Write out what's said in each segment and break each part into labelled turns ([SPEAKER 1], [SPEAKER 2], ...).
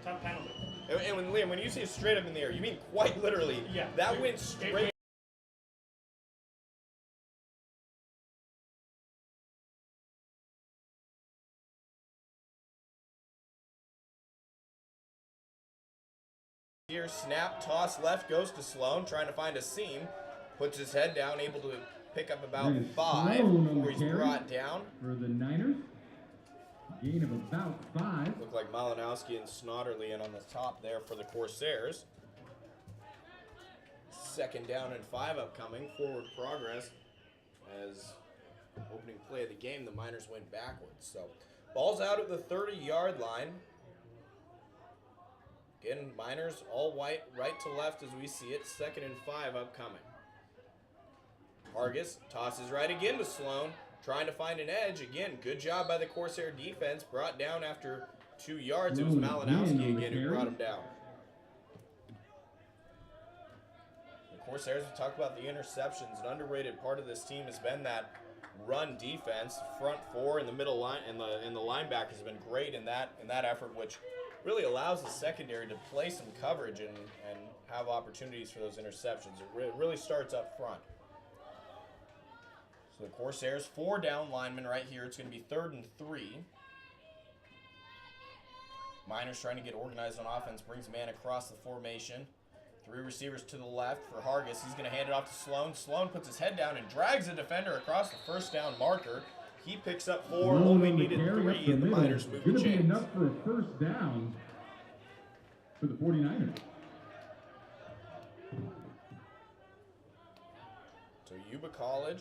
[SPEAKER 1] Tough penalty.
[SPEAKER 2] And when Liam, when you say straight up in the air, you mean quite literally.
[SPEAKER 1] Yeah.
[SPEAKER 2] That went straight. Here, snap, toss left, goes to Sloan, trying to find a seam. Puts his head down, able to pick up about 5 before he's brought down.
[SPEAKER 3] For the Niners, gain of about 5.
[SPEAKER 2] Look like Malinowski and Snodderly in on the top there for the Corsairs. 2nd down and 5 upcoming. Forward progress as opening play of the game, the Miners went backwards. So ball's out at the 30-yard line. Again, Miners all white, right to left as we see it. 2nd and 5 upcoming. Hargis tosses right again to Sloan, trying to find an edge. Again, good job by the Corsair defense. Brought down after 2 yards. It was Malinowski again who brought him down. The Corsairs, we talked about the interceptions. An underrated part of this team has been that run defense. Front 4 in the middle line and the linebackers have been great in that effort, which really allows the secondary to play some coverage and have opportunities for those interceptions. It really starts up front. So the Corsairs, 4 down linemen right here. It's going to be 3rd and 3. Miners trying to get organized on offense, brings man across the formation. 3 receivers to the left for Hargis. He's going to hand it off to Sloan. Sloan puts his head down and drags the defender across the 1st down marker. He picks up 4, only needed 3, and the Miners move the chains.
[SPEAKER 3] Going to be enough for a 1st down for the 49ers.
[SPEAKER 2] So Yuba College.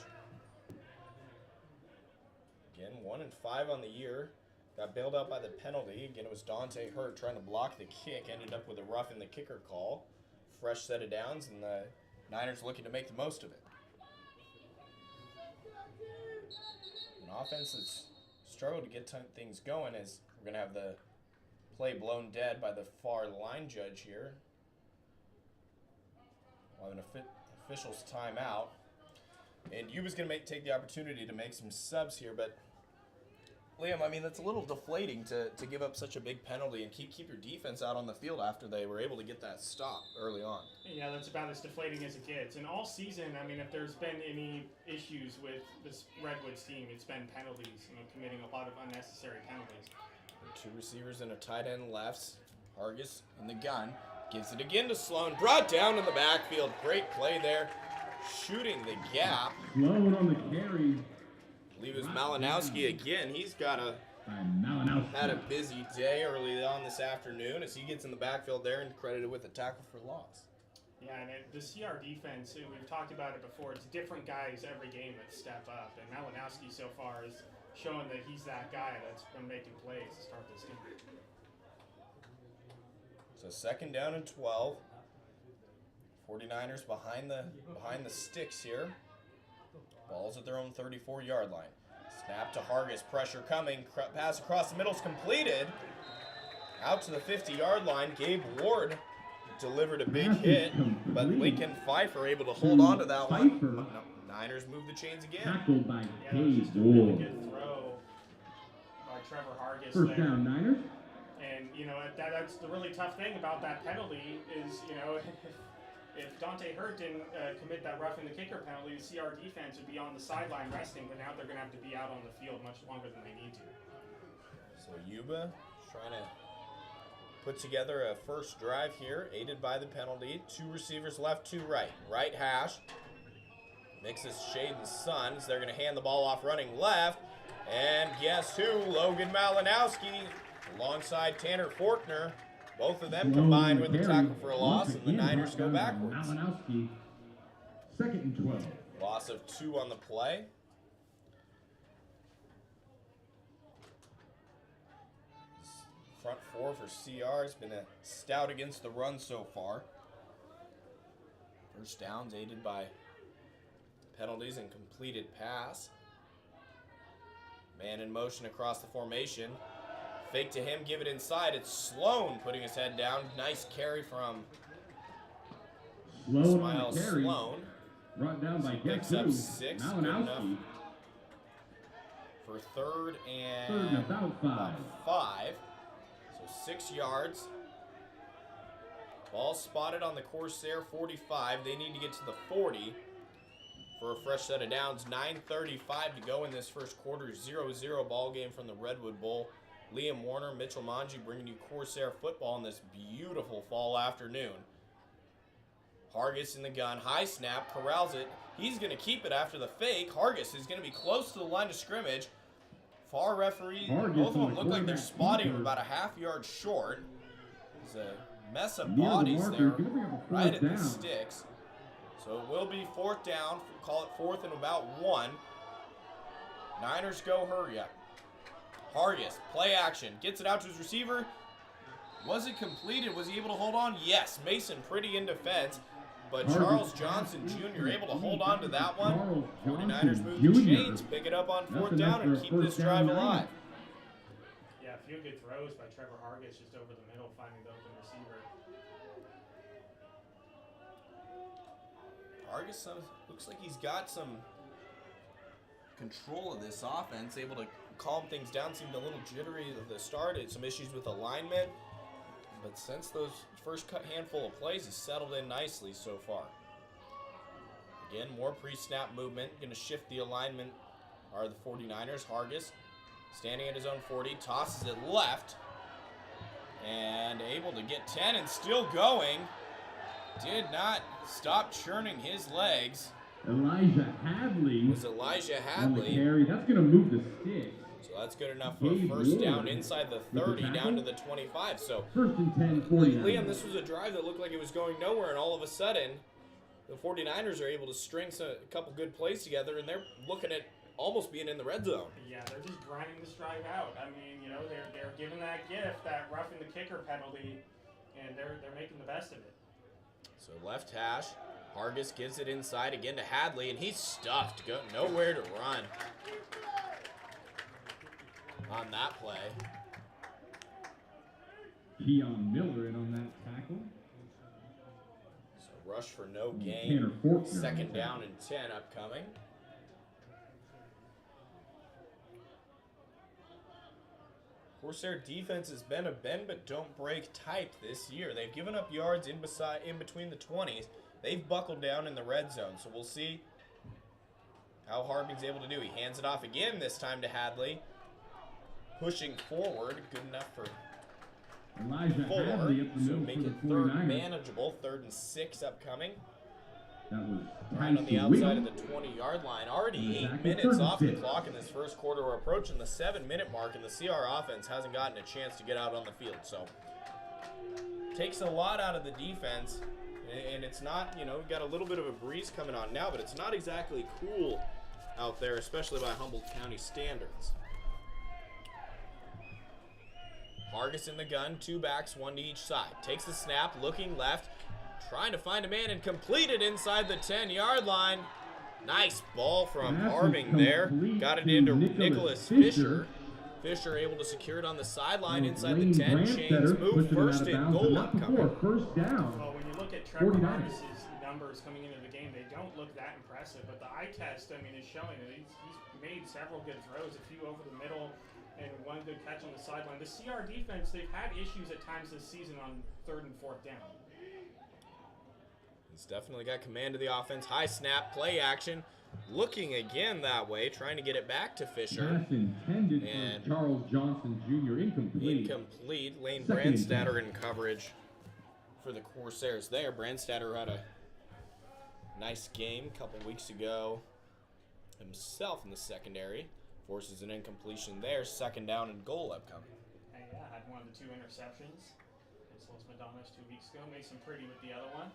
[SPEAKER 2] Again, 1 and 5 on the year. Got bailed out by the penalty. Again, it was Dante Hurt trying to block the kick. Ended up with a rough in the kicker call. Fresh set of downs, and the Niners looking to make the most of it. An offense that's struggled to get things going as we're going to have the play blown dead by the far line judge here. We'll have an official's timeout. And Yuba's going to take the opportunity to make some subs here, but Liam, I mean, that's a little deflating to give up such a big penalty and keep your defense out on the field after they were able to get that stop early on.
[SPEAKER 1] Yeah, that's about as deflating as it gets. And all season, I mean, if there's been any issues with this Redwoods team, it's been penalties, committing a lot of unnecessary penalties.
[SPEAKER 2] 2 receivers and a tight end left. Hargis in the gun. Gives it again to Sloan. Brought down in the backfield. Great play there. Shooting the gap.
[SPEAKER 3] Sloan on the carry.
[SPEAKER 2] I believe it was Malinowski again. He's got had a busy day early on this afternoon as he gets in the backfield there and credited with a tackle for loss.
[SPEAKER 1] Yeah, and the CR defense, we've talked about it before, it's different guys every game that step up. And Malinowski so far is showing that he's that guy that's been making plays to start this game.
[SPEAKER 2] So 2nd down and 12. 49ers behind the sticks here. Ball's at their own 34-yard line. Snap to Hargis, pressure coming. Pass across the middle is completed. Out to the 50-yard line. Gabe Ward delivered a big hit, but Lincoln Pfeiffer able to hold on to that one. No, Niners move the chains again.
[SPEAKER 3] Tackled by Gabe
[SPEAKER 1] Ward. Really good throw by Trevor Hargis.
[SPEAKER 3] 1st down, Niners.
[SPEAKER 1] And, that's the really tough thing about that penalty is, if Dante Hurt didn't commit that roughing the kicker penalty, the CR defense would be on the sideline resting, but now they're going to have to be out on the field much longer than they need to.
[SPEAKER 2] So Yuba trying to put together a first drive here, aided by the penalty. 2 receivers left, 2 right. Right hash. Mixes shade and sun. So they're going to hand the ball off running left. And guess who? Logan Malinowski alongside Tanner Forkner. Both of them combined with the tackle for a loss, and the Niners go backwards.
[SPEAKER 3] Malinowski, 2nd and 12.
[SPEAKER 2] Loss of 2 on the play. Front 4 for CR has been a stout against the run so far. First downs aided by penalties and completed pass. Man in motion across the formation. Fake to him, give it inside. It's Sloan putting his head down. Nice carry from Smile Sloan.
[SPEAKER 3] Brought down by
[SPEAKER 2] picks up 6. Good enough for 3rd and
[SPEAKER 3] about 5.
[SPEAKER 2] 5. So 6 yards. Ball spotted on the Corsair 45. They need to get to the 40 for a fresh set of downs. 9:35 to go in this first quarter. 0-0 ball game from the Redwood Bowl. Liam Warner, Mitchell Manji bringing you Corsair football on this beautiful fall afternoon. Hargis in the gun. High snap. Corrals it. He's going to keep it after the fake. Hargis is going to be close to the line of scrimmage. Far referee. Both of them look like they're spotting him about a half-yard short. There's a mess of bodies there right at the sticks. So it will be 4th down. Call it 4th and about 1. Niners go hurry up. Hargis, play action. Gets it out to his receiver. Was it completed? Was he able to hold on? Yes. Mason pretty in defense. But Charles Johnson Jr. able to hold on to that one. 49ers move the chains, pick it up on 4th down, and keep this drive alive.
[SPEAKER 1] Yeah, a few good throws by Trevor Hargis just over the middle, finding the open receiver.
[SPEAKER 2] Hargis looks like he's got some control of this offense, able to calm things down. Seemed a little jittery at the start. Had some issues with alignment. But since those first handful of plays, he's settled in nicely so far. Again, more pre-snap movement. Going to shift the alignment are the 49ers. Hargis standing at his own 40. Tosses it left. And able to get 10 and still going. Did not stop churning his legs.
[SPEAKER 3] Elijah Hadley.
[SPEAKER 2] It was Elijah Hadley.
[SPEAKER 3] Carry. That's going to move the sticks.
[SPEAKER 2] So that's good enough for a first down inside the 30 down to the 25. So,
[SPEAKER 3] First and 10, 49.
[SPEAKER 2] Liam, this was a drive that looked like it was going nowhere, and all of a sudden, the 49ers are able to string a couple good plays together, and they're looking at almost being in the red zone.
[SPEAKER 1] Yeah, they're just grinding this drive out. I mean, you know, they're given that gift, that roughing the kicker penalty, and they're making the best of it.
[SPEAKER 2] So left hash, Hargis gives it inside again to Hadley, and he's stuffed. Got nowhere to run on that play.
[SPEAKER 3] Keon Miller in on that tackle.
[SPEAKER 2] So rush for no gain.
[SPEAKER 3] Tanner Fortner.
[SPEAKER 2] Second down and 10 upcoming. Corsair defense has been a bend but don't break type this year. They've given up yards in between the 20s. They've buckled down in the red zone, so we'll see how Harbin's able to do. He hands it off again, this time to Hadley. Pushing forward, good enough for
[SPEAKER 3] Elijah
[SPEAKER 2] 4.
[SPEAKER 3] Hadley up the
[SPEAKER 2] So
[SPEAKER 3] middle
[SPEAKER 2] make
[SPEAKER 3] for
[SPEAKER 2] it
[SPEAKER 3] the
[SPEAKER 2] third
[SPEAKER 3] 49ers.
[SPEAKER 2] manageable. 3rd and 6 upcoming.
[SPEAKER 3] That was
[SPEAKER 2] Right on the outside of the 20-yard line. Already 8 minutes off the clock in this first quarter. We're approaching the 7-minute mark, and the CR offense hasn't gotten a chance to get out on the field. So takes a lot out of the defense, and it's not, you know, we've got a little bit of a breeze coming on now, but it's not exactly cool out there, especially by Humboldt County standards. Hargis in the gun, 2 backs, 1 to each side. Takes the snap, looking left, trying to find a man and complete it inside the 10-yard line. Nice ball from Harbin there. Got it into Nicholas Fisher. Fisher able to secure it on the sideline inside the 10. Chains move, first and goal upcoming.
[SPEAKER 3] First down.
[SPEAKER 1] Well, when you look at Trevor Hargis's numbers coming into the game, they don't look that impressive. But the eye test, I mean, is showing that he's made several good throws, a few over the middle, and 1 good catch on the sideline. The CR defense, they've had issues at times this season on 3rd and 4th down.
[SPEAKER 2] He's definitely got command of the offense. High snap, play action. Looking again that way, trying to get it back to Fisher.
[SPEAKER 3] Pass intended for Charles Johnson Jr. Incomplete.
[SPEAKER 2] Incomplete. Lane Brandstatter in coverage for the Corsairs there. Brandstatter had a nice game a couple weeks ago himself in the secondary. Forces an incompletion there. 2nd down and goal upcoming.
[SPEAKER 1] And yeah, had 1 of the 2 interceptions against Los Madonnas 2 weeks ago. Mason Pretty with the other one.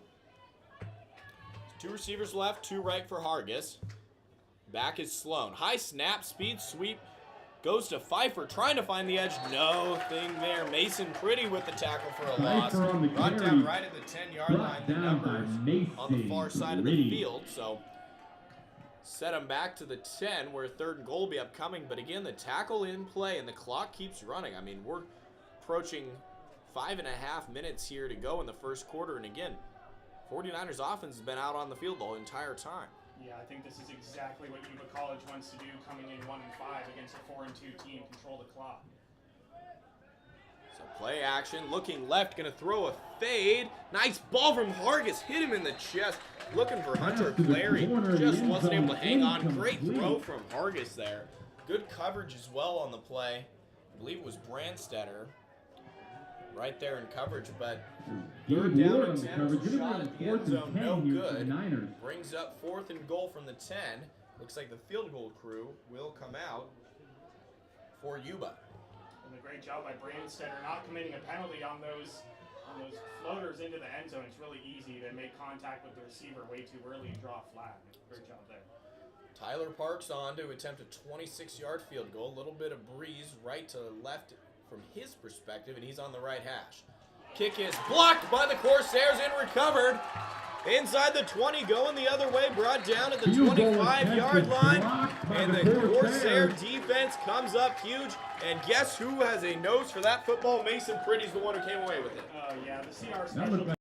[SPEAKER 2] 2 receivers left, 2 right for Hargis. Back is Sloan. High snap, speed sweep. Goes to Pfeiffer, trying to find the edge. No thing there. Mason Pretty with the tackle for a loss. Brought down right at the 10-yard line. The numbers on the far side of the field. So set him back to the 10, where 3rd and goal will be upcoming. But again, the tackle in play, and the clock keeps running. I mean, we're approaching 5.5 minutes here to go in the first quarter. And again, 49ers offense has been out on the field the entire time.
[SPEAKER 1] Yeah, I think this is exactly what Yuba College wants to do, coming in 1 and 5 against a 4 and 2 team, control the clock.
[SPEAKER 2] So play action, looking left, going to throw a fade. Nice ball from Hargis, hit him in the chest. Looking for Hunter Clary, just wasn't able to hang on. Great throw from Hargis there. Good coverage as well on the play. I believe it was Brandstetter right there in coverage, but third down and 10, shot at the end zone, no good. Brings up 4th and goal from the 10. Looks like the field goal crew will come out for Yuba.
[SPEAKER 1] And a great job by Brandstetter not committing a penalty on those floaters into the end zone. It's really easy to make contact with the receiver way too early and draw a flag. Great job there.
[SPEAKER 2] Tyler Parks on to attempt a 26-yard field goal. A little bit of breeze right to left from his perspective, and he's on the right hash. Kick is blocked by the Corsairs and recovered. Inside the 20, going the other way, brought down at the 25-yard line. And the Corsair defense comes up huge. And guess who has a nose for that football? Mason Pretty's the one who came away with it.
[SPEAKER 1] Oh, yeah, the CR special.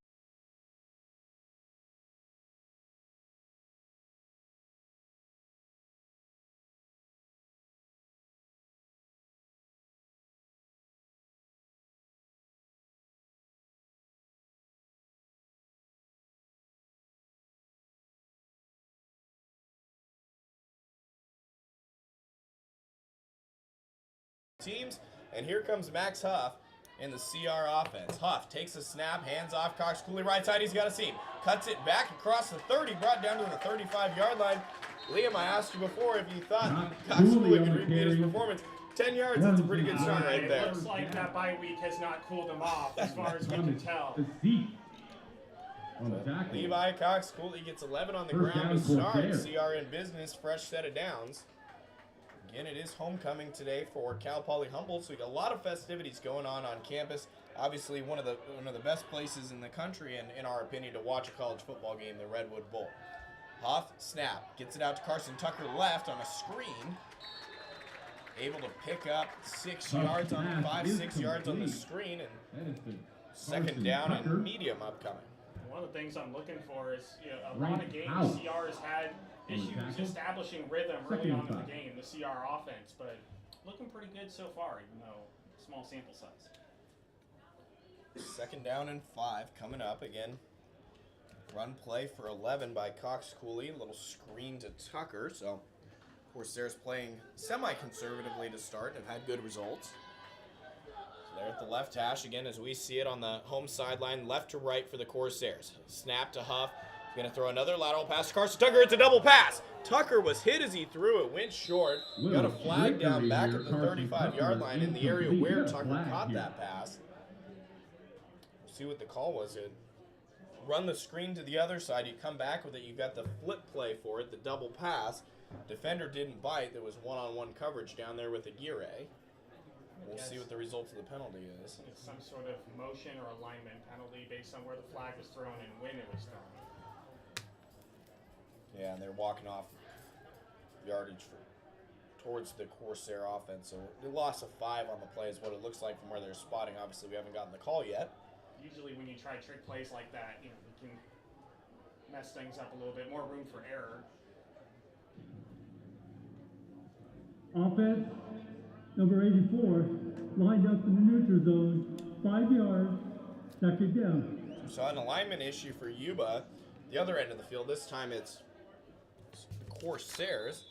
[SPEAKER 2] Teams, and here comes Max Huff in the CR offense. Huff takes a snap, hands off Cox Cooley, right side, he's got a seam. Cuts it back across the 30, brought down to the 35-yard line. Liam, I asked you before if you thought Cox Cooley could repeat his performance. 10 yards, that's a pretty good start right there.
[SPEAKER 1] It looks like that bye week has not cooled him off as far as we can tell.
[SPEAKER 2] Levi Cox Cooley gets 11 on the ground to start. CR in business, fresh set of downs. Again, it is homecoming today for Cal Poly Humboldt, so we got a lot of festivities going on campus. Obviously, one of the best places in the country, and in our opinion, to watch a college football game, the Redwood Bowl. Huff, snap, gets it out to Carson Tucker left on a screen. Able to pick up 6 yards on 5-6 yards on the screen, and second down and medium upcoming.
[SPEAKER 1] One of the things I'm looking for is, a lot of games CR has had issues establishing rhythm early on in the game, the CR offense, but looking pretty good so far, even though small sample size.
[SPEAKER 2] Second down and 5 coming up again. Run play for 11 by Cox Cooley, a little screen to Tucker, so Corsairs playing semi-conservatively to start and have had good results. So they're at the left hash again as we see it on the home sideline, left to right for the Corsairs. Snap to Huff. He's going to throw another lateral pass to Carson Tucker. It's a double pass. Tucker was hit as he threw it, went short. Got a flag down back at the 35-yard line in the area where Tucker caught that pass. We'll see what the call was. It run the screen to the other side. You come back with it. You've got the flip play for it, the double pass. Defender didn't bite. There was one-on-one coverage down there with Aguirre. We'll see what the result of the penalty is.
[SPEAKER 1] It's some sort of motion or alignment penalty based on where the flag was thrown and when it was thrown.
[SPEAKER 2] Yeah, and they're walking off yardage towards the Corsair offense. So a loss of 5 on the play is what it looks like from where they're spotting. Obviously, we haven't gotten the call yet.
[SPEAKER 1] Usually when you try trick plays like that, you can mess things up a little bit. More room for error.
[SPEAKER 3] Offense, number 84, lined up in the neutral zone, 5 yards, second down.
[SPEAKER 2] So an alignment issue for Yuba. The other end of the field, this time it's the Corsairs.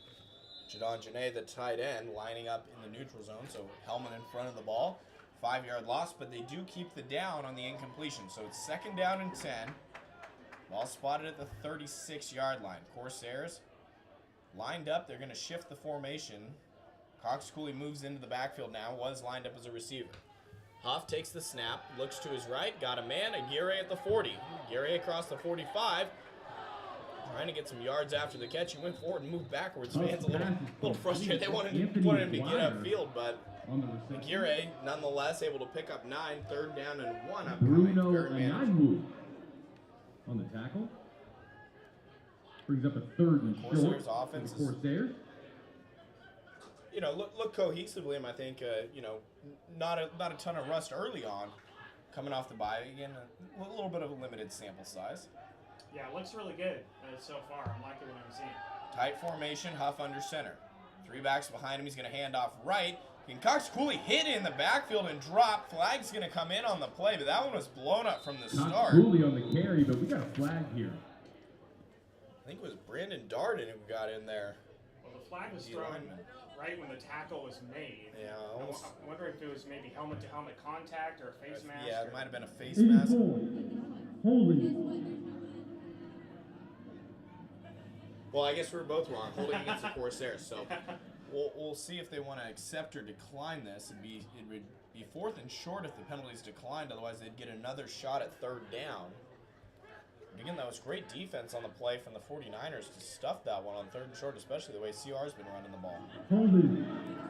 [SPEAKER 2] Jadon Janae, the tight end, lining up in the neutral zone, so Hellman in front of the ball. 5-yard loss, but they do keep the down on the incompletion. So it's second down and 10. Ball spotted at the 36-yard line. Corsairs lined up. They're going to shift the formation. Cox Cooley moves into the backfield now, was lined up as a receiver. Huff takes the snap, looks to his right, got a man, Aguirre at the 40. Aguirre across the 45, trying to get some yards after the catch. He went forward and moved backwards. Fans a little frustrated. They wanted him to get upfield, but Aguirre, nonetheless, able to pick up 9, third down and 1 upcoming.
[SPEAKER 3] Bruno and on the tackle. Brings up a third and
[SPEAKER 2] Corsairs
[SPEAKER 3] short.
[SPEAKER 2] Offense
[SPEAKER 3] for the Corsairs.
[SPEAKER 2] Look cohesively, I think, not a ton of rust early on, coming off the bye. Again, a little bit of a limited sample size.
[SPEAKER 1] Yeah, it looks really good so far. I'm liking what I'm seeing.
[SPEAKER 2] Tight formation, Huff under center. 3 backs behind him. He's going to hand off right. And Cox Cooley hit in the backfield and dropped. Flag's going to come in on the play, but that one was blown up from the
[SPEAKER 3] Cox
[SPEAKER 2] start.
[SPEAKER 3] Cooley on the carry, but we got a flag here.
[SPEAKER 2] I think it was Brandon Darden who got in there.
[SPEAKER 1] Well, the flag was thrown right when the tackle was made.
[SPEAKER 2] Yeah,
[SPEAKER 1] I'm wondering if it was maybe helmet-to-helmet contact or a face mask.
[SPEAKER 2] Yeah, it might have been a face mask.
[SPEAKER 3] 84. Holding.
[SPEAKER 2] Well, I guess we're both wrong. Holding against the Corsairs, so we'll see if they want to accept or decline this. It would be 4th and short if the penalty's declined. Otherwise, they'd get another shot at 3rd down. But again, that was great defense on the play from the 49ers to stuff that one on 3rd and short, especially the way CR's been running the ball.
[SPEAKER 3] Holding.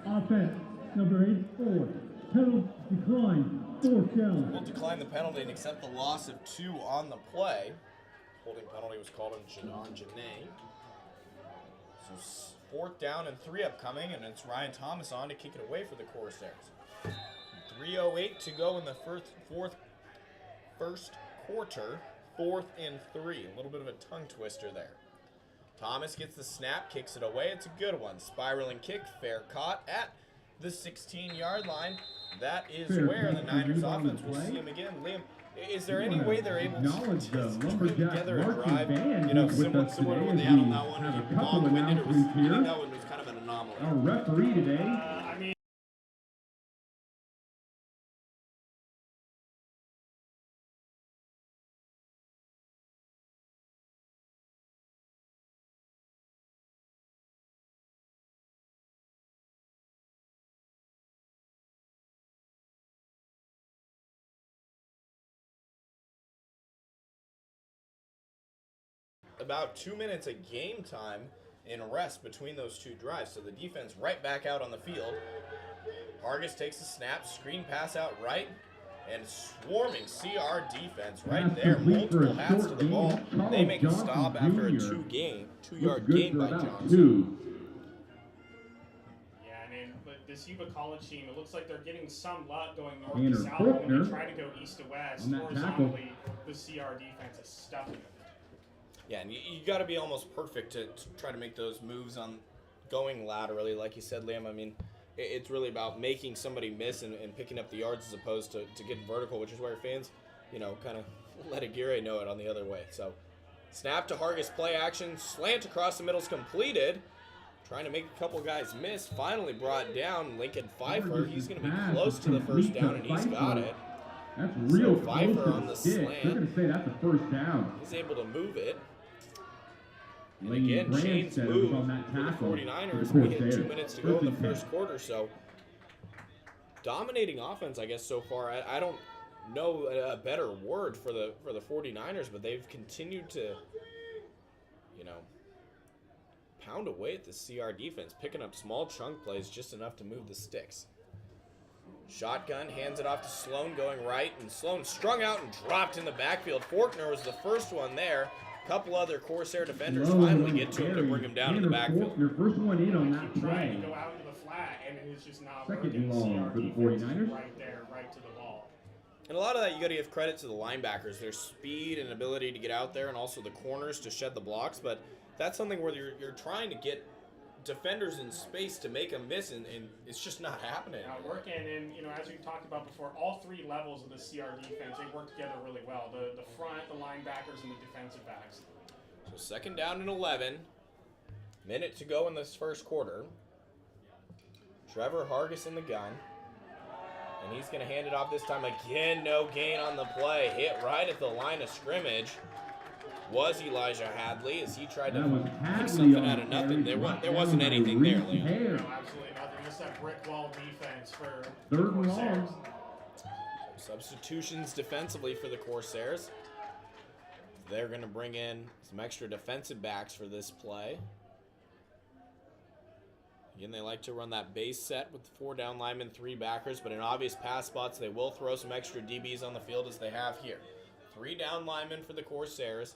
[SPEAKER 3] Offense. Number 84. Penalty decline. 4th down.
[SPEAKER 2] We'll decline the penalty and accept the loss of 2 on the play. Holding penalty was called on Janae. So 4th down and 3 upcoming, and it's Ryan Thomas on to kick it away for the Corsairs. 3:08 to go in the first quarter. 4th and 3. A little bit of a tongue twister there. Thomas gets the snap, kicks it away. It's a good one. Spiraling kick, fair caught at the 16-yard line. That is where the Niners offense will see him again. Liam, is there any way they're able to put together a drive, similar to what they had on that one, long-winded? I think that one was kind of an anomaly.
[SPEAKER 3] Our referee today.
[SPEAKER 1] I mean,
[SPEAKER 2] about 2 minutes of game time in rest between those 2 drives. So the defense right back out on the field. Hargis takes the snap, screen pass out right, and swarming CR defense right there. Multiple hats to the ball. They make a stop after a 2-yard gain by Johnson.
[SPEAKER 1] yeah, and this Yuba college team, it looks like they're getting some luck going north to south. When they try to go east to west, horizontally, the CR defense is stuffing them.
[SPEAKER 2] Yeah, and you got to be almost perfect to try to make those moves on going laterally, like you said, Liam. I mean, it's really about making somebody miss and picking up the yards as opposed to getting vertical, which is where fans, kind of let Aguirre know it on the other way. So, snap to Hargis, play action, slant across the middle is completed. Trying to make a couple guys miss. Finally brought down Lincoln Pfeiffer. He's going to be close to the 1st down, and he's got it.
[SPEAKER 3] That's real
[SPEAKER 2] Pfeiffer on the slant.
[SPEAKER 3] They're going to say that's a 1st down.
[SPEAKER 2] He's able to move it. And
[SPEAKER 3] Lane
[SPEAKER 2] again, Shane's
[SPEAKER 3] Branstad
[SPEAKER 2] move
[SPEAKER 3] on that
[SPEAKER 2] for the
[SPEAKER 3] tackle
[SPEAKER 2] 49ers.
[SPEAKER 3] for the
[SPEAKER 2] We hit 2
[SPEAKER 3] Corsairs.
[SPEAKER 2] minutes to go in the
[SPEAKER 3] 1st and
[SPEAKER 2] 1st quarter, so dominating offense, I guess, so far. I don't know a better word for the 49ers, but they've continued to, pound away at the CR defense, picking up small chunk plays just enough to move the sticks. Shotgun, hands it off to Sloan going right, and Sloan strung out and dropped in the backfield. Faulkner was the first one there. A couple other Corsair defenders finally get to him to bring him down in the backfield.
[SPEAKER 3] Your first one in on that
[SPEAKER 1] Trying
[SPEAKER 3] play.
[SPEAKER 1] to go out into the flat, and it is just not
[SPEAKER 3] 2nd
[SPEAKER 1] working.
[SPEAKER 3] and long
[SPEAKER 1] CR
[SPEAKER 3] for the
[SPEAKER 1] defense is
[SPEAKER 3] 49ers.
[SPEAKER 1] right there, right to the ball.
[SPEAKER 2] And a lot of that you got to give credit to the linebackers, their speed and ability to get out there, and also the corners to shed the blocks. But that's something where you're trying to get defenders in space to make them miss, and it's just not happening.
[SPEAKER 1] Not working, and as we talked about before, all 3 levels of the CR defense, they work together really well. The front, the linebackers, and the defensive backs.
[SPEAKER 2] So 2nd down and 11. Minute to go in this 1st quarter. Trevor Hargis in the gun. And he's going to hand it off this time. Again, no gain on the play. Hit right at the line of scrimmage was Elijah Hadley as he tried to make something out of nothing. There wasn't anything there, Leon.
[SPEAKER 1] No, absolutely nothing. Just that brick wall defense for
[SPEAKER 3] 3rd and
[SPEAKER 1] Corsairs.
[SPEAKER 3] long.
[SPEAKER 2] Substitutions defensively for the Corsairs. They're going to bring in some extra defensive backs for this play. Again, they like to run that base set with 4 down linemen, 3 backers, but in obvious pass spots, they will throw some extra DBs on the field as they have here. 3 down linemen for the Corsairs.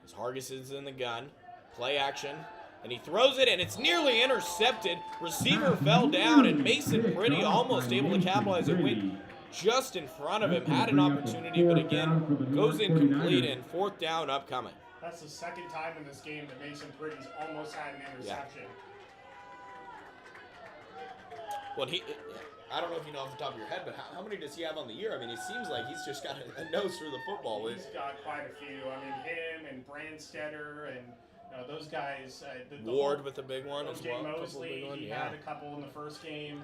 [SPEAKER 2] As Hargis is in the gun, play action, and he throws it, and it's nearly intercepted. Receiver fell down, and Mason Pretty almost able to capitalize. It went just in front of him, had an opportunity, but again, goes incomplete, and 4th down upcoming.
[SPEAKER 1] That's the 2nd time in this game that Mason Pretty's almost had an interception.
[SPEAKER 2] Well, I don't know if you know off the top of your head, but how many does he have on the year? I mean, it seems like he's just got a nose for the football.
[SPEAKER 1] He's got quite a few. I mean, him and Brandstetter and those guys. The
[SPEAKER 2] Ward with a big one as
[SPEAKER 1] O.J.
[SPEAKER 2] well.
[SPEAKER 1] Mosley, he had a couple in the first game.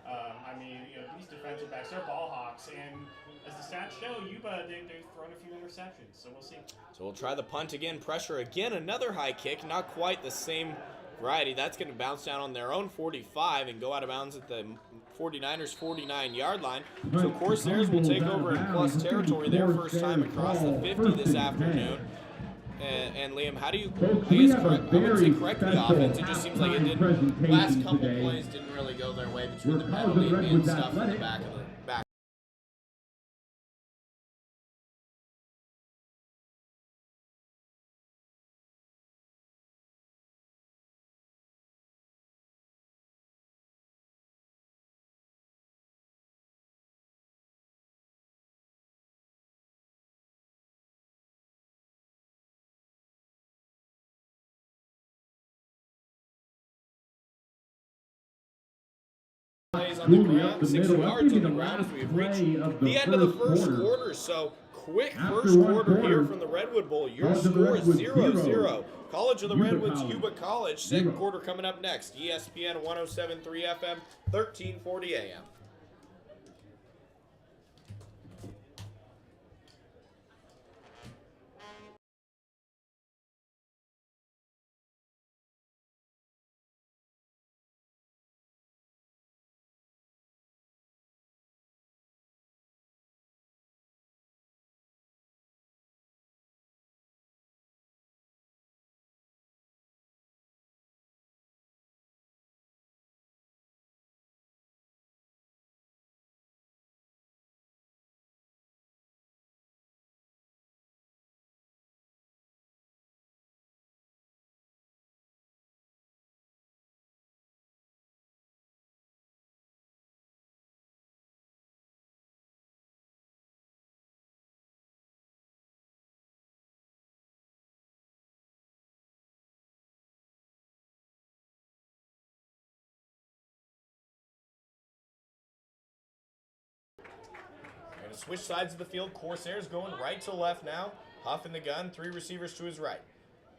[SPEAKER 1] I mean, these defensive backs, they're ball hawks. And as the stats show, Yuba, they've thrown a few interceptions. So we'll see.
[SPEAKER 2] So we'll try the punt again. Pressure again. Another high kick. Not quite the same variety. That's going to bounce down on their own 45 and go out of bounds at the 49ers 49-yard line. So Corsairs will take over in plus territory their first time across the 50 this afternoon. And Liam, how do you, I would say correct the offense. It just seems like it didn't, last couple plays didn't really go their way between the penalty and stuff in the back of the back. On the ground, 6 yards on the ground as we've reached the end of the first quarter. So quick first quarter here from the Redwood Bowl. Your score is 0-0. College of the Redwoods, Yuba College. Second quarter coming up next. ESPN 107.3 FM, 1340 AM. Going to switch sides of the field. Corsairs going right to left now. Huff in the gun. 3 receivers to his right.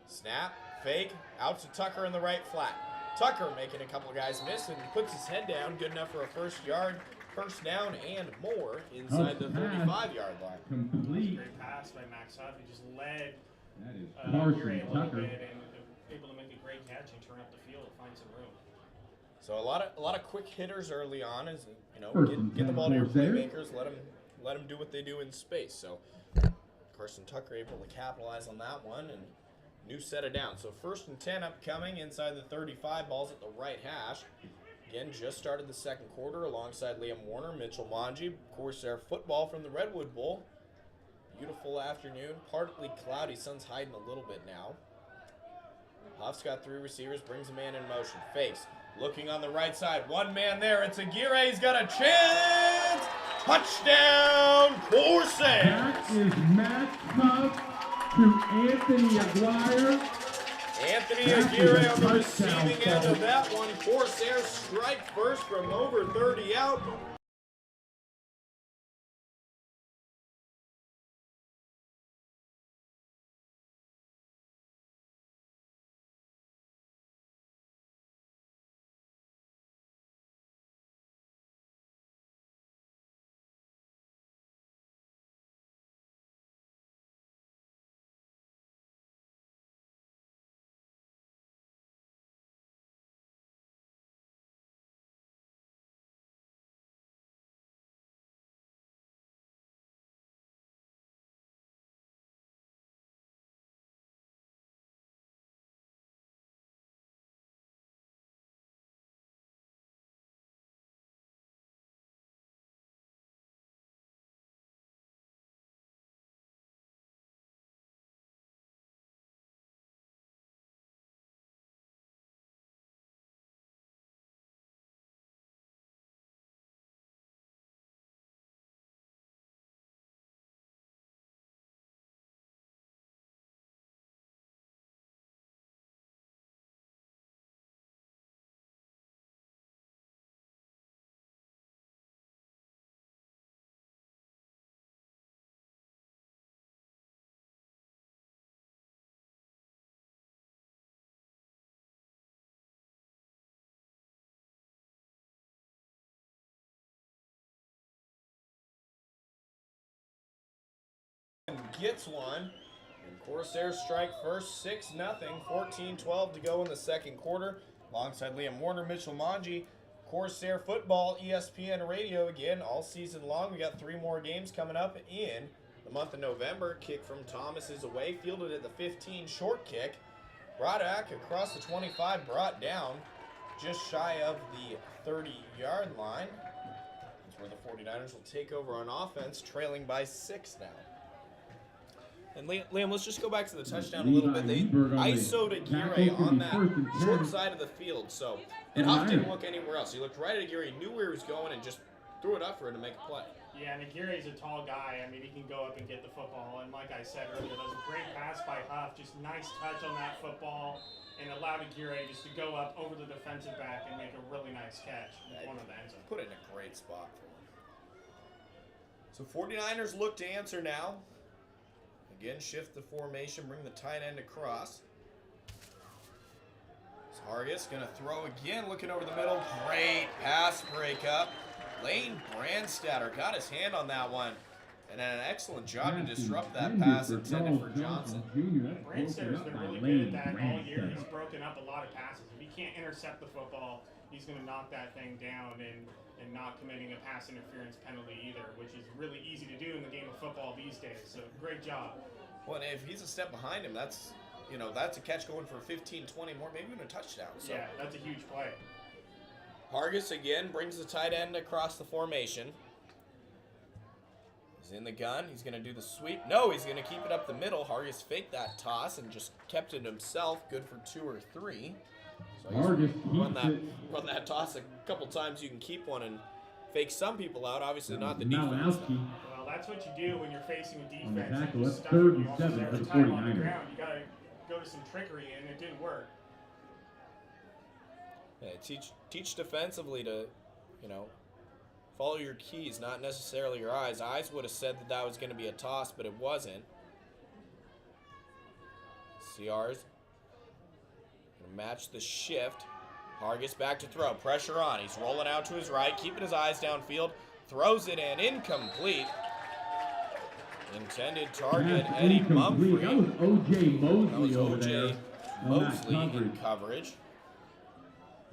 [SPEAKER 2] Snap. Fake. Out to Tucker in the right flat. Tucker making a couple of guys miss and puts his head down. Good enough for a first down and more inside the 35-yard line.
[SPEAKER 3] Complete.
[SPEAKER 1] Great pass by Max Huff. He just led
[SPEAKER 3] Carson
[SPEAKER 1] a little
[SPEAKER 3] Tucker.
[SPEAKER 1] bit and able to make a great catch and turn up the field and find some room.
[SPEAKER 2] So a lot of quick hitters early on, as
[SPEAKER 3] First
[SPEAKER 2] get the ball to your
[SPEAKER 3] Corsairs.
[SPEAKER 2] playmakers, let them do what they do in space. So Carson Tucker able to capitalize on that one, and new set of downs. So 1st and 10 upcoming inside the 35. Ball's at the right hash. Again, just started the second quarter alongside Liam Warner, Mitchell Manji, Corsair football from the Redwood Bowl. Beautiful afternoon, partly cloudy. Sun's hiding a little bit now. Huff's got 3 receivers, brings a man in motion. Fakes, looking on the right side. One man there. It's Aguirre. He's got a chance. Touchdown, Corsairs.
[SPEAKER 3] That is Matt Huff to Anthony Aguirre.
[SPEAKER 2] Anthony Aguirre on the receiving end of that one. Corsairs strike first from over 30 out. gets one. And Corsairs strike first, 6-0, 14-12 to go in the second quarter. Alongside Liam Warner, Mitchell Manji, Corsair Football, ESPN Radio again all season long. We got 3 more games coming up in the month of November. Kick from Thomas is away, fielded at the 15, short kick. Brought back across the 25, brought down just shy of the 30-yard line. That's where the 49ers will take over on offense, trailing by 6 now. And Liam, let's just go back to the touchdown a little bit. They ISO'd Aguirre on that short side of the field, so and Huff didn't look anywhere else. He looked right at Aguirre, knew where he was going, and just threw it up for him to make a play.
[SPEAKER 1] Yeah, and Aguirre's a tall guy. I mean, he can go up and get the football. And like I said earlier, that was a great pass by Huff. Just nice touch on that football, and allowed Aguirre just to go up over the defensive back and make a really nice catch in one of the end zone.
[SPEAKER 2] Put it in a great spot for him. So 49ers look to answer now. Again, shift the formation, bring the tight end across. Hargis going to throw again, looking over the middle. Great pass breakup. Lane Brandstatter got his hand on that one. And an excellent job to disrupt that pass intended for Johnson.
[SPEAKER 1] Brandstatter's been really good at that all year. He's broken up a lot of passes. If he can't intercept the football, he's going to knock that thing down and not committing a pass interference penalty either, which is really easy to do in the game of football these days. So great job.
[SPEAKER 2] Well, and if he's a step behind him, that's a catch going for 15, 20 more, maybe even a touchdown. So.
[SPEAKER 1] Yeah, that's a huge play.
[SPEAKER 2] Hargis again brings the tight end across the formation. He's in the gun. He's going to do the sweep. No, he's going to keep it up the middle. Hargis faked that toss and just kept it himself. Good for 2 or 3. So run that toss a couple times. You can keep one and fake some people out. Obviously not the defense.
[SPEAKER 1] Well, that's what you do when you're facing a defense.
[SPEAKER 3] Tackle,
[SPEAKER 1] That's
[SPEAKER 3] 3rd and 7 for the 49ers.
[SPEAKER 1] On the ground. You got to go to some trickery, and it didn't work.
[SPEAKER 2] Yeah, teach defensively to, follow your keys, not necessarily your eyes. Eyes would have said that was going to be a toss, but it wasn't. CR's going to match the shift. Hargis back to throw. Pressure on. He's rolling out to his right, keeping his eyes downfield. Throws it in. Incomplete. Intended target, Eddie Mumphrey.
[SPEAKER 3] That was O.J. Mosley over
[SPEAKER 2] O.J. Mosley in coverage.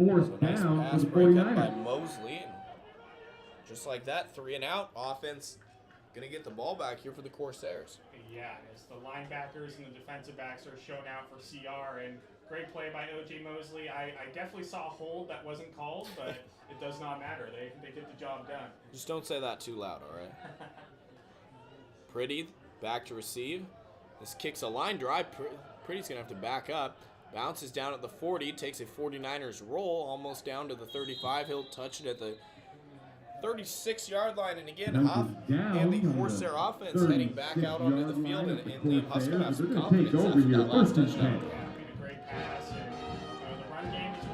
[SPEAKER 3] 4th
[SPEAKER 2] Nice
[SPEAKER 3] down
[SPEAKER 2] pass
[SPEAKER 3] for the
[SPEAKER 2] breakup by
[SPEAKER 3] 49ers.
[SPEAKER 2] Mosley. Just like that, 3 and out. Offense going to get the ball back here for the Corsairs.
[SPEAKER 1] Yeah, as the linebackers and the defensive backs are shown out for CR, and great play by O.J. Mosley. I definitely saw a hold that wasn't called, but it does not matter. They get the job done.
[SPEAKER 2] Just don't say that too loud, all right? Pretty back to receive. This kicks a line drive. Pretty's going to have to back up. Bounces down at the 40. Takes a 49ers roll almost down to the 35. He'll touch it at the 36-yard line. And again, Huff and the Corsair offense heading back out onto the field. And Huff's going to have some confidence after that last touchdown.
[SPEAKER 1] Yeah, a great pass. And the run game is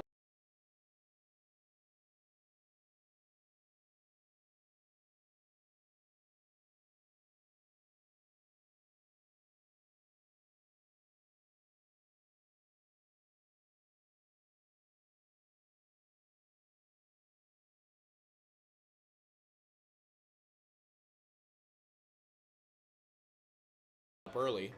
[SPEAKER 2] early.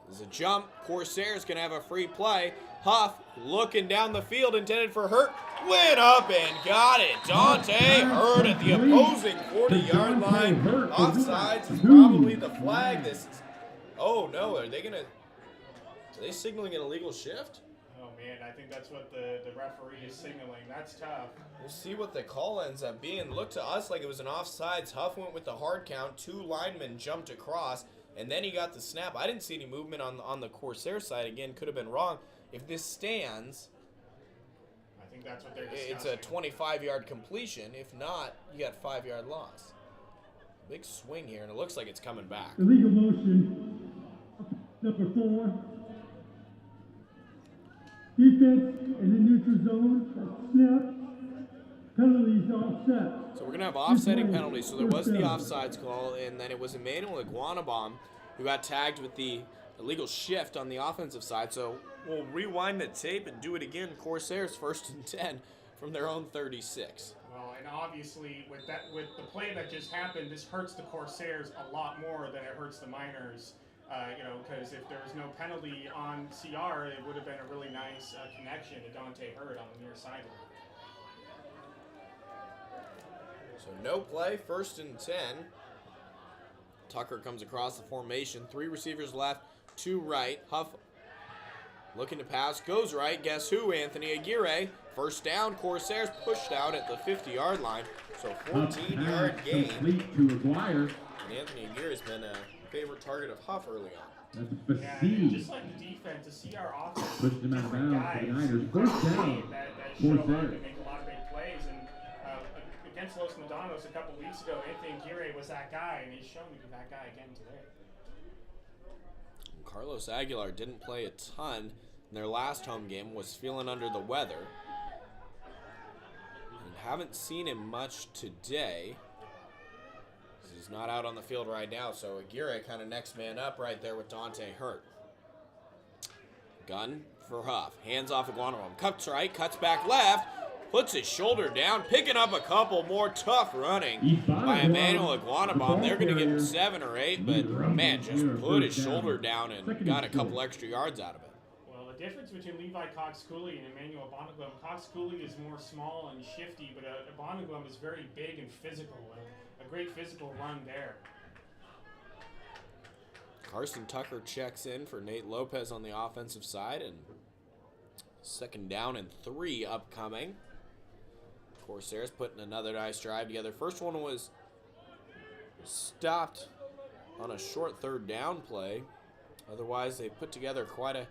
[SPEAKER 2] There's a jump. Corsairs going to have a free play. Huff looking down the field, intended for Hurt. Went up and got it. Dante Hurt at the opposing 40-yard line. Offsides is probably the flag. This is, oh no, are they signaling an illegal shift?
[SPEAKER 1] Oh man, I think that's what the referee is signaling. That's tough.
[SPEAKER 2] We'll see what the call ends up being. Looked to us like it was an offsides. Huff went with the hard count. 2 linemen jumped across. And then he got the snap. I didn't see any movement on the Corsair side. Again, could have been wrong. If this stands,
[SPEAKER 1] I think that's what they're discussing.
[SPEAKER 2] it's a 25-yard completion. If not, you got 5-yard loss. Big swing here, and it looks like it's coming back.
[SPEAKER 3] Illegal motion. Number 4. Defense in the neutral zone. Snap. Penalties offset.
[SPEAKER 2] So we're going to have offsetting penalties. So there was the offsides call, and then it was Emmanuel Iguanabom who got tagged with the illegal shift on the offensive side. So we'll rewind the tape and do it again. Corsairs 1st and 10 from their own 36.
[SPEAKER 1] Well, and obviously with the play that just happened, this hurts the Corsairs a lot more than it hurts the Miners. Because if there was no penalty on CR, it would have been a really nice connection to Dante Hurd on the near sideline.
[SPEAKER 2] So no play, 1st and 10. Tucker comes across the formation. 3 receivers left, 2 right. Huff looking to pass, goes right. Guess who? Anthony Aguirre. 1st down, Corsairs pushed out at the 50-yard line. So 14-yard gain.
[SPEAKER 3] Complete to Aguirre.
[SPEAKER 2] And Anthony Aguirre's been a favorite target of Huff early on.
[SPEAKER 3] That's
[SPEAKER 1] Yeah,
[SPEAKER 3] Basile.
[SPEAKER 1] just like the defense, the CR offense.
[SPEAKER 3] Pushed him out of bounds for the Niners.
[SPEAKER 1] Guys
[SPEAKER 3] 1st down.
[SPEAKER 1] that show up
[SPEAKER 3] Corsairs.
[SPEAKER 1] and make a lot of big plays. And against Los Medanos a couple weeks ago, Anthony Aguirre was that guy, and he's shown to be that guy again today.
[SPEAKER 2] Carlos Aguilar didn't play a ton in their last home game, was feeling under the weather. And haven't seen him much today. He's not out on the field right now, so Aguirre kind of next man up right there with Dante Hurt. Gun for Huff. Hands off Iguanabom. Cuts right, cuts back left. Puts his shoulder down, picking up a couple more tough running by Emmanuel Iguanabom. They're going to get him 7 or 8, but man, just put his shoulder down and got a couple extra yards out of it.
[SPEAKER 1] Well, the difference between Levi Cox-Cooley and Emmanuel Bonneglum, Cox-Cooley is more small and shifty, but Bonneglum is very big and physical, and a great physical run there.
[SPEAKER 2] Carson Tucker checks in for Nate Lopez on the offensive side, and 2nd down and 3 upcoming. Corsairs putting another nice drive together. First one was stopped on a short 3rd down play. Otherwise, they put together quite a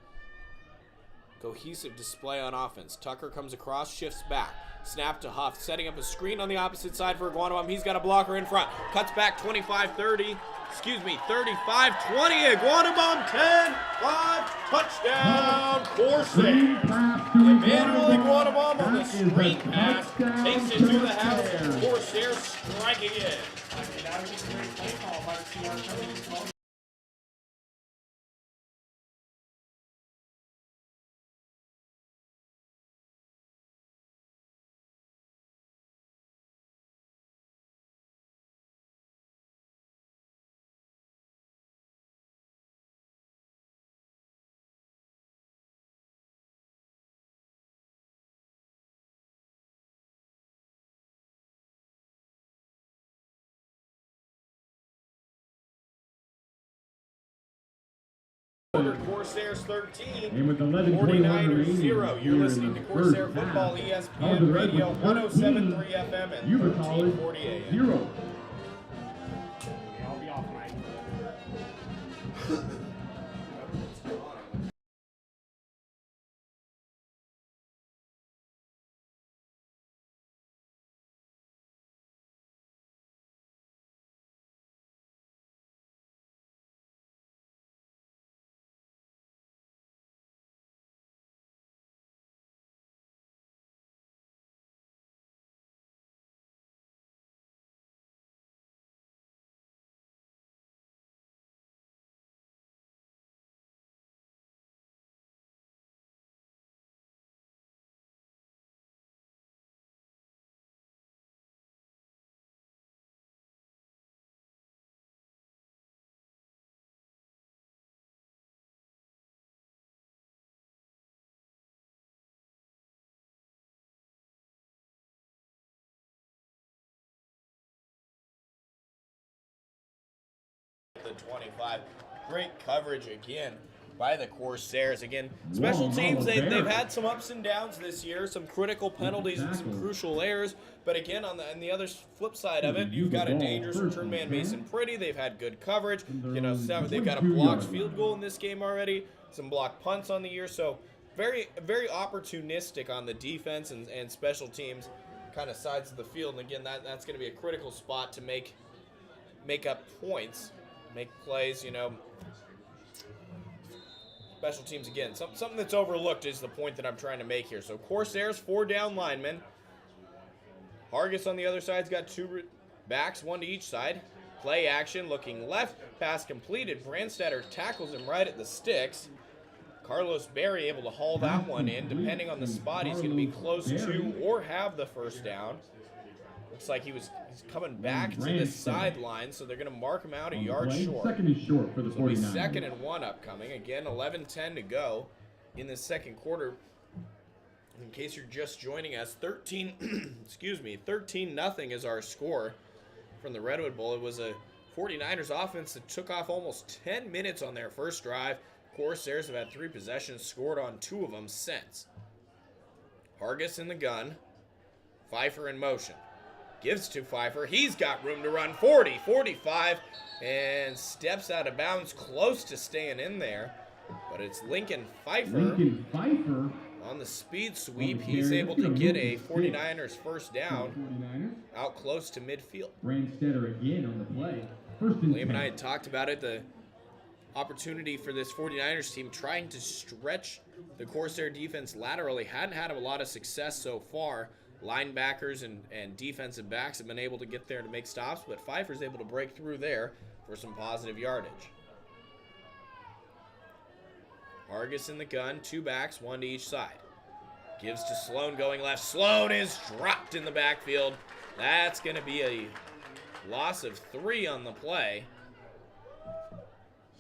[SPEAKER 2] cohesive display on offense. Tucker comes across, shifts back. Snap to Huff, setting up a screen on the opposite side for Iguanabom. He's got a blocker in front. Cuts back 35-30. 35-20. Iguanabom 10-5. Touchdown, Corsairs. Emmanuel Iguanabom on the screen pass takes it to the house. Corsairs strike again.
[SPEAKER 1] I mean, that was just a great play call by the CR coaches.
[SPEAKER 2] Corsairs 13,
[SPEAKER 3] And with 11:21
[SPEAKER 2] 49ers 0.
[SPEAKER 3] remaining
[SPEAKER 2] You're
[SPEAKER 3] here
[SPEAKER 2] listening
[SPEAKER 3] in
[SPEAKER 2] to
[SPEAKER 3] the
[SPEAKER 2] Corsair
[SPEAKER 3] first
[SPEAKER 2] Football,
[SPEAKER 3] half,
[SPEAKER 2] ESPN Radio,
[SPEAKER 3] Redwoods
[SPEAKER 2] 107.3 FM and
[SPEAKER 3] Yuba College
[SPEAKER 2] 1340 AM.
[SPEAKER 3] 0.
[SPEAKER 1] Yeah, I'll be off mic.
[SPEAKER 2] The 25. Great coverage again by the Corsairs. Again, special teams, they've had some ups and downs this year, some critical penalties and some crucial errors. But again, on the other flip side of it, you've got a dangerous return man, Mason Pretty. They've had good coverage. They've got a blocked field goal in this game already, some blocked punts on the year. So very, very opportunistic on the defense and special teams kind of sides of the field. And again, that's going to be a critical spot to make up points. Make plays, Special teams, again, something that's overlooked is the point that I'm trying to make here. So Corsairs, 4 down linemen. Hargis on the other side's got 2 backs, 1 to each side. Play action, looking left, pass completed. Brandstetter tackles him right at the sticks. Carlos Berry able to haul that one in. Depending on the spot, he's going to be close to or have the first down. Looks like he's coming back to the sideline, so they're going to mark him out a yard short.
[SPEAKER 3] Second and short for the 49ers.
[SPEAKER 2] It'll be 2nd and 1 upcoming. Again, 11:10 to go in the second quarter. In case you're just joining us, 13-0 is our score from the Redwood Bowl. It was a 49ers offense that took off almost 10 minutes on their first drive. Corsairs have had 3 possessions, scored on 2 of them since. Hargis in the gun. Pfeiffer in motion. Gives to Pfeiffer. He's got room to run 40, 45, and steps out of bounds, close to staying in there. But it's Lincoln Pfeiffer on the speed sweep. He's able to get a 49ers first down out close to midfield.
[SPEAKER 3] Brandstetter again on the play.
[SPEAKER 2] Liam and I had talked about it, the opportunity for this 49ers team trying to stretch the Corsair defense laterally. Hadn't had a lot of success so far. Linebackers and defensive backs have been able to get there to make stops, but Pfeiffer's able to break through there for some positive yardage. Hargis in the gun, 2 backs, 1 to each side. Gives to Sloan going left. Sloan is dropped in the backfield. That's going to be a loss of 3 on the play.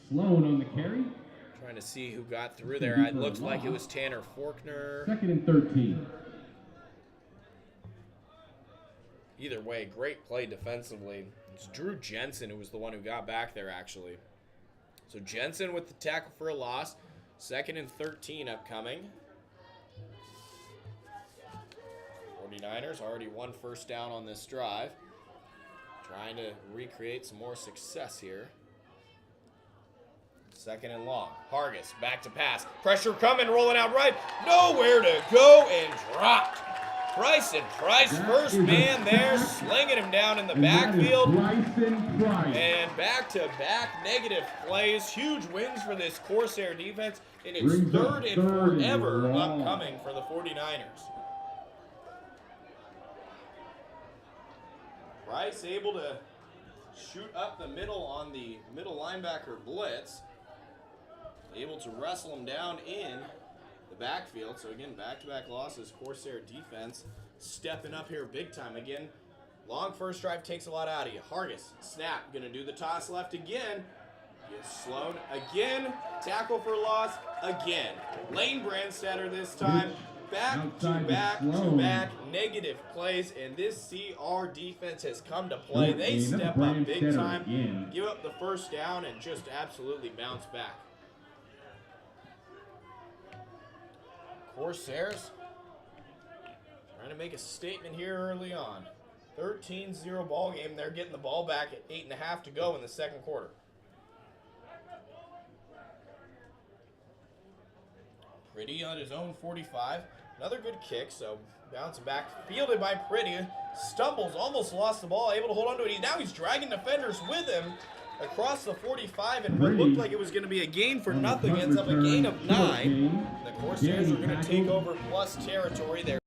[SPEAKER 3] Sloan on the carry.
[SPEAKER 2] Trying to see who got through there. It looked like it was Tanner Faulkner.
[SPEAKER 3] 2nd and 13.
[SPEAKER 2] Either way, great play defensively. It's Drew Jensen who was the one who got back there, actually. So Jensen with the tackle for a loss. 2nd and 13 upcoming. 49ers already 1 first down on this drive. Trying to recreate some more success here. 2nd and long. Hargis back to pass. Pressure coming, rolling out right. Nowhere to go and dropped. Bryson Price, first man there, slinging him down in the backfield. And back-to-back negative plays. Huge wins for this Corsair defense. And it's 3rd and forever upcoming for the 49ers. Price able to shoot up the middle on the middle linebacker blitz. Able to wrestle him down in the backfield. So again, back-to-back losses. Corsair defense stepping up here big time. Again, long first drive takes a lot out of you. Hargis, snap, gonna do the toss left again. Gets Sloan again. Tackle for loss again. Lane Brandstetter this time. Back-to-back negative plays, and this CR defense has come to play. They step up big time, give up the first down, and just absolutely bounce back. Corsairs trying to make a statement here early on. 13-0 ball game. They're getting the ball back at 8.5 to go in the second quarter. Pretty on his own 45. Another good kick, so bouncing back. Fielded by Pretty. Stumbles, almost lost the ball. Able to hold on to it. Now he's dragging defenders with him across the 45, and what looked like it was going to be a gain for nothing ends up a gain of 9. The Corsairs are going to take over plus territory there.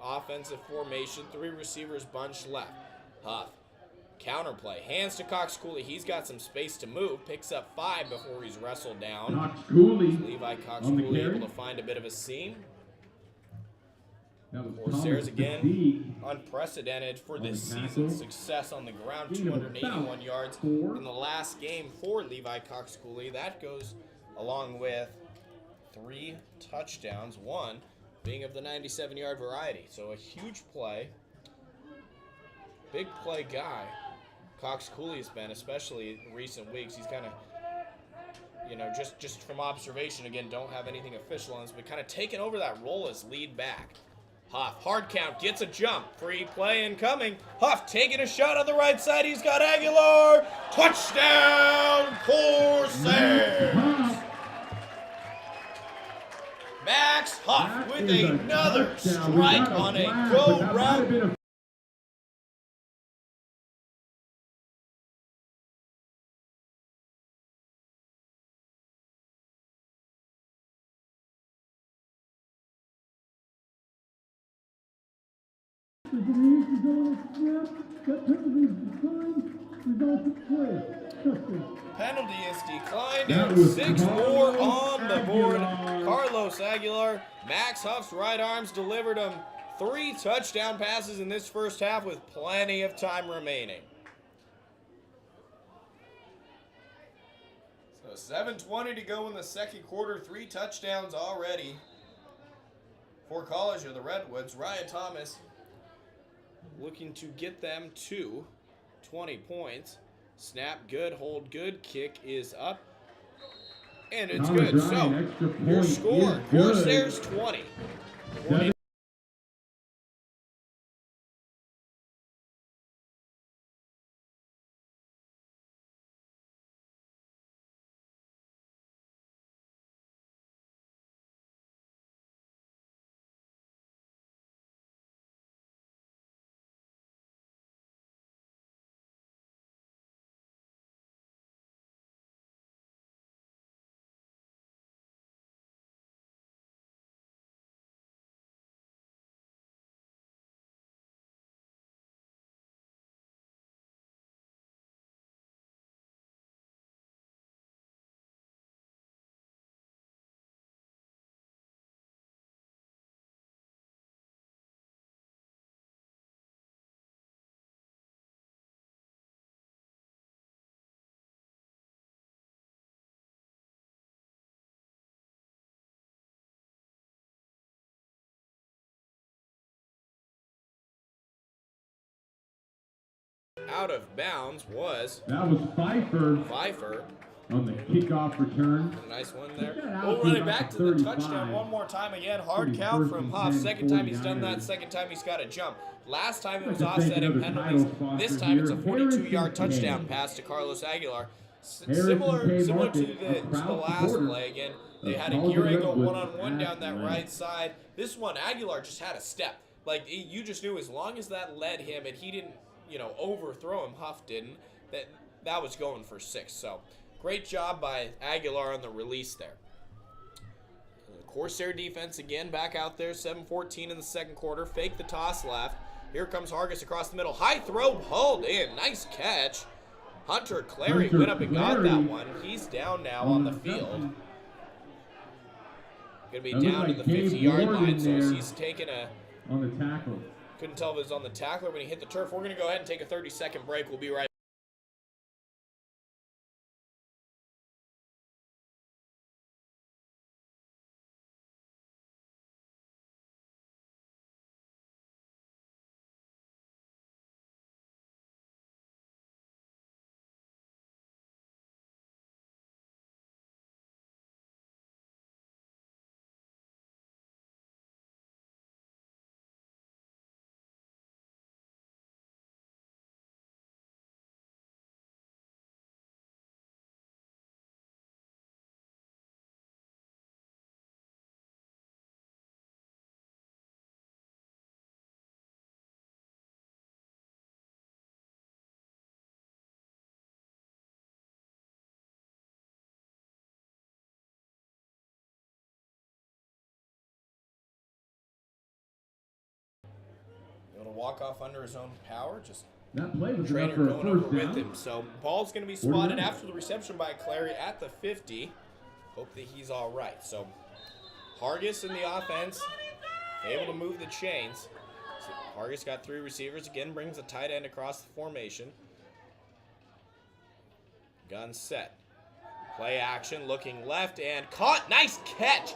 [SPEAKER 2] Offensive formation, 3 receivers bunched left. Huff, counterplay, hands to Cox Cooley. He's got some space to move, picks up 5 before he's wrestled down.
[SPEAKER 3] Cox Cooley.
[SPEAKER 2] Levi Cox Cooley able to find a bit of a seam. Corsairs again, unprecedented for this season's success on the ground. 281 yards in the last game for Levi Cox Cooley. That goes along with 3 touchdowns, 1 being of the 97-yard variety. So a huge play. Big play guy. Cox Cooley has been, especially in recent weeks. He's kind of, you know, just from observation, again, don't have anything official on this, but kind of taking over that role as lead back. Huff, hard count, gets a jump. Free play incoming. Huff taking a shot on the right side. He's got Aguilar. Touchdown, Corsairs! Max Huff
[SPEAKER 3] That
[SPEAKER 2] with
[SPEAKER 3] is a
[SPEAKER 2] another
[SPEAKER 3] touchdown. We
[SPEAKER 2] strike
[SPEAKER 3] got
[SPEAKER 2] on a
[SPEAKER 3] flag,
[SPEAKER 2] go
[SPEAKER 3] but that might have
[SPEAKER 2] route.
[SPEAKER 3] been a The Canadians go on a snap. That penalty is declined. Results of play. Justin.
[SPEAKER 2] Penalty is declined,
[SPEAKER 3] That
[SPEAKER 2] and
[SPEAKER 3] was
[SPEAKER 2] 6 more
[SPEAKER 3] Carlos
[SPEAKER 2] on the board.
[SPEAKER 3] Aguilar.
[SPEAKER 2] Carlos Aguilar, Max Huff's right arms delivered him 3 touchdown passes in this first half with plenty of time remaining. So 7:20 to go in the second quarter, 3 touchdowns already for College of the Redwoods. Ryan Thomas looking to get them to 20 points. Snap good, hold good, kick is up, and it's
[SPEAKER 3] Thomas
[SPEAKER 2] good.
[SPEAKER 3] Ryan,
[SPEAKER 2] So,
[SPEAKER 3] extra
[SPEAKER 2] your
[SPEAKER 3] point
[SPEAKER 2] score,
[SPEAKER 3] is good.
[SPEAKER 2] Corsairs 20. 20 out of bounds was
[SPEAKER 3] That was Pfeiffer
[SPEAKER 2] Pfeiffer.
[SPEAKER 3] on the kickoff return.
[SPEAKER 2] Nice one there.
[SPEAKER 3] Took that out
[SPEAKER 2] We'll
[SPEAKER 3] to
[SPEAKER 2] run it
[SPEAKER 3] about
[SPEAKER 2] back to
[SPEAKER 3] the
[SPEAKER 2] the
[SPEAKER 3] 35.
[SPEAKER 2] touchdown one more time again. Hard
[SPEAKER 3] Pretty
[SPEAKER 2] count
[SPEAKER 3] first
[SPEAKER 2] from
[SPEAKER 3] and
[SPEAKER 2] Huff.
[SPEAKER 3] 10,
[SPEAKER 2] Second time he's done
[SPEAKER 3] 49ers.
[SPEAKER 2] that. Second time he's got to jump. Last time it was
[SPEAKER 3] Like to thank
[SPEAKER 2] offsetting
[SPEAKER 3] another
[SPEAKER 2] penalties.
[SPEAKER 3] title
[SPEAKER 2] This
[SPEAKER 3] sponsor
[SPEAKER 2] time it's a
[SPEAKER 3] here,
[SPEAKER 2] 42-yard
[SPEAKER 3] Harrison
[SPEAKER 2] touchdown
[SPEAKER 3] K.
[SPEAKER 2] pass to Carlos Aguilar.
[SPEAKER 3] Harrison
[SPEAKER 2] Similar
[SPEAKER 3] K.
[SPEAKER 2] to
[SPEAKER 3] Market,
[SPEAKER 2] the
[SPEAKER 3] a proud
[SPEAKER 2] last
[SPEAKER 3] supporter
[SPEAKER 2] play again. They
[SPEAKER 3] of
[SPEAKER 2] had a
[SPEAKER 3] College
[SPEAKER 2] gear
[SPEAKER 3] of
[SPEAKER 2] angle
[SPEAKER 3] Redwoods
[SPEAKER 2] one-on-one down that
[SPEAKER 3] athlete.
[SPEAKER 2] right side. This one, Aguilar just had a step. Like, you just knew as long as that led him and he didn't, overthrow him, Huff didn't, that was going for 6. So, great job by Aguilar on the release there. The Corsair defense again back out there. 7:14 in the second quarter. Fake the toss left. Here comes Hargis across the middle. High throw, hauled in. Nice catch. Hunter Clary
[SPEAKER 3] Hunter
[SPEAKER 2] went up and got
[SPEAKER 3] Clary
[SPEAKER 2] that one. He's down now on the field. Going to be
[SPEAKER 3] That looked
[SPEAKER 2] down to
[SPEAKER 3] like
[SPEAKER 2] the
[SPEAKER 3] Gabe
[SPEAKER 2] 50-yard
[SPEAKER 3] Ward
[SPEAKER 2] line,
[SPEAKER 3] in
[SPEAKER 2] so
[SPEAKER 3] there.
[SPEAKER 2] he's taking a...
[SPEAKER 3] On the tackle.
[SPEAKER 2] Couldn't tell if it was on the tackler when he hit the turf. We're going to go ahead and take a 30-second break. We'll be right back. Able to walk off under his own power. Just
[SPEAKER 3] That play was
[SPEAKER 2] trainer
[SPEAKER 3] enough for a
[SPEAKER 2] going over
[SPEAKER 3] first
[SPEAKER 2] with
[SPEAKER 3] down.
[SPEAKER 2] him. So ball's going to be spotted after the reception by Clary at the 50. Hope that he's all right. So Hargis in the offense, able to move the chains. So Hargis got 3 receivers. Again, brings the tight end across the formation. Gun set. Play action, looking left and caught. Nice catch.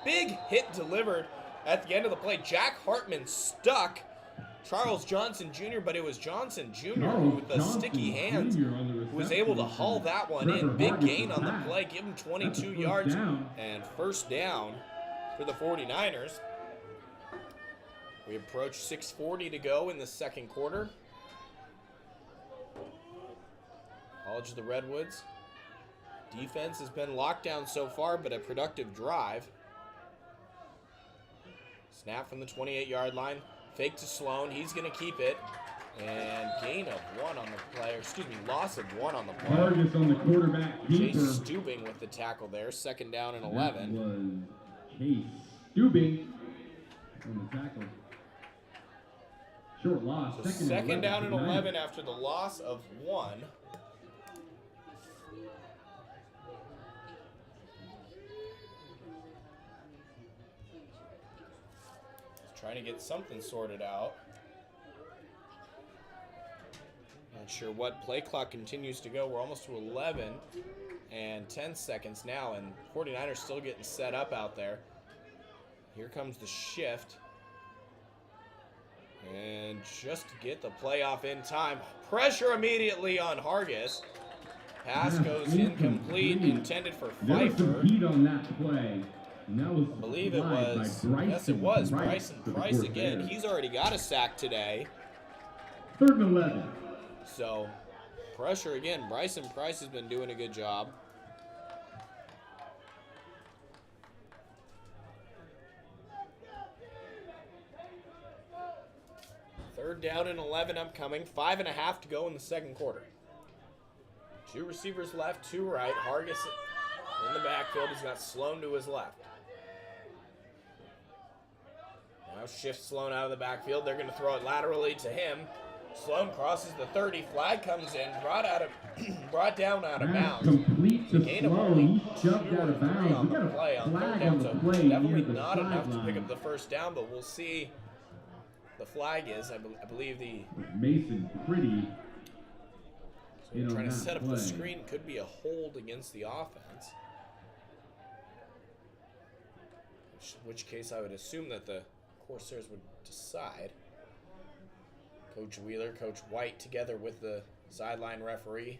[SPEAKER 2] Big hit delivered at the end of the play. Jack Hartman stuck Charles Johnson Jr., but it was Johnson Jr. who, with the sticky hands, was able to haul that one in. Big gain on the play. Give him 22 yards and first down for the 49ers. We approach 6:40 to go in the second quarter. College of the Redwoods. Defense has been locked down so far, but a productive drive. Snap from the 28-yard line. Fake to Sloan. He's going to keep it. And gain of 1 on the play. Or excuse me, loss of 1 on the play.
[SPEAKER 3] Vargas on the quarterback keeper.
[SPEAKER 2] Chase Stubing with the tackle there. 2nd down and 11.
[SPEAKER 3] That was Chase Stubing on the tackle. Short loss.
[SPEAKER 2] So second down and 11 after the loss of 1. Just trying to get something sorted out. Not sure what play clock continues to go. We're almost to 11 and 10 seconds now, and 49ers still getting set up out there. Here comes the shift. And just to get the playoff in time. Pressure immediately on Hargis. Pass goes incomplete, intended for
[SPEAKER 3] There was some
[SPEAKER 2] Pfeiffer.
[SPEAKER 3] heat on that play. And that was
[SPEAKER 2] I believe it
[SPEAKER 3] applied
[SPEAKER 2] was.
[SPEAKER 3] by Bryson
[SPEAKER 2] Yes, it was.
[SPEAKER 3] Price
[SPEAKER 2] Bryson
[SPEAKER 3] for the
[SPEAKER 2] Price again.
[SPEAKER 3] Corsairs.
[SPEAKER 2] He's already got a sack today.
[SPEAKER 3] 3rd and 11.
[SPEAKER 2] So, pressure again. Bryson Price has been doing a good job. Third down and 11 upcoming. 5.5 to go in the second quarter. 2 receivers left, 2 right. Hargis in the backfield. He's got Sloan to his left. Now shift Sloan out of the backfield. They're going to throw it laterally to him. Sloan crosses the 30. Flag comes in. Brought down out of bounds.
[SPEAKER 3] Complete to
[SPEAKER 2] Gain of
[SPEAKER 3] Sloan.
[SPEAKER 2] only
[SPEAKER 3] He shoved
[SPEAKER 2] 2
[SPEAKER 3] out
[SPEAKER 2] or
[SPEAKER 3] of
[SPEAKER 2] 3
[SPEAKER 3] bounds.
[SPEAKER 2] on
[SPEAKER 3] We
[SPEAKER 2] the
[SPEAKER 3] got a
[SPEAKER 2] play on third
[SPEAKER 3] flag
[SPEAKER 2] down.
[SPEAKER 3] on the
[SPEAKER 2] So
[SPEAKER 3] play
[SPEAKER 2] definitely
[SPEAKER 3] near the
[SPEAKER 2] not enough to pick
[SPEAKER 3] sideline.
[SPEAKER 2] up the first down, but we'll see. The flag is, I believe, the
[SPEAKER 3] Mason Pretty.
[SPEAKER 2] so we're trying to set up the screen. Could be a hold against the offense. In which case I would assume that the Corsairs would decide. Coach Wheeler, Coach White together with the sideline referee.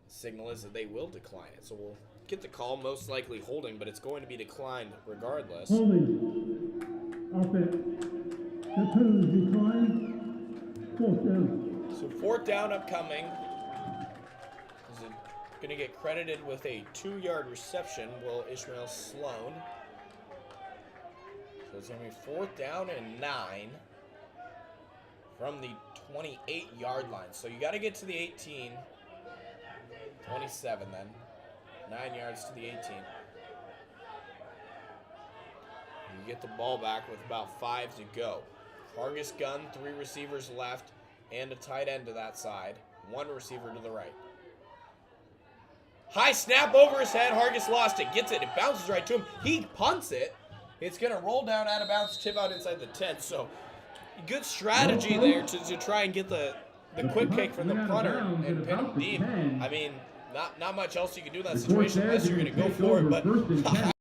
[SPEAKER 2] The signal is that they will decline it. So we'll get the call, most likely holding, but it's going to be declined regardless.
[SPEAKER 3] Holding. Offense. The penalty is declined. 4th down.
[SPEAKER 2] So 4th down upcoming. Is it going to get credited with a 2-yard reception? Will Ishmael Sloan. So it's going to be 4th down and 9 from the 28-yard line. So you got to get to the 18. 27 then. 9 yards to the 18. You get the ball back with about 5 to go. Hargis gun, 3 receivers left, and a tight end to that side. 1 receiver to the right. High snap over his head. Hargis lost it. Gets it. It bounces right to him. He punts it. It's going to roll down out of bounds, tip out inside the 10. So, good strategy there to try and get the quick kick from the punter and pin him deep. I mean, not much else you can do in that situation unless you're going to go for it. But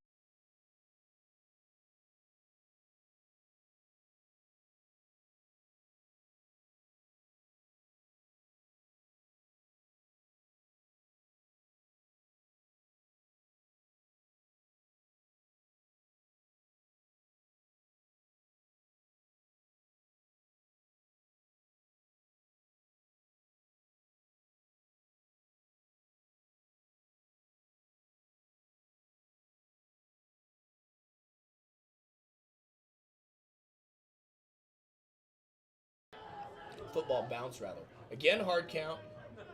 [SPEAKER 2] football bounce rather. Again, hard count.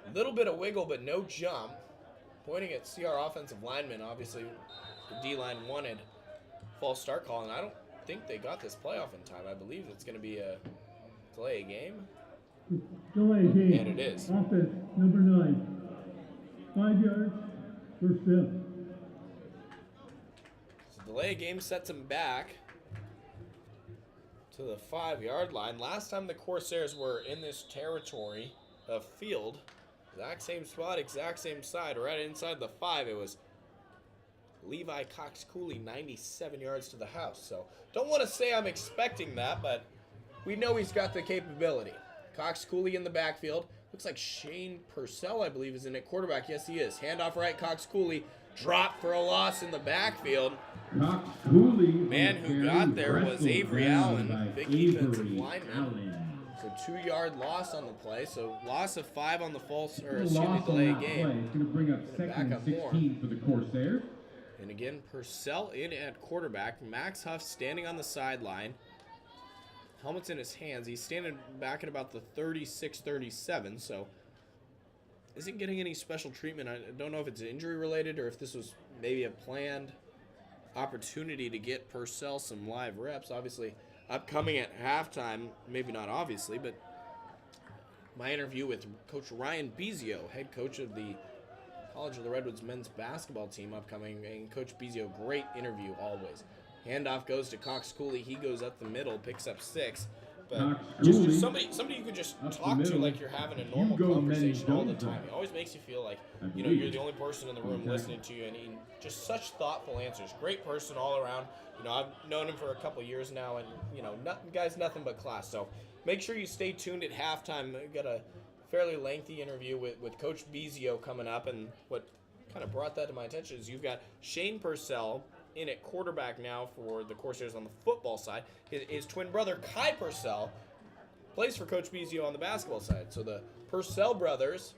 [SPEAKER 2] A little bit of wiggle, but no jump. Pointing at CR offensive lineman. Obviously, the D-line wanted false start call, and I don't think they got this playoff in time. I believe it's going to be a delay game.
[SPEAKER 3] Delay game.
[SPEAKER 2] And it is.
[SPEAKER 3] Offense, number 9. 5 yards. 1st down.
[SPEAKER 2] So delay game sets him back to the 5-yard line. Last time the Corsairs were in this territory of field, exact same spot, exact same side, right inside the 5, it was Levi Cox Cooley, 97 yards to the house. So don't want to say I'm expecting that, but we know he's got the capability. Cox Cooley in the backfield. Looks like Shane Purcell, I believe, is in at quarterback. Yes, he is. Handoff right, Cox Cooley. Drop for a loss in the backfield.
[SPEAKER 3] Cox Cooley.
[SPEAKER 2] Man who got there was Avery Allen, big defensive lineman. So 2-yard loss on the play. So loss of 5 on the false, or excuse me, delay game.
[SPEAKER 3] It's going to bring up 2nd and 16 for the Corsairs.
[SPEAKER 2] And again, Purcell in at quarterback. Max Huff standing on the sideline. Helmet's in his hands. He's standing back at about the 36-37, so isn't getting any special treatment. I don't know if it's injury related or if this was maybe a planned opportunity to get Purcell some live reps. Obviously, upcoming at halftime, maybe not obviously, but my interview with Coach Ryan Bezio, head coach of the College of the Redwoods men's basketball team upcoming. And Coach Bezio, great interview always. Handoff goes to Cox Cooley. He goes up the middle, picks up 6. But just somebody you could just talk to like you're having a normal conversation all the time. It always makes you feel like, you're the only person in the room listening to you, and he just such thoughtful answers. Great person all around. I've known him for a couple years now, and guy's nothing but class. So make sure you stay tuned at halftime. We've got a fairly lengthy interview with Coach Bezio coming up, and what kind of brought that to my attention is you've got Shane Purcell in at quarterback now for the Corsairs on the football side. His twin brother, Kai Purcell, plays for Coach Bezio on the basketball side. So the Purcell brothers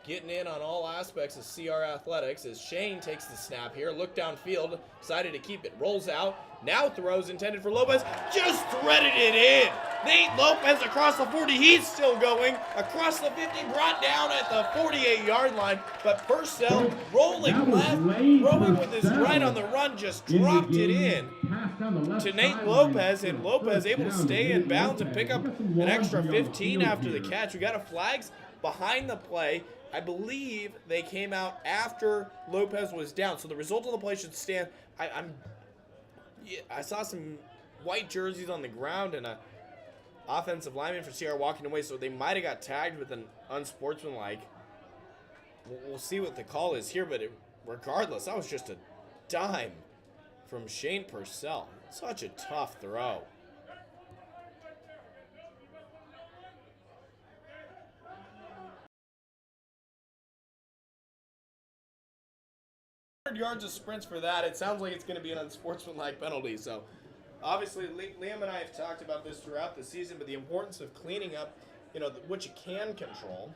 [SPEAKER 2] getting in on all aspects of CR athletics as Shane takes the snap here. Look downfield, decided to keep it. Rolls out, now throws intended for Lopez. Just threaded it in. Nate Lopez across the 40. He's still going. Across the 50, brought down at the 48-yard line. But Purcell rolling left, throwing with his right on the run, just dropped it in to Nate Lopez. And Lopez able to stay in bounds and pick up an extra 15 after the catch. We got a flags behind the play. I believe they came out after Lopez was down. So the result of the play should stand. I saw some white jerseys on the ground and a offensive lineman for CR walking away, so they might have got tagged with an unsportsmanlike. We'll see what the call is here, but regardless, that was just a dime from Shane Purcell. Such a tough throw. Yards of sprints for that. It sounds like it's going to be an unsportsmanlike penalty. So obviously Liam and I have talked about this throughout the season, but the importance of cleaning up, what you can control.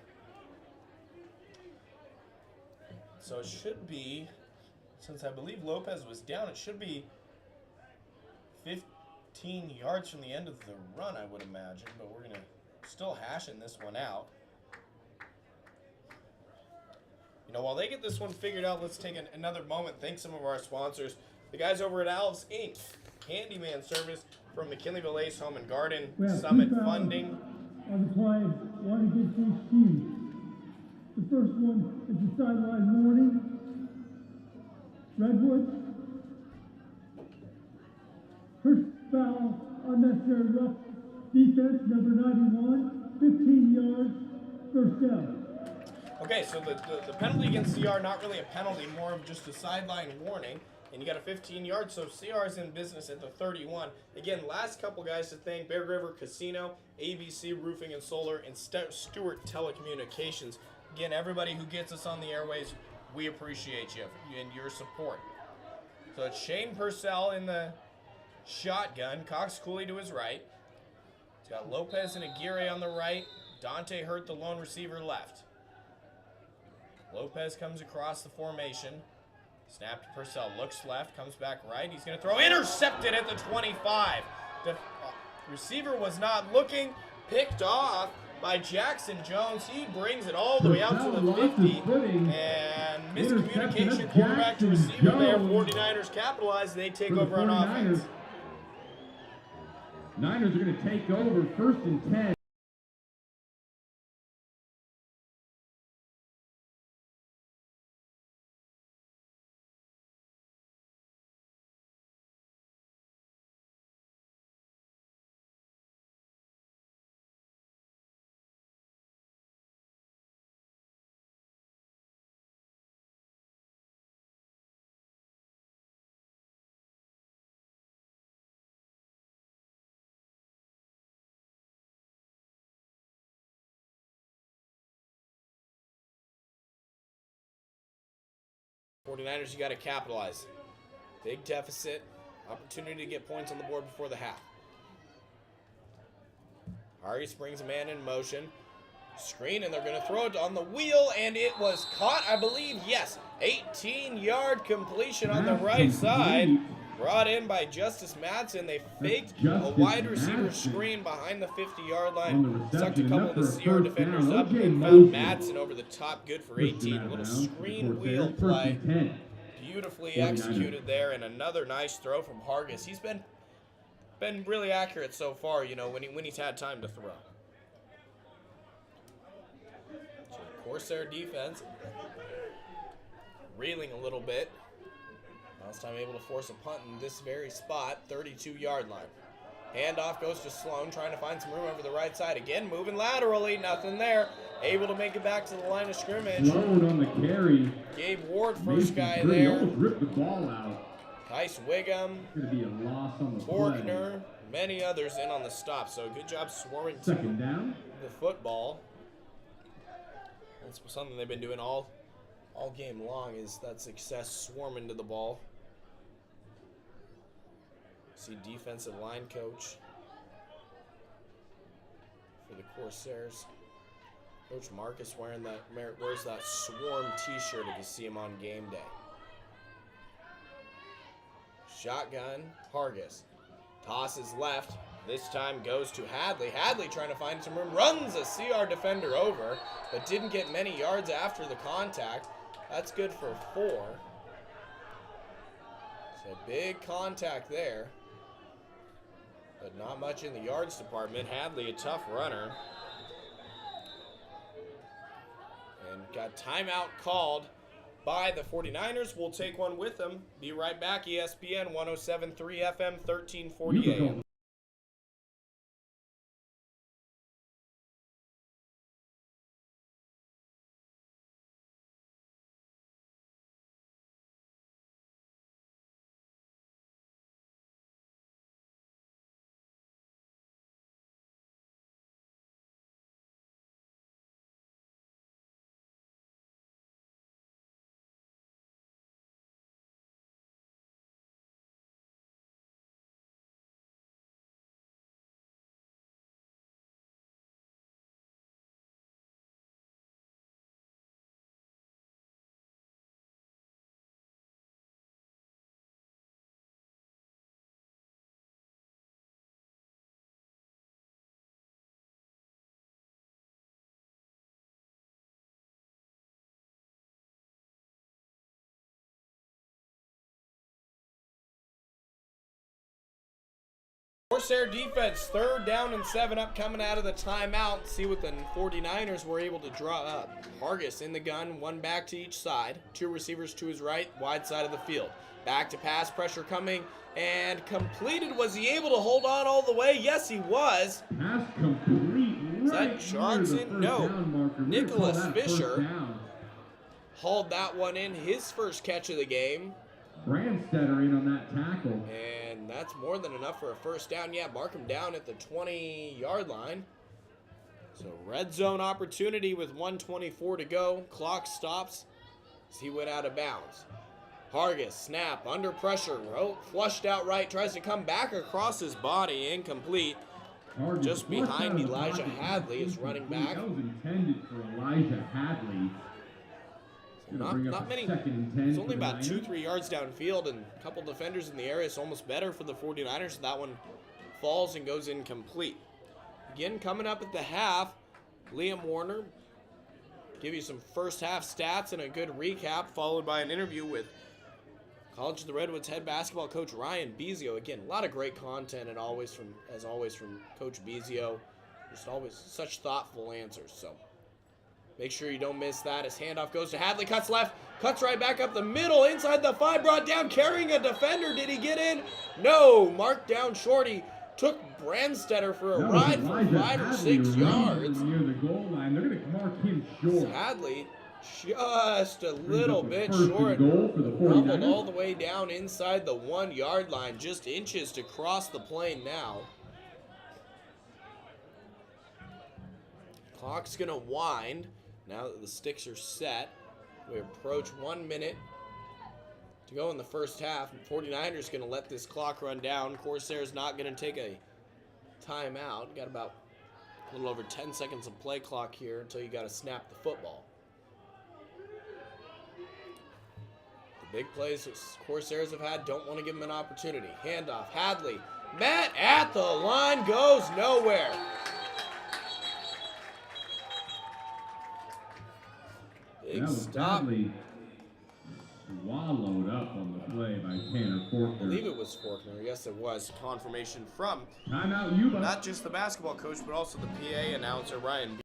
[SPEAKER 2] So it should be, since I believe Lopez was down, it should be 15 yards from the end of the run, I would imagine, but we're going to still hashing this one out. While they get this one figured out, let's take another moment. Thank some of our sponsors. The guys over at Alves Inc., handyman service from McKinleyville Ace Home and Garden, Summit Funding.
[SPEAKER 3] On the play, one against each team. The first one is the sideline warning. Redwoods. First foul, unnecessary rough defense, number 91, 15 yards, first down.
[SPEAKER 2] Okay, so the penalty against CR, not really a penalty, more of just a sideline warning. And you got a 15-yard, so CR is in business at the 31. Again, last couple guys to thank: Bear River Casino, ABC Roofing and Solar, and Stewart Telecommunications. Again, everybody who gets us on the airways, we appreciate you and your support. So it's Shane Purcell in the shotgun, Cox Cooley to his right. He's got Lopez and Aguirre on the right, Dante Hurt, the lone receiver, left. Lopez comes across the formation. Snap to Purcell. Looks left. Comes back right. He's going to throw. Intercepted at the 25. The receiver was not looking. Picked off by Jackson Jones. He brings it all the way out to the 50. And miscommunication, quarterback to receiver there. 49ers capitalize. They take over on offense.
[SPEAKER 3] Niners are going to take over 1st and 10.
[SPEAKER 2] '49ers, you got to capitalize. Big deficit. Opportunity to get points on the board before the half. Arias brings a man in motion. Screen, and they're going to throw it on the wheel, and it was caught, I believe, yes, 18-yard completion on the right side. Brought in by Justice Madsen. They faked a wide receiver screen behind the 50-yard line. Sucked a couple of the CR defenders up and found Madsen over the top. Good for 18. A little screen wheel play. Beautifully executed there. And another nice throw from Hargis. He's been really accurate so far, you know, when he's had time to throw. So Corsair defense reeling a little bit. Last time able to force a punt in this very spot, 32-yard line. Handoff goes to Sloan, trying to find some room over the right side. Again, moving laterally, nothing there. Able to make it back to the line of scrimmage.
[SPEAKER 3] Sloan on the carry.
[SPEAKER 2] Gabe Ward, first guy there.
[SPEAKER 3] Almost ripped the ball out.
[SPEAKER 2] Tice Wiggum.
[SPEAKER 3] Going to be a loss on the
[SPEAKER 2] Borkner, many others in on the stop. So good job swarming
[SPEAKER 3] second down.
[SPEAKER 2] The football. That's something they've been doing all game long, is that success swarming to the ball. See defensive line coach for the Corsairs. Coach Marcus wears that swarm t-shirt if you see him on game day. Shotgun, Hargis. Tosses left. This time goes to Hadley. Hadley trying to find some room. Runs a CR defender over, but didn't get many yards after the contact. That's good for 4. So big contact there, but not much in the yards department. Hadley, a tough runner. And got timeout called by the 49ers. We'll take one with them. Be right back. ESPN 107.3 FM, 1340 AM. Corsair defense, 3rd down and 7 up, coming out of the timeout. See what the 49ers were able to draw up. Hargis in the gun, 1 back to each side. 2 receivers to his right, wide side of the field. Back to pass, pressure coming, and completed. Was he able to hold on all the way? Yes, he was.
[SPEAKER 3] Pass complete.
[SPEAKER 2] Is that Johnson? No. Nicholas Fisher hauled that one in, his first catch of the game.
[SPEAKER 3] Brandstetter in on that tackle.
[SPEAKER 2] And that's more than enough for a first down. Yeah, mark him down at the 20-yard line. So red zone opportunity with 1:24 to go. Clock stops as he went out of bounds. Hargis, snap, under pressure. Flushed out right, tries to come back across his body. Incomplete.
[SPEAKER 3] Hargis
[SPEAKER 2] just behind Elijah Hadley is running back.
[SPEAKER 3] That was intended for Elijah Hadley.
[SPEAKER 2] Not many. It's only about 2-3 yards downfield, and a couple defenders in the area. It's almost better for the 49ers. That one falls and goes incomplete. Again, coming up at the half, Liam Warner give you some first half stats and a good recap, followed by an interview with College of the Redwoods head basketball coach Ryan Bezio. Again, a lot of great content, and as always from Coach Bezio. Just always such thoughtful answers. So make sure you don't miss that. His handoff goes to Hadley, cuts left, cuts right back up the middle, inside the 5, brought down, carrying a defender. Did he get in? No. Marked down shorty. Took Brandstetter for a ride for 5 or 6 yards.
[SPEAKER 3] Near the goal line. They're going to mark him short.
[SPEAKER 2] Hadley just a little bit short. Rumbled all the way down inside the 1-yard line. Just inches to cross the plane now. Clock's going to wind. Now that the sticks are set, we approach 1 minute to go in the first half. 49ers going to let this clock run down. Corsairs not going to take a timeout. Got about a little over 10 seconds of play clock here until you got to snap the football. Big plays Corsairs have had, don't want to give him an opportunity. Handoff, Hadley, met at the line, goes nowhere. Big
[SPEAKER 3] That was
[SPEAKER 2] stop.
[SPEAKER 3] badly swallowed up on the play by Tanner Forkner.
[SPEAKER 2] I believe it was Forkner. Yes, it was. Confirmation from
[SPEAKER 3] Timeout, Yuba.
[SPEAKER 2] not just the basketball coach, but also the PA announcer, Ryan B.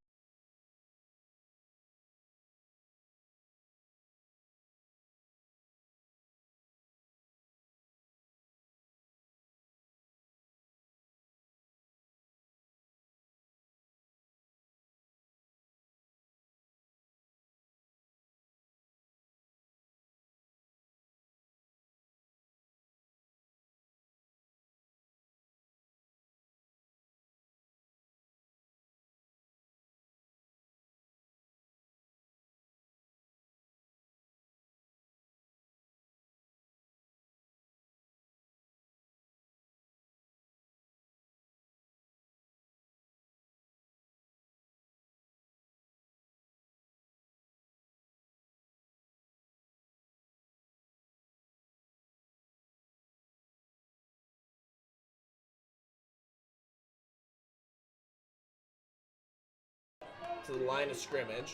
[SPEAKER 2] to the line of scrimmage.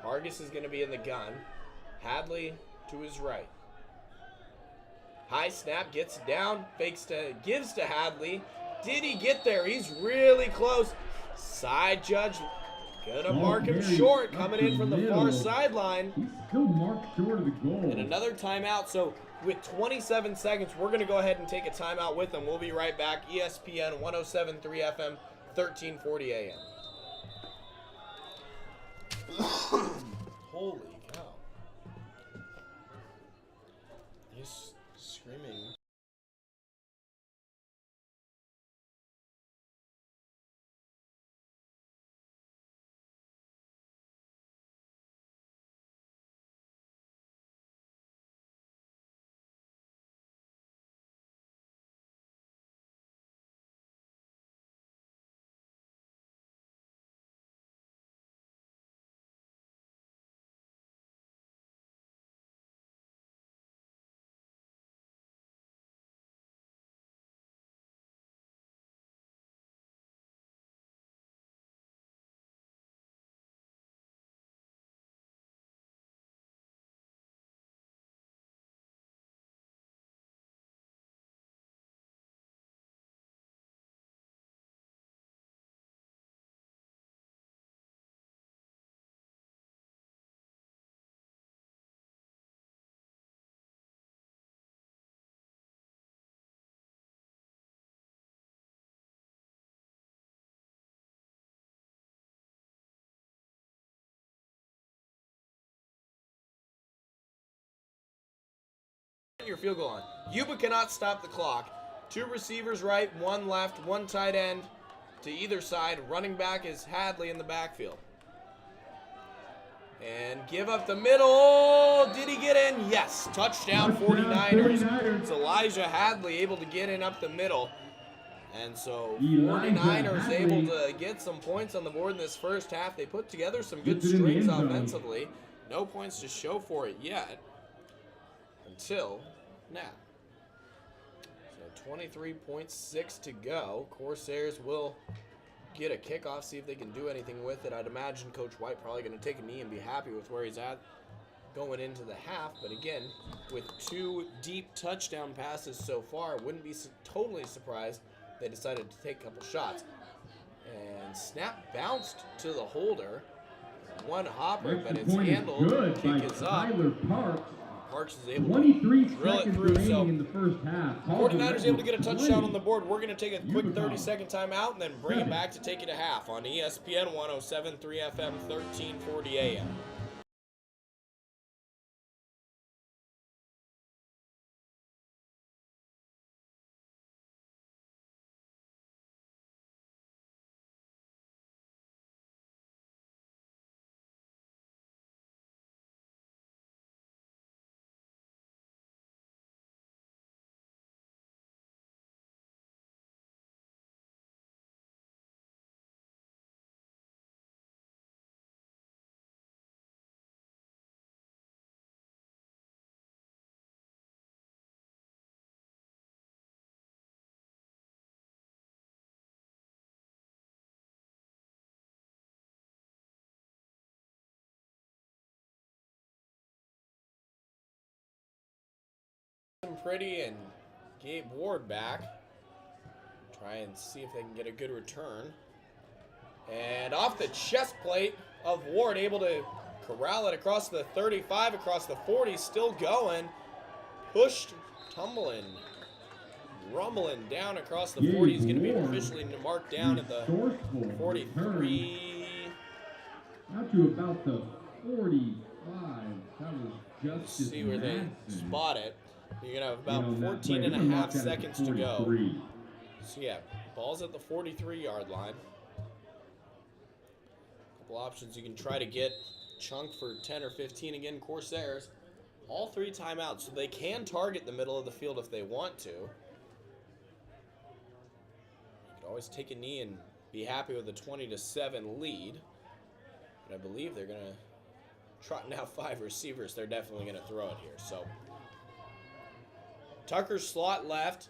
[SPEAKER 2] Vargas is going to be in the gun. Hadley to his right. High snap, gets down, gives to Hadley. Did he get there? He's really close. Side judge gonna mark him short, coming in from the far sideline.
[SPEAKER 3] He's still marked short of the goal.
[SPEAKER 2] And another timeout. So with 27 seconds, we're going to go ahead and take a timeout with them. We'll be right back. ESPN 107.3 FM, 1340 AM. Holy cow. He's screaming. Your field goal on. Yuba cannot stop the clock. Two receivers right, one left, one tight end to either side. Running back is Hadley in the backfield. And give up the middle. Did he get in? Yes. Touchdown 49ers. It's Elijah Hadley able to get in up the middle. And so 49ers able to get some points on the board in this first half. They put together some good strings offensively. No points to show for it yet. Until now. So 23.6 to go. Corsairs will get a kickoff, see if they can do anything with it. I'd imagine Coach White probably going to take a knee and be happy with where he's at going into the half. But again, with two deep touchdown passes so far, wouldn't be totally surprised they decided to take a couple shots. And snap bounced to the holder. One hopper, but it's handled. Kick is up. Parks is able to drill it through. So
[SPEAKER 3] in the first half.
[SPEAKER 2] 49ers able to get a touchdown on the board. We're going to take a quick 30-second timeout and then bring it back to take it to half on ESPN 107.3 FM, 1340 AM. Pretty and Gabe Ward back. Try and see if they can get a good return. And off the chest plate of Ward, able to corral it across the 35, across the 40, still going. Pushed, tumbling, rumbling down across the 40. He's going to be officially marked down at the 43.
[SPEAKER 3] Out to about the 45. That was just
[SPEAKER 2] see where they spot it. You're going to have about 14 and a half seconds to go. So yeah, ball's at the 43-yard line. Couple options you can try to get. Chunk for 10 or 15 again, Corsairs. All 3 timeouts, so they can target the middle of the field if they want to. You could always take a knee and be happy with a 20-7 lead. But I believe they're going to trot now 5 receivers. They're definitely going to throw it here. So Tucker's slot left.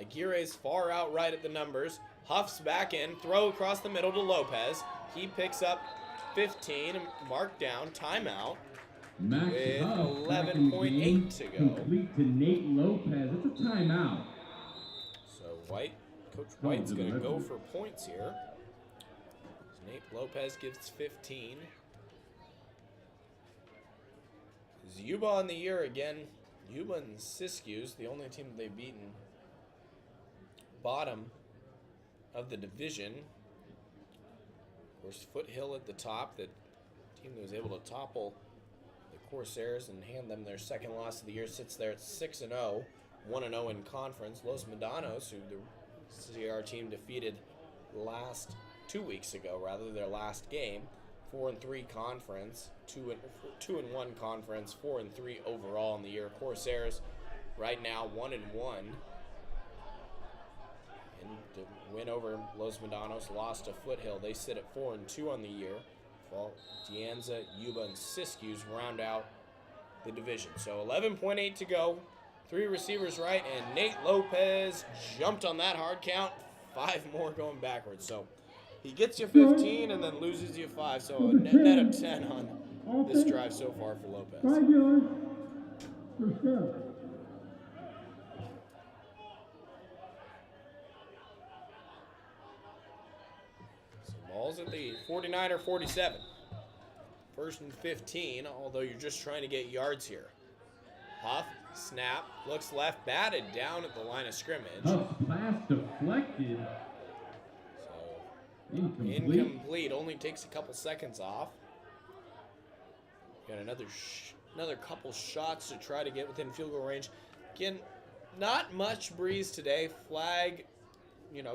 [SPEAKER 2] Aguirre's far out right at the numbers. Huff's back in. Throw across the middle to Lopez. He picks up 15. Marked down. Timeout.
[SPEAKER 3] Max
[SPEAKER 2] with
[SPEAKER 3] Huff
[SPEAKER 2] 11.8 to go.
[SPEAKER 3] Complete to Nate Lopez. It's a timeout.
[SPEAKER 2] So Coach White's going to go for points here. Nate Lopez gives 15. Yuba on the year again. Yuba and Siskiyou's the only team that they've beaten. Bottom of the division. Of course, Foothill at the top. The team that was able to topple the Corsairs and hand them their second loss of the year sits there at 6-0. 1-0 in conference. Los Medanos, who the CR team defeated 2 weeks ago, their last game. 4-3 conference, 2-1 conference, 4-3 overall in the year. Corsairs right now 1-1. And the win over Los Medanos, lost to Foothill. They sit at 4-2 on the year. Well, Deanza, Yuba, and Siskiyous round out the division. So 11.8 to go. 3 receivers right, and Nate Lopez jumped on that hard count. 5 more going backwards. So he gets you 15 and then loses you 5. So a net of 10 on this drive so far for Lopez.
[SPEAKER 3] 5 yards. First down.
[SPEAKER 2] So ball's at the 49 or 47. First and 15, although you're just trying to get yards here. Huff, snap, looks left, batted down at the line of scrimmage.
[SPEAKER 3] Huff pass deflected.
[SPEAKER 2] So
[SPEAKER 3] Incomplete.
[SPEAKER 2] only takes a couple seconds off. Got another couple shots to try to get within field goal range. Again, not much breeze today. Flag,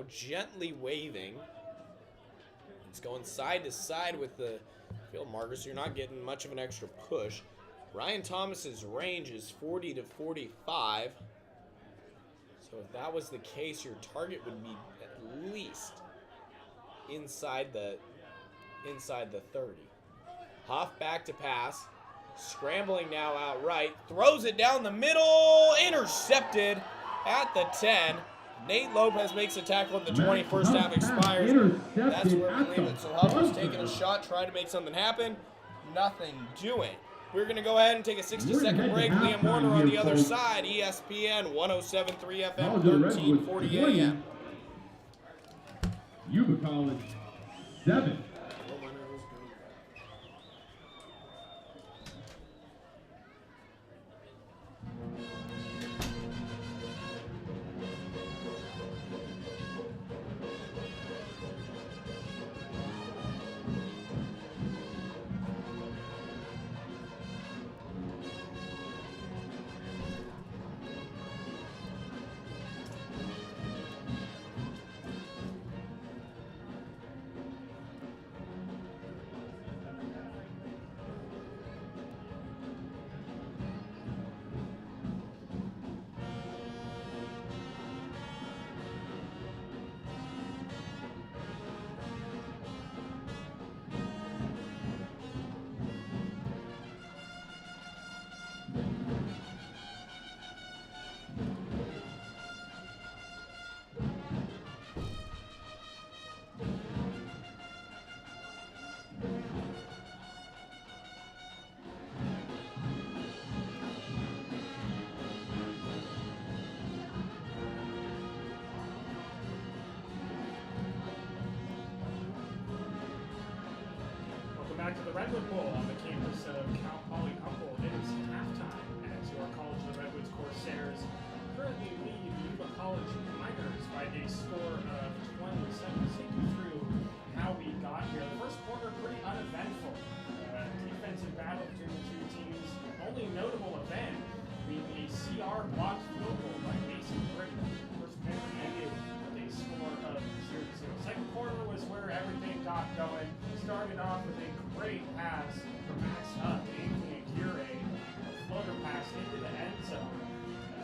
[SPEAKER 2] gently waving. It's going side to side with the field markers, so you're not getting much of an extra push. Ryan Thomas's range is 40 to 45. So if that was the case, your target would be at least inside the 30. Huff back to pass. Scrambling now outright. Throws it down the middle. Intercepted at the 10. Nate Lopez makes a tackle at the 20. First half expires. That's where we leave it. So Huff was taking a shot, trying to make something happen. Nothing doing. We're going to go ahead and take a 60-second break. Liam Warner on the other side. ESPN 107.3 FM, 1340 AM.
[SPEAKER 3] Yuba College, 7.
[SPEAKER 1] back to the Redwood Bowl on the campus of Cal Poly Humboldt. It is halftime as your College of the Redwoods Corsairs currently lead Yuba College Miners by a score of 27. Let's take you through how we got here. The first quarter pretty uneventful. Defensive battle between the two teams. Only notable event being a CR blocked field goal by Mason Brick. First quarter ended with a score of 0-0. Second quarter was where everything got going. Started off with a great pass from Max Huff, Anthony Aguirre, a floater pass into the end zone.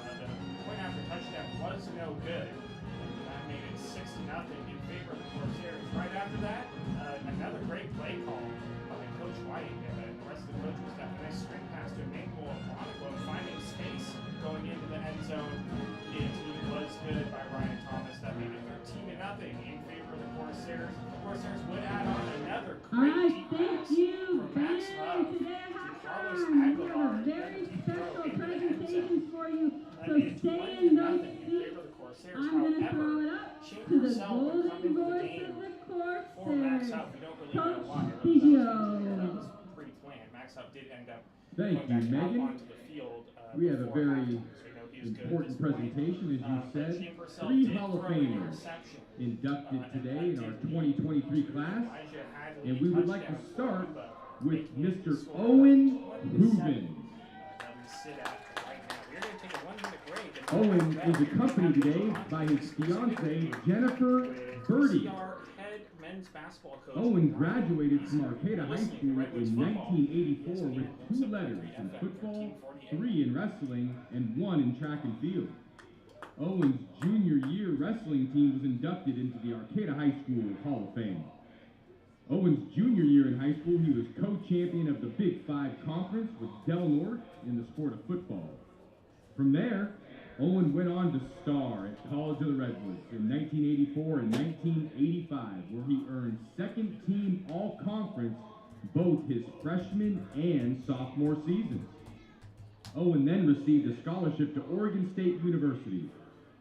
[SPEAKER 1] The point after touchdown was no good. And that made it 6-0 in favor of the Corsairs. Right after that, another great play call by Coach White and the rest of the coaching staff. A nice screen pass to Maple Monaco, finding space going into the end zone. It was good by Ryan Thomas. That made it 13-0 in favor of the Corsairs. The Corsairs would add on another great pass from Max Huff to Carlos Aguilar.
[SPEAKER 4] We have a very special presentation for you, so
[SPEAKER 1] That
[SPEAKER 4] stay
[SPEAKER 1] made it
[SPEAKER 4] in those
[SPEAKER 1] 20-0 in
[SPEAKER 4] seats.
[SPEAKER 1] favor of the Corsairs.
[SPEAKER 4] I'm going to
[SPEAKER 1] However,
[SPEAKER 4] throw it up
[SPEAKER 1] Ching
[SPEAKER 4] to the
[SPEAKER 1] herself would come
[SPEAKER 4] golden
[SPEAKER 1] into the
[SPEAKER 4] voice
[SPEAKER 1] game
[SPEAKER 4] of the
[SPEAKER 1] for Max
[SPEAKER 4] Corsairs,
[SPEAKER 1] Huff. We don't really know
[SPEAKER 4] Coach
[SPEAKER 1] why. That
[SPEAKER 4] Piggio.
[SPEAKER 1] was pre-planned. Max Huff did end up
[SPEAKER 5] Thank
[SPEAKER 1] going
[SPEAKER 5] you,
[SPEAKER 1] back out
[SPEAKER 5] Megan.
[SPEAKER 1] onto the field.
[SPEAKER 5] We have a
[SPEAKER 1] before
[SPEAKER 5] very
[SPEAKER 1] halftime, so we know he was good at
[SPEAKER 5] important
[SPEAKER 1] this point.
[SPEAKER 5] presentation, as you
[SPEAKER 1] But
[SPEAKER 5] said.
[SPEAKER 1] Ching herself
[SPEAKER 5] 3
[SPEAKER 1] did
[SPEAKER 5] Hall of
[SPEAKER 1] throw an
[SPEAKER 5] Famers
[SPEAKER 1] interception.
[SPEAKER 5] inducted
[SPEAKER 1] And
[SPEAKER 5] today
[SPEAKER 1] that
[SPEAKER 5] in our
[SPEAKER 1] did
[SPEAKER 5] 2023
[SPEAKER 1] lead
[SPEAKER 5] class.
[SPEAKER 1] Elijah Hadley
[SPEAKER 5] And we would like to
[SPEAKER 1] touchdown
[SPEAKER 5] start
[SPEAKER 1] for Yuba,
[SPEAKER 5] with
[SPEAKER 1] making it
[SPEAKER 5] Mr.
[SPEAKER 1] the score of
[SPEAKER 5] Owen
[SPEAKER 1] 27.
[SPEAKER 5] Hooven.
[SPEAKER 1] That we sit at right now. We're going to take a 1-minute break. And
[SPEAKER 5] Owen
[SPEAKER 1] we'll be
[SPEAKER 5] is
[SPEAKER 1] back.
[SPEAKER 5] accompanied
[SPEAKER 1] We're
[SPEAKER 5] today
[SPEAKER 1] gonna have
[SPEAKER 5] by
[SPEAKER 1] to
[SPEAKER 5] his
[SPEAKER 1] talk
[SPEAKER 5] fiancee,
[SPEAKER 1] with
[SPEAKER 5] Jennifer Birdie.
[SPEAKER 1] CR head men's basketball coach.
[SPEAKER 5] Owen graduated from Arcata High
[SPEAKER 1] Listening to
[SPEAKER 5] School
[SPEAKER 1] Redwoods
[SPEAKER 5] in
[SPEAKER 1] football.
[SPEAKER 5] 1984 with
[SPEAKER 1] ESPN
[SPEAKER 5] 2 letters in football, 3 in wrestling, and 1 in track and field. Owen's junior year wrestling team was inducted into the Arcata High School Hall of Fame. Owen's junior year in high school, he was co-champion of the Big 5 Conference with Del Norte in the sport of football. From there, Owen went on to star at College of the Redwoods in 1984 and 1985, where he earned second-team All-Conference both his freshman and sophomore seasons. Owen then received a scholarship to Oregon State University,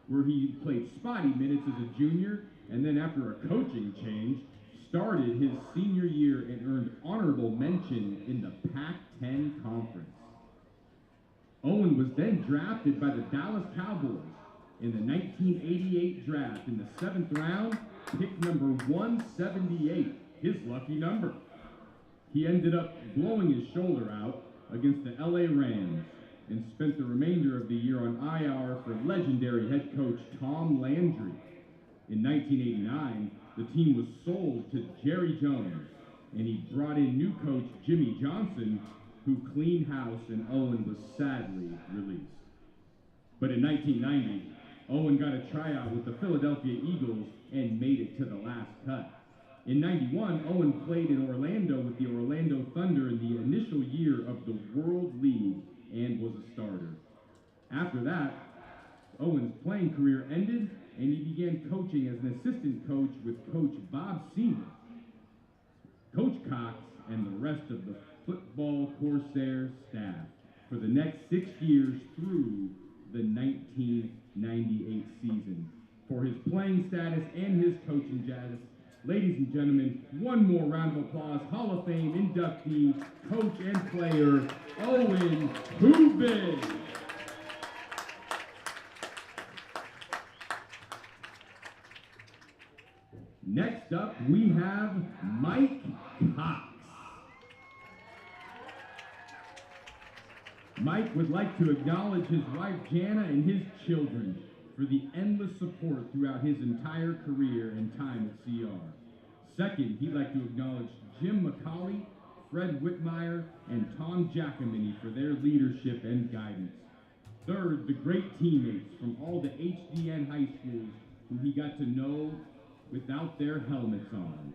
[SPEAKER 5] where he played spotty minutes as a junior, and then after a coaching change, started his senior year and earned honorable mention in the Pac-10 Conference. Owen was then drafted by the Dallas Cowboys in the 1988 draft in the 7th round, pick number 178, his lucky number. He ended up blowing his shoulder out against the LA Rams and spent the remainder of the year on IR for legendary head coach Tom Landry. In 1989, the team was sold to Jerry Jones, and he brought in new coach Jimmy Johnson, who cleaned house, and Owen was sadly released. But in 1990, Owen got a tryout with the Philadelphia Eagles and made it to the last cut. In 91, Owen played in Orlando with the Orlando Thunder in the initial year of the World League and was a starter. After that, Owen's playing career ended, and he began coaching as an assistant coach with Coach Bob Seaman. Coach Cox and the rest of the football Corsairs staff for the next 6 years through the 1998 season. For his playing status and his coaching status, ladies and gentlemen, one more round of applause. Hall of Fame inductee, coach and player, Owen Hooven. Next up, we have Mike Cox. Mike would like to acknowledge his wife Jana and his children for the endless support throughout his entire career and time at CR. Second, he'd like to acknowledge Jim McCauley, Fred Whitmire, and Tom Giacomini for their leadership and guidance. Third, the great teammates from all the HDN high schools who he got to know without their helmets on.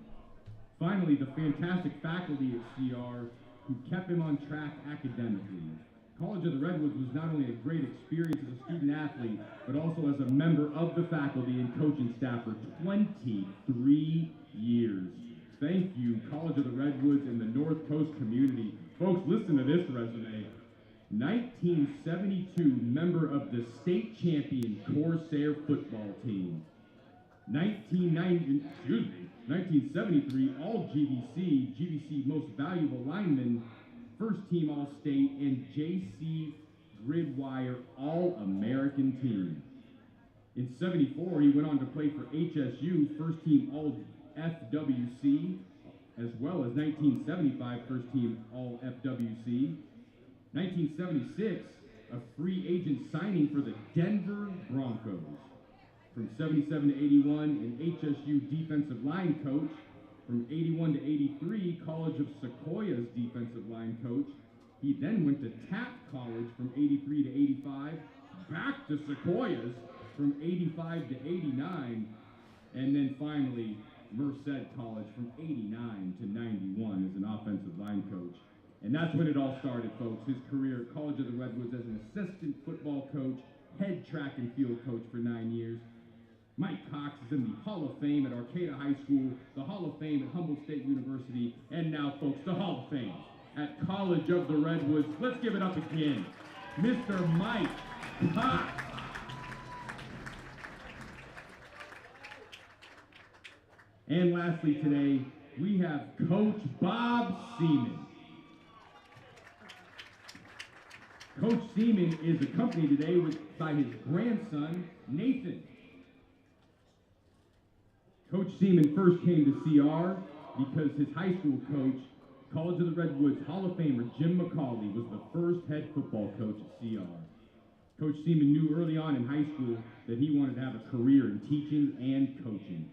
[SPEAKER 5] Finally, the fantastic faculty at CR who kept him on track academically. College of the Redwoods was not only a great experience as a student athlete, but also as a member of the faculty and coaching staff for 23 years. Thank you, College of the Redwoods and the North Coast community. Folks, listen to this resume. 1972 member of the state champion Corsair football team. 1990 1973 All GVC Most Valuable Lineman, First Team All-State, and JC Gridwire All-American Team. In 74, he went on to play for HSU, First Team All-FWC, as well as 1975 First Team All-FWC. 1976, a free agent signing for the Denver Broncos. From 77 to 81, an HSU defensive line coach. From 81 to 83, College of Sequoia's defensive line coach. He then went to Taft College from 83 to 85, back to Sequoia's from 85 to 89, and then finally Merced College from 89 to 91 as an offensive line coach. And that's when it all started, folks. His career at College of the Redwoods as an assistant football coach, head track and field coach for 9 years. Mike Cox is in the Hall of Fame at Arcata High School, the Hall of Fame at Humboldt State University, and now, folks, the Hall of Fame at College of the Redwoods. Let's give it up again, Mr. Mike Cox. And lastly today, we have Coach Bob Seaman. Coach Seaman is accompanied today by his grandson, Nathan. Coach Seaman first came to CR because his high school coach, College of the Redwoods Hall of Famer Jim McCauley, was the first head football coach at CR. Coach Seaman knew early on in high school that he wanted to have a career in teaching and coaching.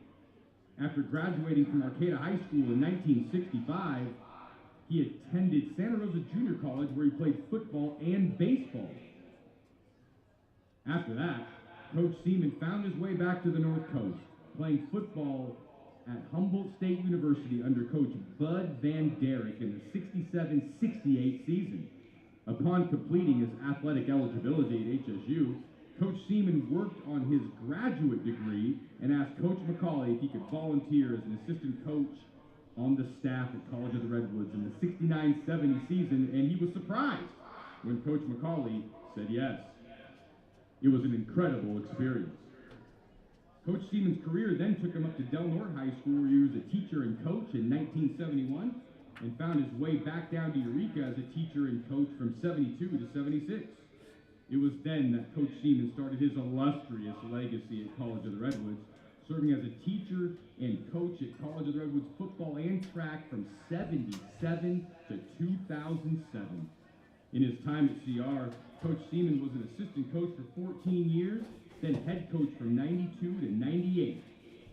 [SPEAKER 5] After graduating from Arcata High School in 1965, he attended Santa Rosa Junior College where he played football and baseball. After that, Coach Seaman found his way back to the North Coast, playing football at Humboldt State University under Coach Bud Van Derrick in the 67-68 season. Upon completing his athletic eligibility at HSU, Coach Seaman worked on his graduate degree and asked Coach McCauley if he could volunteer as an assistant coach on the staff at College of the Redwoods in the 69-70 season, and he was surprised when Coach McCauley said yes. It was an incredible experience. Coach Seaman's career then took him up to Del Norte High School, where he was a teacher and coach in 1971, and found his way back down to Eureka as a teacher and coach from 72 to 76. It was then that Coach Seaman started his illustrious legacy at College of the Redwoods, serving as a teacher and coach at College of the Redwoods football and track from 77 to 2007. In his time at CR, Coach Seaman was an assistant coach for 14 years, then head coach from 92 to 98.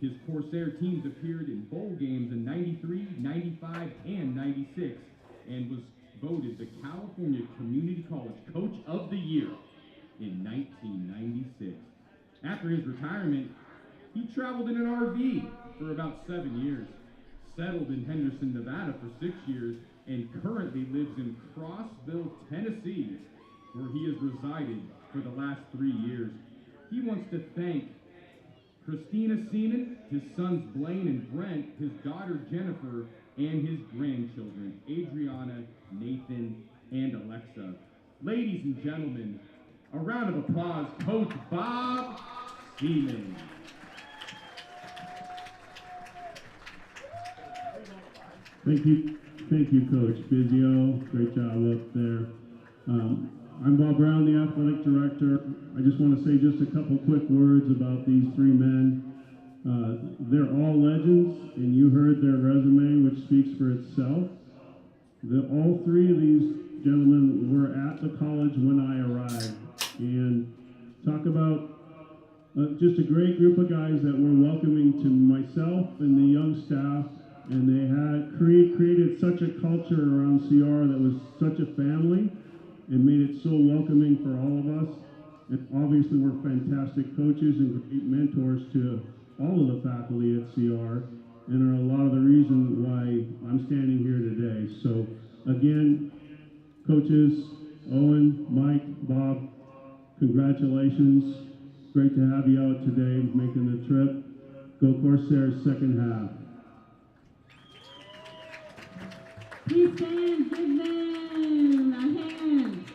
[SPEAKER 5] His Corsair teams appeared in bowl games in 93, 95, and 96, and was voted the California Community College Coach of the Year in 1996. After his retirement, he traveled in an RV for about 7 years, settled in Henderson, Nevada for 6 years, and currently lives in Crossville, Tennessee, where he has resided for the last 3 years. He wants to thank Christina Seaman, his sons Blaine and Brent, his daughter Jennifer, and his grandchildren, Adriana, Nathan, and Alexa. Ladies and gentlemen, a round of applause, Coach Bob Seaman.
[SPEAKER 3] Thank you, Coach Bizio. Great job up there. I'm Bob Brown, the athletic director. I just want to say just a couple quick words about these three men. They're all legends, and you heard their resume, which speaks for itself. All three of these gentlemen were at the college when I arrived, and talk about just a great group of guys that were welcoming to myself and the young staff, and they had created such a culture around CR that was such a family and made it so welcoming for all of us. And obviously we're fantastic coaches and great mentors to all of the faculty at CR, and are a lot of the reason why I'm standing here today. So again, coaches, Owen, Mike, Bob, congratulations. Great to have you out today making the trip. Go Corsairs second half.
[SPEAKER 4] Please stand, give them a hand.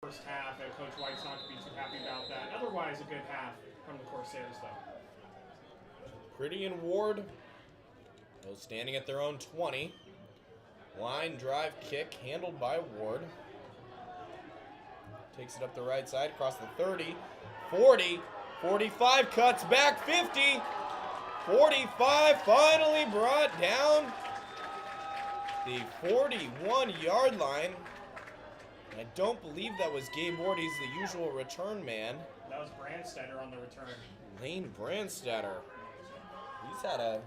[SPEAKER 1] first half. Coach White's not going to be too happy about that. Otherwise, a good half from the Corsairs, though.
[SPEAKER 2] Pretty and Ward, both standing at their own 20. Line drive kick handled by Ward. Takes it up the right side, across the 30, 40, 45, cuts back, 50, 45, finally brought down the 41-yard line. I don't believe that was Gabe Ward. He's the usual return man.
[SPEAKER 1] That was Brandstetter on the return.
[SPEAKER 2] Lane Brandstetter. He's had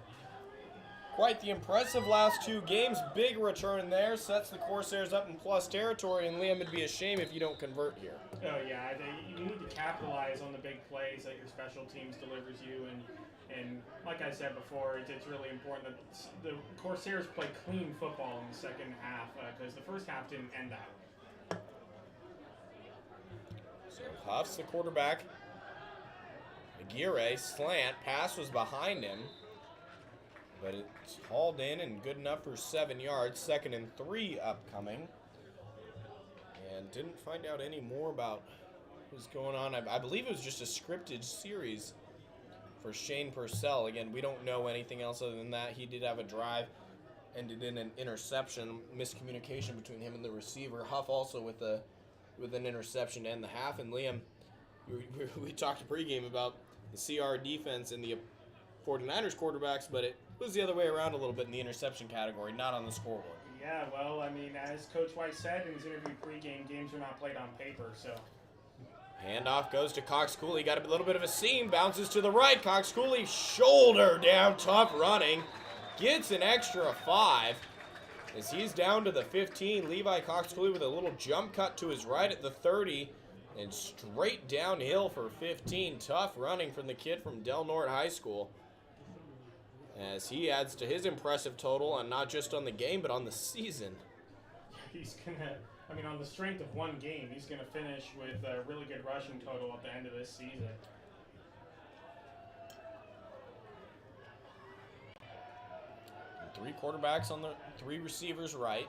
[SPEAKER 2] quite the impressive last 2 games. Big return there. Sets the Corsairs up in plus territory. And Liam, it'd be a shame if you don't convert here.
[SPEAKER 1] Oh, yeah. You need to capitalize on the big plays that your special teams delivers you. And like I said before, it's really important that the Corsairs play clean football in the second half because the first half didn't end that way.
[SPEAKER 2] So Huff's the quarterback. Aguirre, slant. Pass was behind him. But it's hauled in and good enough for 7 yards. 2nd and 3 upcoming. And didn't find out any more about what's going on. I believe it was just a scripted series for Shane Purcell. Again, we don't know anything else other than that. He did have a drive, ended in an interception, miscommunication between him and the receiver. Huff also with an interception to end the half. And Liam, we talked pregame about the CR defense and the 49ers quarterbacks, but it was the other way around a little bit in the interception category, not on the scoreboard.
[SPEAKER 1] Yeah, well, I mean, as Coach White said in his interview pregame, games are not played on paper, so.
[SPEAKER 2] Handoff goes to Cox Cooley. Got a little bit of a seam. Bounces to the right. Cox Cooley, shoulder down, tough running. Gets an extra 5 as he's down to the 15. Levi Cox Cooley with a little jump cut to his right at the 30 and straight downhill for 15. Tough running from the kid from Del Norte High School as he adds to his impressive total, and not just on the game, but on the season.
[SPEAKER 1] He's going to, I mean, on the strength of one game, he's going to finish with a really good rushing total at the end of this season.
[SPEAKER 2] Three quarterbacks on the 3 receivers right.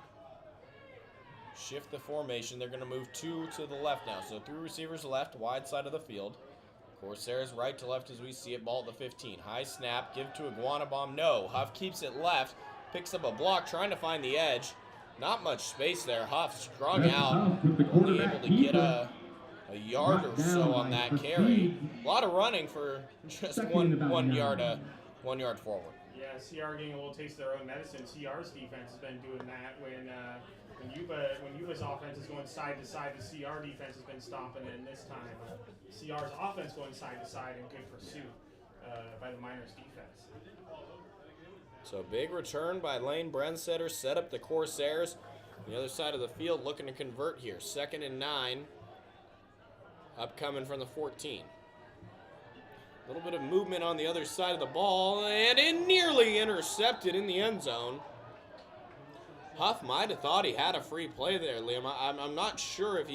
[SPEAKER 2] Shift the formation. They're going to move 2 to the left now. So 3 receivers left, wide side of the field. Corsairs right to left as we see it. Ball at the 15. High snap. Give to Iguana Bomb. No. Huff keeps it left. Picks up a block, trying to find the edge. Not much space there. Huff strung out. Only able to get a yard or so on that carry. A lot of running for just one yard forward.
[SPEAKER 1] Yeah, CR getting a little taste of their own medicine. CR's defense has been doing that when Yuba's offense is going side to side, the CR defense has been stopping it. And this time, CR's offense going side to side in good pursuit by the Miners defense.
[SPEAKER 2] So big return by Lane Brandstetter, set up the Corsairs. The other side of the field looking to convert here. 2nd and 9, upcoming from the 14. A little bit of movement on the other side of the ball, and it nearly intercepted in the end zone. Huff might have thought he had a free play there, Liam. I'm not sure if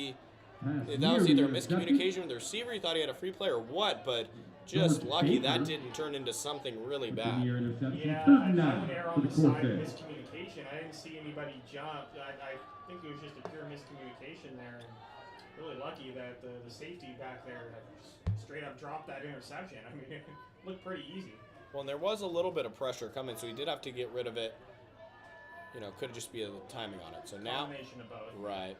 [SPEAKER 2] that was either a miscommunication with the receiver, he thought he had a free play or what, but just lucky that didn't turn into something really bad.
[SPEAKER 1] Yeah, I would err on the side of miscommunication. I didn't see anybody jump. I think it was just a pure miscommunication there. And really lucky that the safety back there straight up dropped that interception. I mean, it looked pretty easy.
[SPEAKER 2] Well, and there was a little bit of pressure coming, so he did have to get rid of it. You know, could just be the timing on it. So now,
[SPEAKER 1] combination of both.
[SPEAKER 2] Right.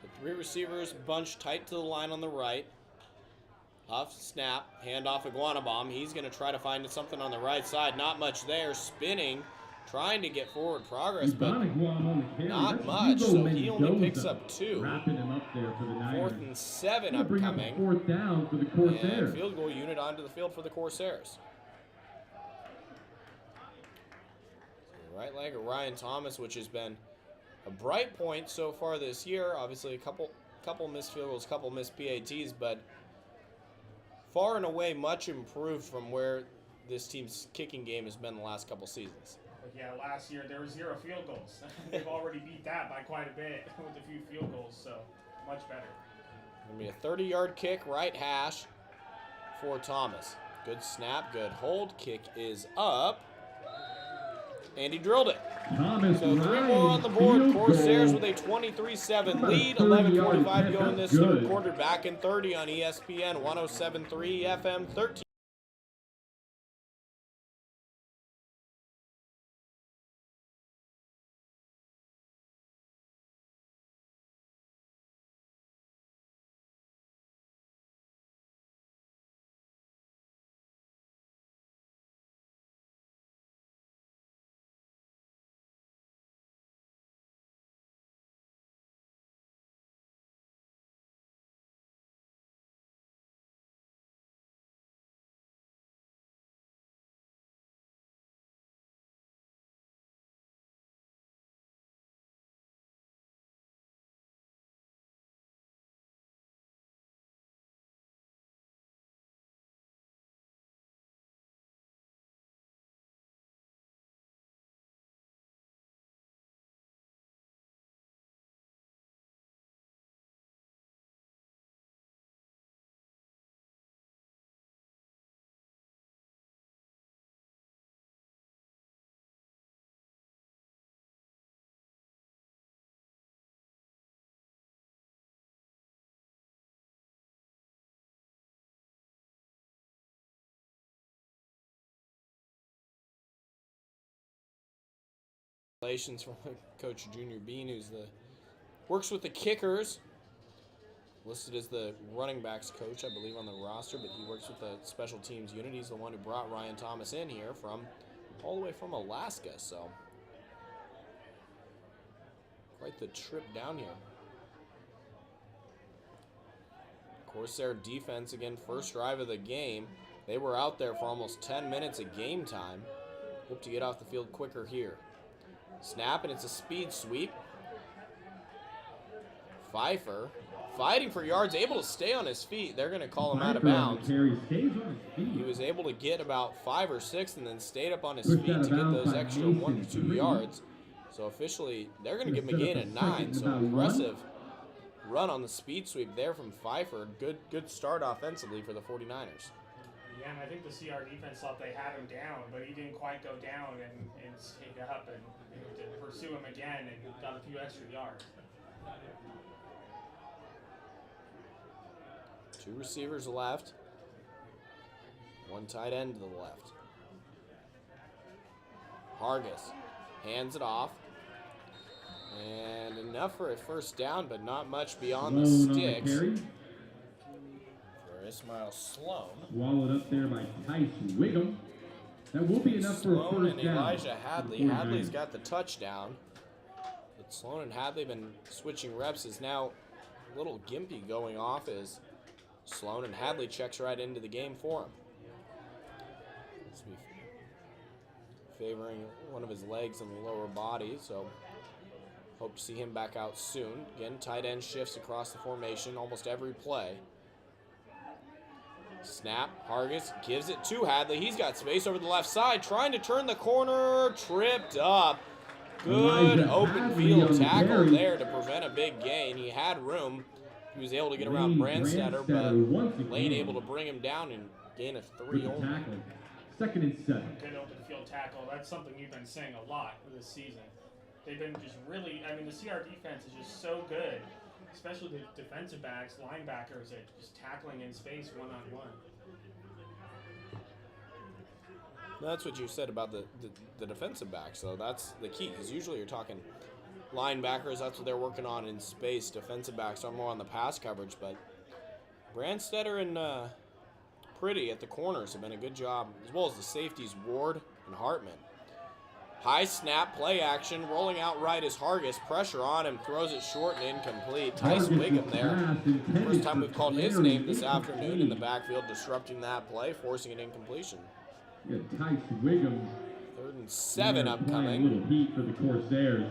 [SPEAKER 2] So 3 receivers bunched tight to the line on the right. Huff, snap, handoff Iguana Bomb. He's going to try to find something on the right side. Not much there. Spinning, trying to get forward progress, but not much. So he only picks up 2. 4th and 7 upcoming.
[SPEAKER 5] 4th down for the Corsairs.
[SPEAKER 2] And field goal unit onto the field for the Corsairs. Right leg of Ryan Thomas, which has been a bright point so far this year. Obviously, a couple missed field goals, couple missed PATs, but far and away much improved from where this team's kicking game has been the last couple seasons.
[SPEAKER 1] But yeah, last year there were 0 field goals. They've already beat that by quite a bit with a few field goals, so much better.
[SPEAKER 2] Going to be a 30-yard kick, right hash for Thomas. Good snap, good hold. Kick is up. And he drilled it.
[SPEAKER 5] Thomas
[SPEAKER 2] So 3
[SPEAKER 5] Ryan,
[SPEAKER 2] more on the board.
[SPEAKER 5] field
[SPEAKER 2] Corsairs
[SPEAKER 5] goal.
[SPEAKER 2] with a 23-7
[SPEAKER 5] About a
[SPEAKER 2] lead.
[SPEAKER 5] 30-yard
[SPEAKER 2] 11:45
[SPEAKER 5] catch.
[SPEAKER 2] to go in
[SPEAKER 5] That's
[SPEAKER 2] this third
[SPEAKER 5] good.
[SPEAKER 2] quarter. Back in 30 on ESPN 107.3 FM 13. From Coach Junior Bean, who's works with the kickers, listed as the running backs coach, I believe, on the roster, but he works with the special teams unit. He's the one who brought Ryan Thomas in here from all the way from Alaska, so quite the trip down here. Corsair defense again, first drive of the game. They were out there for almost 10 minutes of game time. Hope to get off the field quicker here. Snap, and it's a speed sweep. Pfeiffer fighting for yards, able to stay on his feet. They're going to call him out of bounds. He was able to get about 5 or 6 and then stayed up on his feet to get those extra 1 to 2 yards. So officially, they're going to give him a gain of 9. So aggressive run on the speed sweep there from Pfeiffer. Good start offensively for the 49ers.
[SPEAKER 1] Yeah, and I think the CR defense thought they had him down, but he didn't quite go down and stayed up and to pursue him again and got a few extra yards.
[SPEAKER 2] 2 receivers left. 1 tight end to the left. Hargis hands it off. And enough for a first down, but not much beyond the sticks. For Ismail Sloan.
[SPEAKER 5] Swallowed up there by Tice Wiggum. That will be enough for a
[SPEAKER 2] Sloan
[SPEAKER 5] first
[SPEAKER 2] and
[SPEAKER 5] down.
[SPEAKER 2] Elijah Hadley. Hadley's got the touchdown. But Sloan and Hadley been switching reps. Is now a little gimpy going off as Sloan and Hadley checks right into the game for him. Favoring one of his legs in the lower body, so hope to see him back out soon. Again, tight end shifts across the formation almost every play. Snap, Hargis gives it to Hadley. He's got space over the left side, trying to turn the corner, tripped up. Good open field tackle there to prevent a big gain. He had room. He was able to get around Brandstetter, but Lane able to bring him down and gain a 3 only.
[SPEAKER 5] 2nd and 7.
[SPEAKER 1] Good open field tackle. That's something you've been saying a lot this season. They've been just really, I mean, the CR defense is just so good, especially the defensive backs, linebackers, at just tackling in space one-on-one.
[SPEAKER 2] That's what you said about the defensive backs, though. That's the key, because usually you're talking linebackers, that's what they're working on in space. Defensive backs are more on the pass coverage, but Brandstetter and Pretty at the corners have been a good job, as well as the safeties Ward and Hartman. High snap, play action, rolling out right is Hargis. Pressure on him, throws it short and incomplete. Tice Wiggum there. First time we've called his name this afternoon in the backfield, disrupting that play, forcing an incompletion.
[SPEAKER 5] You got Tice Wiggum.
[SPEAKER 2] 3rd and 7 upcoming.
[SPEAKER 5] A little heat for the Corsairs.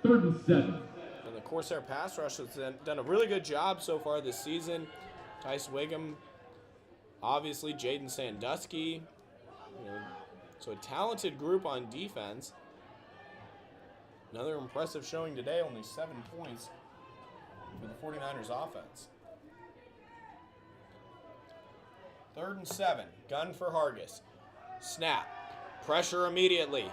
[SPEAKER 5] 3rd and 7.
[SPEAKER 2] And the Corsair pass rush has done a really good job so far this season. Tice Wiggum, obviously Jaden Sandusky. So a talented group on defense. Another impressive showing today, only 7 points for the 49ers offense. 3rd and 7, gun for Hargis. Snap, pressure immediately.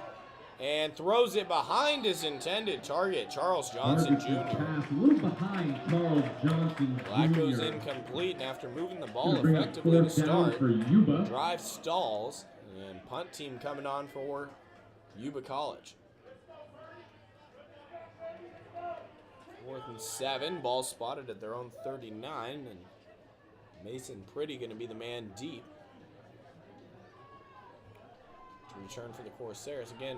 [SPEAKER 2] and throws it behind his intended target, Charles Johnson
[SPEAKER 5] Target
[SPEAKER 2] Jr.
[SPEAKER 5] pass a little behind Charles Johnson
[SPEAKER 2] That
[SPEAKER 5] Jr.
[SPEAKER 2] goes incomplete, and after moving the ball
[SPEAKER 5] Gonna bring up
[SPEAKER 2] effectively to
[SPEAKER 5] 4th down
[SPEAKER 2] start,
[SPEAKER 5] for Yuba.
[SPEAKER 2] drive stalls, and punt team coming on for Yuba College. 4th and 7, ball spotted at their own 39, and Mason Pretty going to be the man deep to return for the Corsairs. Again,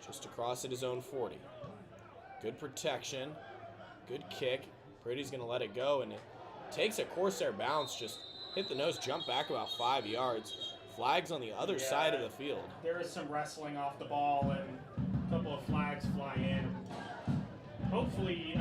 [SPEAKER 2] just across at his own 40. Good protection, good kick. Pretty's going to let it go, and it takes a Corsair bounce, just hit the nose, jump back about 5 yards. Flags on the other side of the field.
[SPEAKER 1] There is some wrestling off the ball, and a couple of flags fly in. Hopefully,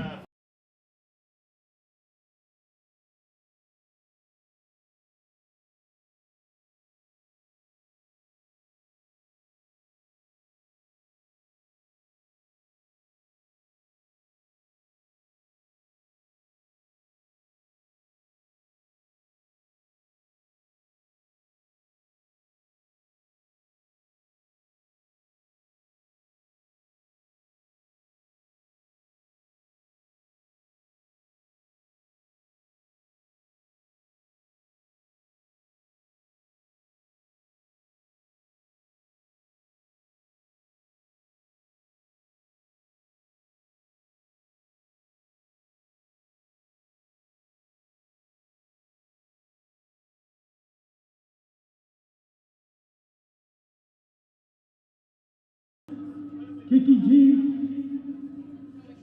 [SPEAKER 3] Kicking team,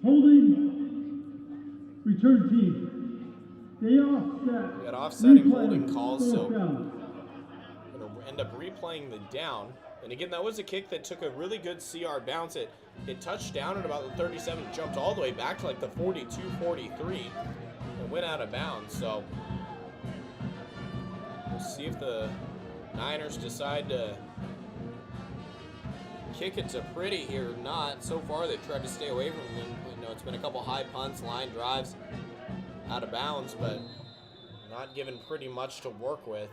[SPEAKER 3] holding, return team. They offset.
[SPEAKER 2] We got offsetting
[SPEAKER 3] Replay.
[SPEAKER 2] holding calls, so
[SPEAKER 3] Fourth down.
[SPEAKER 2] going to end up replaying the down. And again, that was a kick that took a really good CR bounce. It touched down at about the 37, jumped all the way back to like the 42, 43, and went out of bounds. So we'll see if the Niners decide to kick it to Pretty here or not. So far, they've tried to stay away from him. You know, it's been a couple high punts, line drives, out of bounds, but not given Pretty much to work with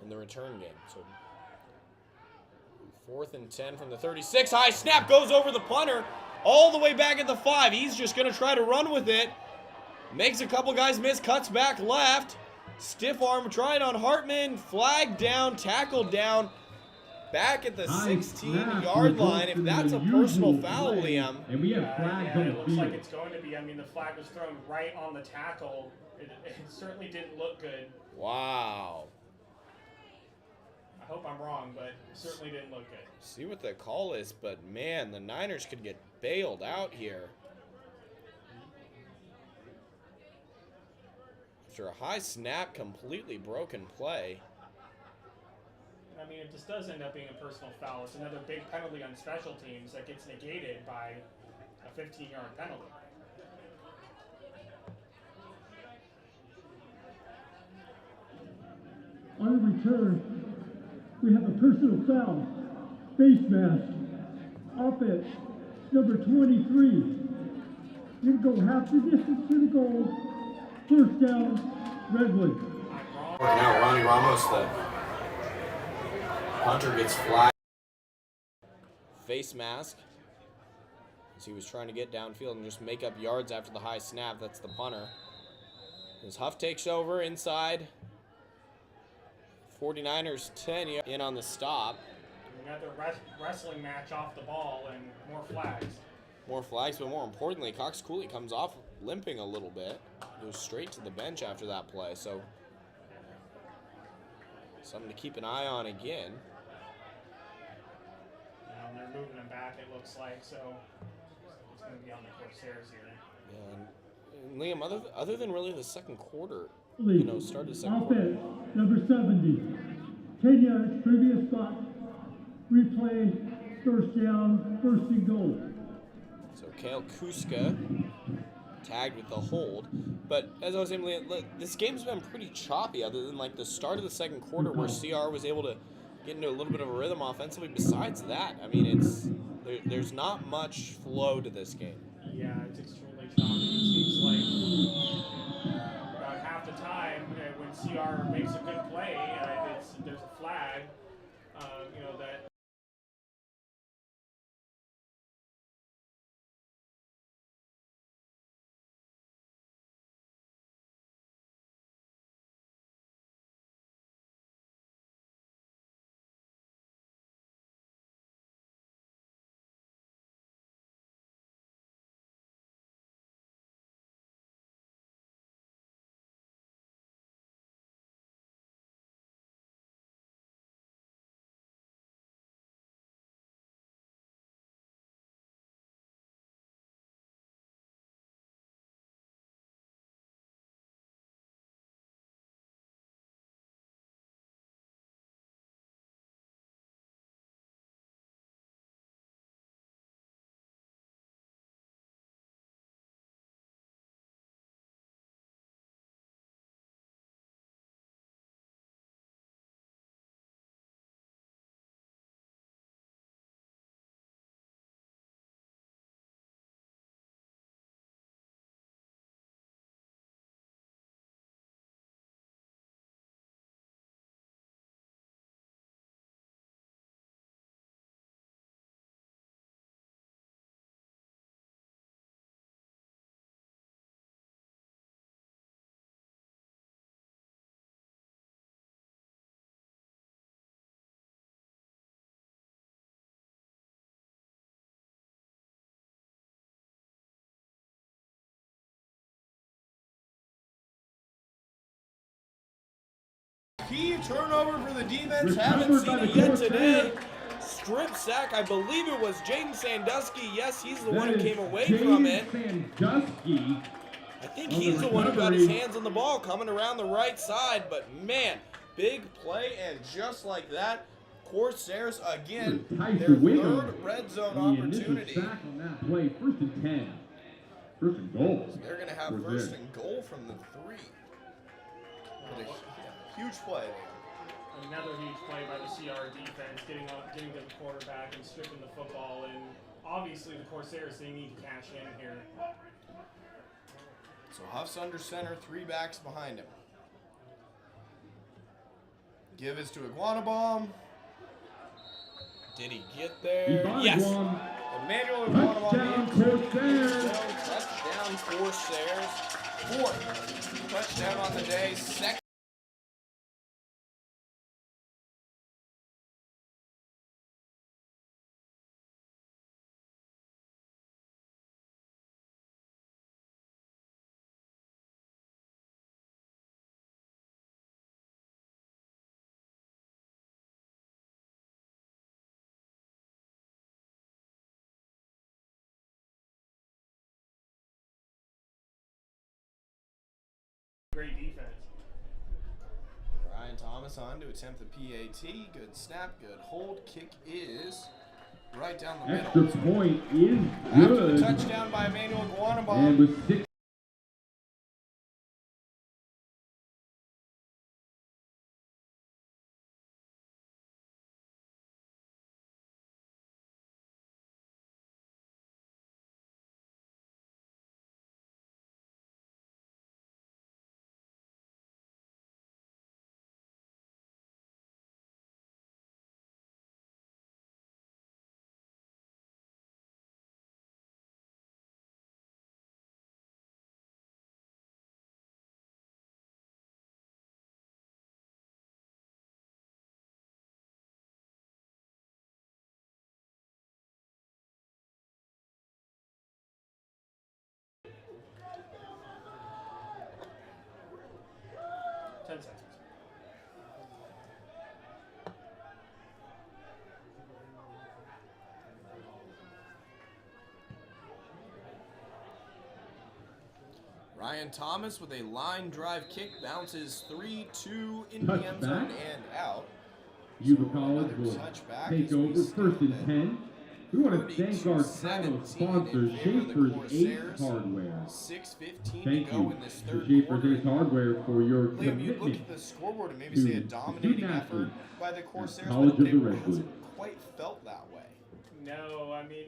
[SPEAKER 2] in the return game. So 4th and 10 from the 36. High snap goes over the punter all the way back at the 5. He's just going to try to run with it. Makes a couple guys miss, cuts back left. Stiff arm trying on Hartman. Flag down, tackle down. Back at the 16-yard line. If that's a personal foul, Liam.
[SPEAKER 5] And we have flags on
[SPEAKER 1] it
[SPEAKER 5] the
[SPEAKER 1] looks
[SPEAKER 5] field.
[SPEAKER 1] like it's going to be. I mean, the flag was thrown right on the tackle. It certainly didn't look good.
[SPEAKER 2] Wow.
[SPEAKER 1] I hope I'm wrong, but it certainly didn't look good.
[SPEAKER 2] See what the call is, but man, the Niners could get bailed out here. After a high snap, completely broken play.
[SPEAKER 1] I mean, if this does end up being a personal foul, it's another big penalty on special teams that gets negated by a 15-yard penalty.
[SPEAKER 3] On return, we have a personal foul. Face mask. Offense, number 23. You're going to go half the distance to the goal. First down, Redwoods.
[SPEAKER 2] Working out Ronnie Ramos, the punter gets flagged. Face mask, as he was trying to get downfield and just make up yards after the high snap. That's the punter. As Huff takes over inside. 49ers 10 in on the stop.
[SPEAKER 1] Another wrestling match off the ball and more flags.
[SPEAKER 2] More flags, but more importantly, Cox Cooley comes off limping a little bit. Goes straight to the bench after that play, so something to keep an eye on again.
[SPEAKER 1] And they're moving him back, it looks like, so it's going to be on the Corsairs here.
[SPEAKER 2] Yeah, and Liam, other than really the second quarter, you know, started the second quarter.
[SPEAKER 3] Offense, number 70. 10 yards, previous spot. Replay, first down, first and goal.
[SPEAKER 2] So Kale Kuska tagged with the hold. But as I was saying, this game's been pretty choppy other than like the start of the second quarter where CR was able to get into a little bit of a rhythm offensively. Besides that, I mean, there's not much flow to this game.
[SPEAKER 1] Yeah, it's extremely choppy. It seems like about half the time time when CR makes a good play, there's a flag, you know, that.
[SPEAKER 2] Key turnover for the defense.
[SPEAKER 3] Recovered
[SPEAKER 2] Haven't seen
[SPEAKER 3] by
[SPEAKER 2] it
[SPEAKER 3] the
[SPEAKER 2] yet
[SPEAKER 3] Corsairs.
[SPEAKER 2] today. Strip sack. I believe it was Jaden Sandusky. Yes, he's the one who
[SPEAKER 3] That is
[SPEAKER 2] came away from it.
[SPEAKER 3] Sandusky.
[SPEAKER 2] I think
[SPEAKER 3] on the
[SPEAKER 2] he's the one who got his
[SPEAKER 3] recovery.
[SPEAKER 2] hands on the ball coming around the right side. But man, big play, and just like that, Corsairs again,
[SPEAKER 3] Tight
[SPEAKER 2] their
[SPEAKER 3] to Wiggum.
[SPEAKER 2] third red zone
[SPEAKER 3] The initial
[SPEAKER 2] opportunity.
[SPEAKER 3] sack on that play. 1st and 10. 1st and goal.
[SPEAKER 2] They're going to have
[SPEAKER 3] Corsairs.
[SPEAKER 2] first and goal from the 3. But a huge play.
[SPEAKER 1] Another huge play by the CR defense, getting to the quarterback and stripping the football. And obviously the Corsairs, they need to cash in here.
[SPEAKER 2] So Huff's under center, 3 backs behind him. Give is to Iguana Bomb. Did he get there? Yes.
[SPEAKER 3] One.
[SPEAKER 2] Emmanuel Iguana
[SPEAKER 3] Touchdown,
[SPEAKER 2] Bomb.
[SPEAKER 3] Corsairs.
[SPEAKER 2] Touchdown, Corsairs. 4th touchdown on the day. 2nd.
[SPEAKER 1] Great defense.
[SPEAKER 2] Ryan Thomas on to attempt the PAT. Good snap, good hold. Kick is right down the middle.
[SPEAKER 3] Extra point is
[SPEAKER 2] After
[SPEAKER 3] good.
[SPEAKER 2] the touchdown by Emmanuel
[SPEAKER 3] And
[SPEAKER 2] Guanabon.
[SPEAKER 3] with 6.
[SPEAKER 2] Ryan Thomas with a line drive kick, bounces 3-2 in the end zone and out.
[SPEAKER 3] Yuba
[SPEAKER 2] So
[SPEAKER 3] College
[SPEAKER 2] another
[SPEAKER 3] will
[SPEAKER 2] touchback
[SPEAKER 3] take
[SPEAKER 2] as we
[SPEAKER 3] over
[SPEAKER 2] stand
[SPEAKER 3] 1st and
[SPEAKER 2] at
[SPEAKER 3] 10. We want to thank our
[SPEAKER 2] 32-17
[SPEAKER 3] title
[SPEAKER 2] in
[SPEAKER 3] sponsor,
[SPEAKER 2] favor of the
[SPEAKER 3] Schaefer's Ace
[SPEAKER 2] Corsairs.
[SPEAKER 3] Hardware.
[SPEAKER 2] 6:15
[SPEAKER 3] Thank
[SPEAKER 2] to go
[SPEAKER 3] you
[SPEAKER 2] in this
[SPEAKER 3] to
[SPEAKER 2] third
[SPEAKER 3] Schaefer's
[SPEAKER 2] quarter.
[SPEAKER 3] Ace Hardware for your
[SPEAKER 2] Liam, you look
[SPEAKER 3] commitment
[SPEAKER 2] at the scoreboard and maybe
[SPEAKER 3] to
[SPEAKER 2] say a dominating
[SPEAKER 3] student
[SPEAKER 2] effort
[SPEAKER 3] athletes
[SPEAKER 2] by the
[SPEAKER 3] at
[SPEAKER 2] Corsairs,
[SPEAKER 3] College
[SPEAKER 2] but
[SPEAKER 3] of
[SPEAKER 2] it
[SPEAKER 3] the Redwoods.
[SPEAKER 2] hasn't quite felt that way.
[SPEAKER 1] No, I mean,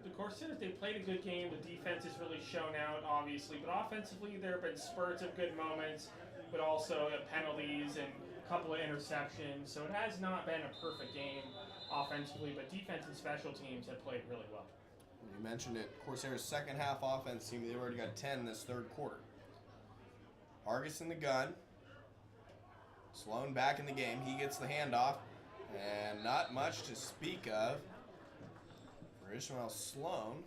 [SPEAKER 1] the Corsairs, they played a good game. The defense has really shown out, obviously. But offensively, there have been spurts of good moments. but also penalties and a couple of interceptions. So it has not been a perfect game offensively, but defense and special teams have played really well.
[SPEAKER 2] You mentioned it. Corsairs' second half offense team, they've already got 10 this third quarter. Argus in the gun. Sloan back in the game. He gets the handoff. And not much to speak of for Ishmael Sloan.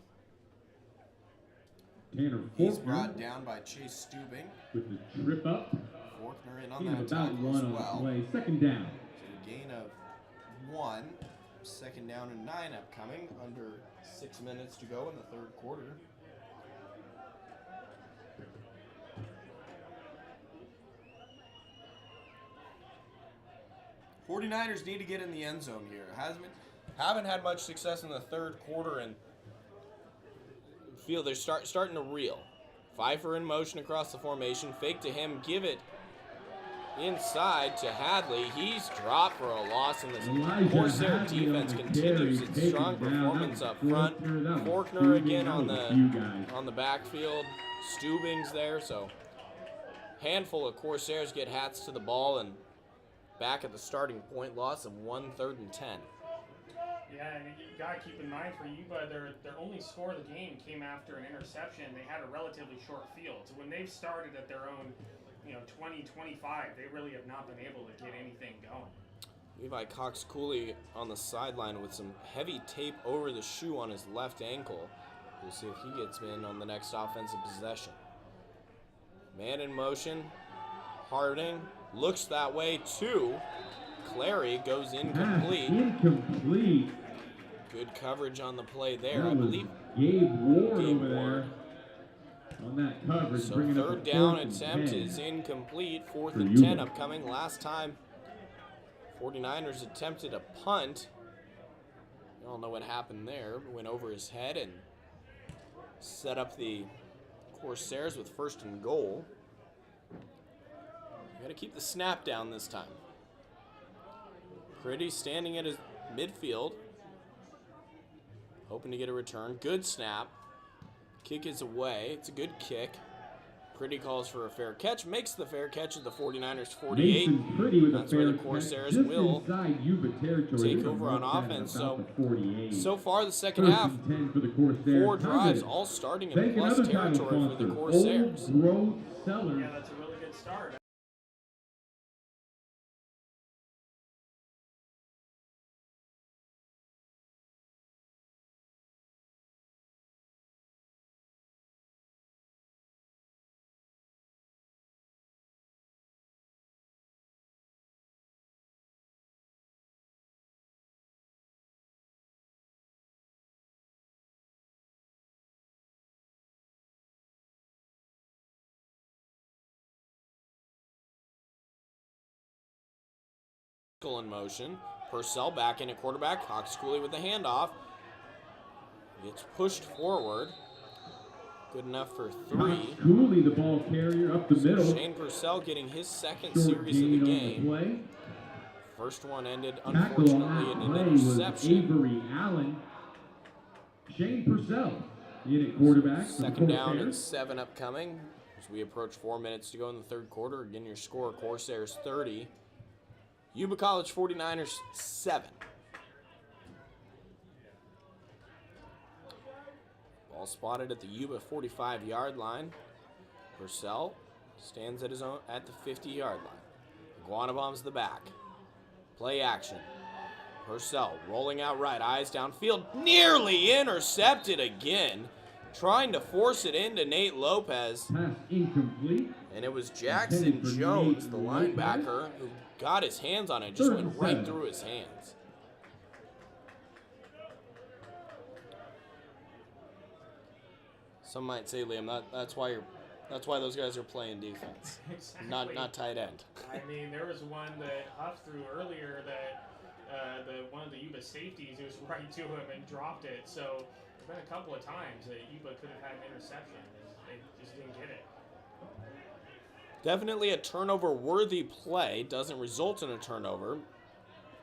[SPEAKER 5] Tanner
[SPEAKER 2] He's
[SPEAKER 5] Faulkner
[SPEAKER 2] brought down by Chase Stubing.
[SPEAKER 5] with the trip up.
[SPEAKER 2] Faulkner in on
[SPEAKER 5] Gain of
[SPEAKER 2] that
[SPEAKER 5] about
[SPEAKER 2] tackle
[SPEAKER 5] one
[SPEAKER 2] as
[SPEAKER 5] on
[SPEAKER 2] well.
[SPEAKER 5] the play. Second down.
[SPEAKER 2] So a gain of 1. Second down and 9 upcoming. Under 6 minutes to go in the third quarter. '49ers need to get in the end zone here. Haven't had much success in the third quarter, and feel they're starting to reel. Pfeiffer in motion across the formation. Fake to him. Give it inside to Hadley. He's dropped for a loss, and this Corsair defense continues its strong performance up front. Faulkner again on the backfield. Stubing's there, so handful of Corsairs get hats to the ball and back at the starting point. Loss of 1, 3rd and 10.
[SPEAKER 1] Yeah, and you got to keep in mind for Yuba, their only score of the game came after an interception. They had a relatively short field. So when they've started at their own 20, 25, they really have not been able to get anything going.
[SPEAKER 2] Levi Cox-Cooley on the sideline with some heavy tape over the shoe on his left ankle. We'll see if he gets in on the next offensive possession. Man in motion. Harding looks that way too. Clary goes incomplete.
[SPEAKER 5] Incomplete.
[SPEAKER 2] Good coverage on the play there,
[SPEAKER 5] That
[SPEAKER 2] I
[SPEAKER 5] was
[SPEAKER 2] believe.
[SPEAKER 5] Gabe Ward
[SPEAKER 2] Gabe
[SPEAKER 5] over
[SPEAKER 2] Ward.
[SPEAKER 5] there on that coverage.
[SPEAKER 2] So
[SPEAKER 5] bringing up
[SPEAKER 2] third
[SPEAKER 5] a
[SPEAKER 2] down
[SPEAKER 5] 4th and
[SPEAKER 2] attempt
[SPEAKER 5] 10.
[SPEAKER 2] is incomplete. 4th
[SPEAKER 5] For
[SPEAKER 2] and
[SPEAKER 5] Yuba.
[SPEAKER 2] 10 upcoming. Last time 49ers attempted a punt. You all know what happened there. Went over his head and set up the Corsairs with 1st and goal. Got to keep the snap down this time. Critty standing at his midfield. Hoping to get a return. Good snap. Kick is away. It's a good kick. Critty calls for a fair catch. Makes the fair catch at the 49ers 48.
[SPEAKER 5] Mason Critty with
[SPEAKER 2] That's
[SPEAKER 5] a
[SPEAKER 2] where
[SPEAKER 5] fair
[SPEAKER 2] the Corsairs
[SPEAKER 5] catch just
[SPEAKER 2] will
[SPEAKER 5] inside Yuba territory.
[SPEAKER 2] take
[SPEAKER 5] They're gonna
[SPEAKER 2] over on
[SPEAKER 5] mark that at
[SPEAKER 2] offense.
[SPEAKER 5] about the 48.
[SPEAKER 2] So far the second
[SPEAKER 5] 1st
[SPEAKER 2] half,
[SPEAKER 5] and 10 for the Corsairs.
[SPEAKER 2] 4
[SPEAKER 5] Time
[SPEAKER 2] drives
[SPEAKER 5] to
[SPEAKER 2] all starting in
[SPEAKER 5] thank
[SPEAKER 2] plus
[SPEAKER 5] another title
[SPEAKER 2] territory for the
[SPEAKER 5] sponsor,
[SPEAKER 2] Corsairs.
[SPEAKER 5] Old Growth Cellars.
[SPEAKER 1] Yeah, that's a really good start.
[SPEAKER 2] In motion. Purcell back in at quarterback. Cox-Cooley with the handoff. Gets pushed forward. Good enough for 3.
[SPEAKER 5] Cooley, the ball carrier, up the middle.
[SPEAKER 2] Shane Purcell getting his second
[SPEAKER 5] Short
[SPEAKER 2] series of the
[SPEAKER 5] gain on
[SPEAKER 2] game.
[SPEAKER 5] play.
[SPEAKER 2] First one ended,
[SPEAKER 5] Tackle on
[SPEAKER 2] unfortunately, in
[SPEAKER 5] that
[SPEAKER 2] an
[SPEAKER 5] play was
[SPEAKER 2] interception.
[SPEAKER 5] Avery Allen. Shane Purcell in at quarterback. for the
[SPEAKER 2] Second down and
[SPEAKER 5] Corsairs.
[SPEAKER 2] 7 upcoming as we approach 4 minutes to go in the third quarter. Again, your score, Corsairs 30. Yuba College 49ers 7. Ball spotted at the Yuba 45-yard line. Purcell stands at his own at the 50-yard line. Iguanabaum's the back. Play action. Purcell rolling out right, eyes downfield, nearly intercepted again. Trying to force it into Nate Lopez.
[SPEAKER 5] Pass incomplete.
[SPEAKER 2] And it was Jackson
[SPEAKER 5] Intended for
[SPEAKER 2] Jones,
[SPEAKER 5] Nate
[SPEAKER 2] the
[SPEAKER 5] Lopez.
[SPEAKER 2] linebacker, who got his hands on it. Just
[SPEAKER 5] 3rd
[SPEAKER 2] went
[SPEAKER 5] and
[SPEAKER 2] right
[SPEAKER 5] 7.
[SPEAKER 2] through his hands. Some might say, Liam, that's why those guys are playing defense,
[SPEAKER 1] Exactly.
[SPEAKER 2] not tight end.
[SPEAKER 1] I mean, there was one that Huff threw earlier that one of the Yuba safeties was right to him and dropped it. So there's been a couple of times that Yuba could have had an interception and they just didn't get it.
[SPEAKER 2] Definitely a turnover-worthy play. Doesn't result in a turnover.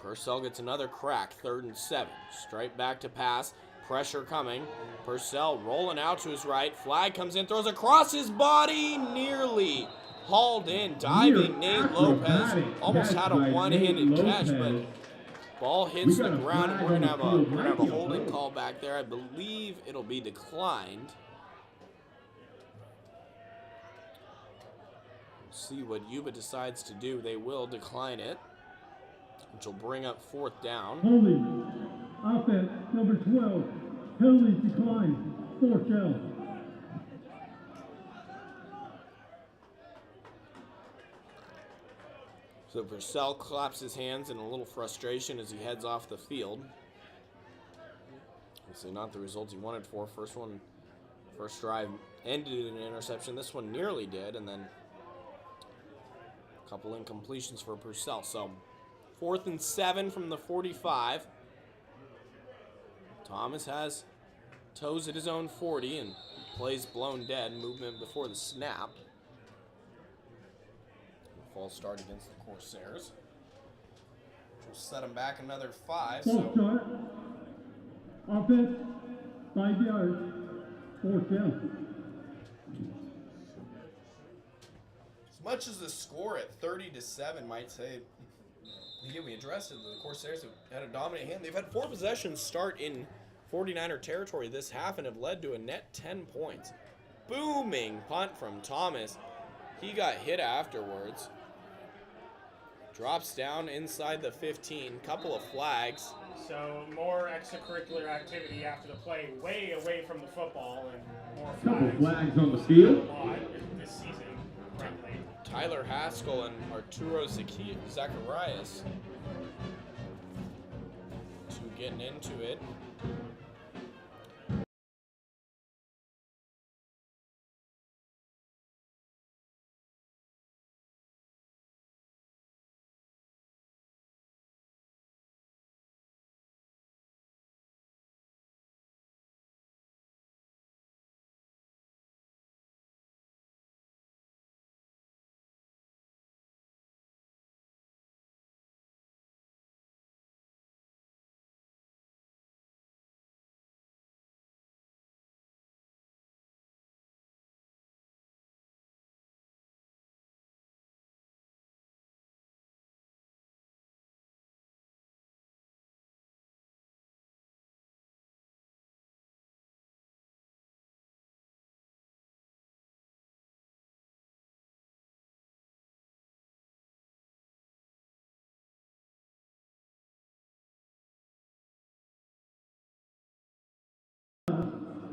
[SPEAKER 2] Purcell gets another crack. 3rd and 7. Straight back to pass. Pressure coming. Purcell rolling out to his right. Flag comes in, throws across his body. Nearly hauled in, diving Nate Lopez.
[SPEAKER 5] Acrobatic
[SPEAKER 2] Almost
[SPEAKER 5] catch
[SPEAKER 2] had a
[SPEAKER 5] by
[SPEAKER 2] one-handed
[SPEAKER 5] Nate
[SPEAKER 2] catch, but
[SPEAKER 5] Lopez.
[SPEAKER 2] ball hits
[SPEAKER 5] We
[SPEAKER 2] the
[SPEAKER 5] got a
[SPEAKER 2] ground, and
[SPEAKER 5] flag
[SPEAKER 2] we're gonna
[SPEAKER 5] on
[SPEAKER 2] have
[SPEAKER 5] the
[SPEAKER 2] a
[SPEAKER 5] field. Might be a
[SPEAKER 2] holding
[SPEAKER 5] hold.
[SPEAKER 2] call back there. I believe it'll be declined. See what Yuba decides to do. They will decline it, which will bring up 4th down.
[SPEAKER 3] Holding. Offense, number 12. Penalties declined. 4th down.
[SPEAKER 2] So Purcell claps his hands in a little frustration as he heads off the field. Obviously not the result he wanted for. First drive ended in an interception. This one nearly did, and then a couple incompletions for Purcell. So 4th and 7 from the 45. Thomas has toes at his own 40 and plays blown dead. Movement before the snap. False start against the Corsairs, which will set them back another 5.
[SPEAKER 3] False
[SPEAKER 2] So
[SPEAKER 3] start. Offense, 5 yards. 4th down.
[SPEAKER 2] as much as the score at 30-7 might say, again, we addressed it, the Corsairs have had a dominant hand. They've had 4 possessions start in 49er territory this half and have led to a net 10 points. Booming punt from Thomas. He got hit afterwards. Drops down inside the 15. Couple of flags.
[SPEAKER 1] So more extracurricular activity after the play, way away from the football, and more
[SPEAKER 5] Couple
[SPEAKER 1] flags.
[SPEAKER 5] flags on the field.
[SPEAKER 1] A lot this season, frankly.
[SPEAKER 2] Tyler Haskell and Arturo Zacharias. 2 getting into it.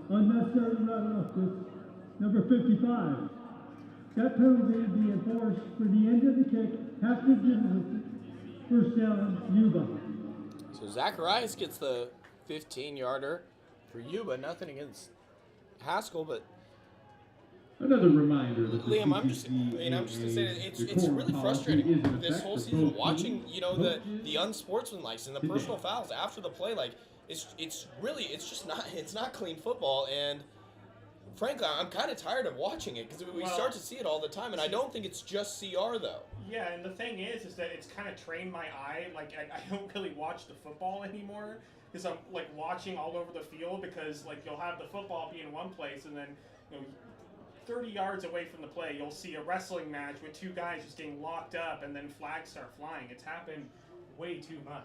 [SPEAKER 3] Unnecessary roughness, number 55. That penalty to be enforced for the end of the kick. Half the distance. 1st down, Yuba.
[SPEAKER 2] So Zacharias gets the 15-yarder for Yuba. Nothing against Haskell, but
[SPEAKER 5] Another reminder that the
[SPEAKER 2] Liam, I'm just
[SPEAKER 5] CCCAA
[SPEAKER 2] gonna say it's
[SPEAKER 5] decorum
[SPEAKER 2] really
[SPEAKER 5] policy
[SPEAKER 2] frustrating
[SPEAKER 5] is in
[SPEAKER 2] this
[SPEAKER 5] effect
[SPEAKER 2] whole
[SPEAKER 5] for
[SPEAKER 2] season
[SPEAKER 5] both
[SPEAKER 2] watching,
[SPEAKER 5] teams,
[SPEAKER 2] you know,
[SPEAKER 5] coaches,
[SPEAKER 2] the unsportsmanlike and the personal fouls after the play. Like it's really just not clean football, and frankly, I'm kind of tired of watching it because we start to see it all the time, and I don't think it's just CR though.
[SPEAKER 1] Yeah, and the thing is that it's kind of trained my eye. Like I don't really watch the football anymore because I'm like watching all over the field because like you'll have the football be in one place and then 30 yards away from the play you'll see a wrestling match with 2 guys just getting locked up and then flags start flying. It's happened way too much.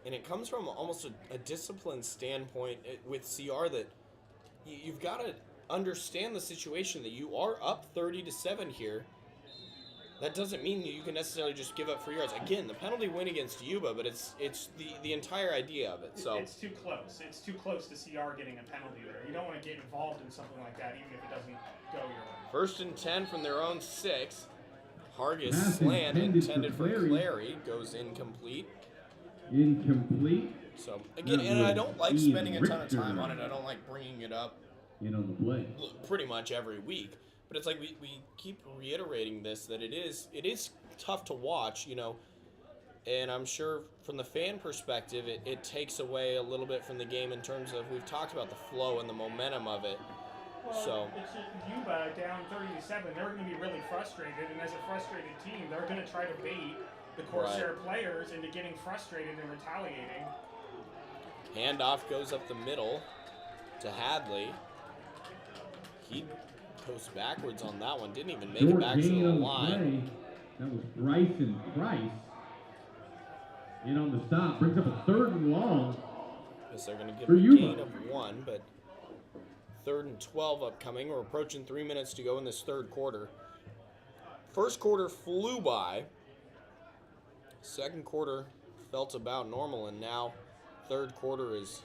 [SPEAKER 2] And it comes from almost a discipline standpoint with CR that you've got to understand the situation that you are up 30-7 here. That doesn't mean that you can necessarily just give up 3 yards. Again, the penalty win against Yuba, but it's the entire idea of it. So
[SPEAKER 1] it's too close. It's too close to CR getting a penalty there. You don't want to get involved in something like that, even if it doesn't go your way.
[SPEAKER 2] 1st and 10 from their own 6. Hargis
[SPEAKER 5] Pass
[SPEAKER 2] slant
[SPEAKER 5] intended
[SPEAKER 2] for
[SPEAKER 5] for
[SPEAKER 2] Clary goes incomplete.
[SPEAKER 5] Incomplete.
[SPEAKER 2] So again, and I don't like spending a ton of time on it. I don't like bringing it up
[SPEAKER 5] In on the play.
[SPEAKER 2] pretty much every week. But it's like we keep reiterating this, that it is tough to watch, and I'm sure from the fan perspective, it takes away a little bit from the game in terms of, we've talked about the flow and the momentum of it.
[SPEAKER 1] Well,
[SPEAKER 2] So
[SPEAKER 1] it's just Yuba down 30-7. They're going to be really frustrated, and as a frustrated team, they're going to try to bait the Corsair players into getting frustrated and retaliating.
[SPEAKER 2] Handoff goes up the middle to Hadley. He Goes backwards on that one. Didn't even make it
[SPEAKER 5] Short
[SPEAKER 2] back to
[SPEAKER 5] gain
[SPEAKER 2] the
[SPEAKER 5] on the
[SPEAKER 2] line.
[SPEAKER 5] play. That was Bryson Price. In on the stop. Brings up a 3rd and long.
[SPEAKER 2] Guess they're going to give
[SPEAKER 5] For
[SPEAKER 2] a
[SPEAKER 5] Yuba.
[SPEAKER 2] gain of 1, but 3rd and 12 upcoming. We're approaching 3 minutes to go in this 3rd quarter. First quarter flew by. 2nd quarter felt about normal, and now 3rd quarter is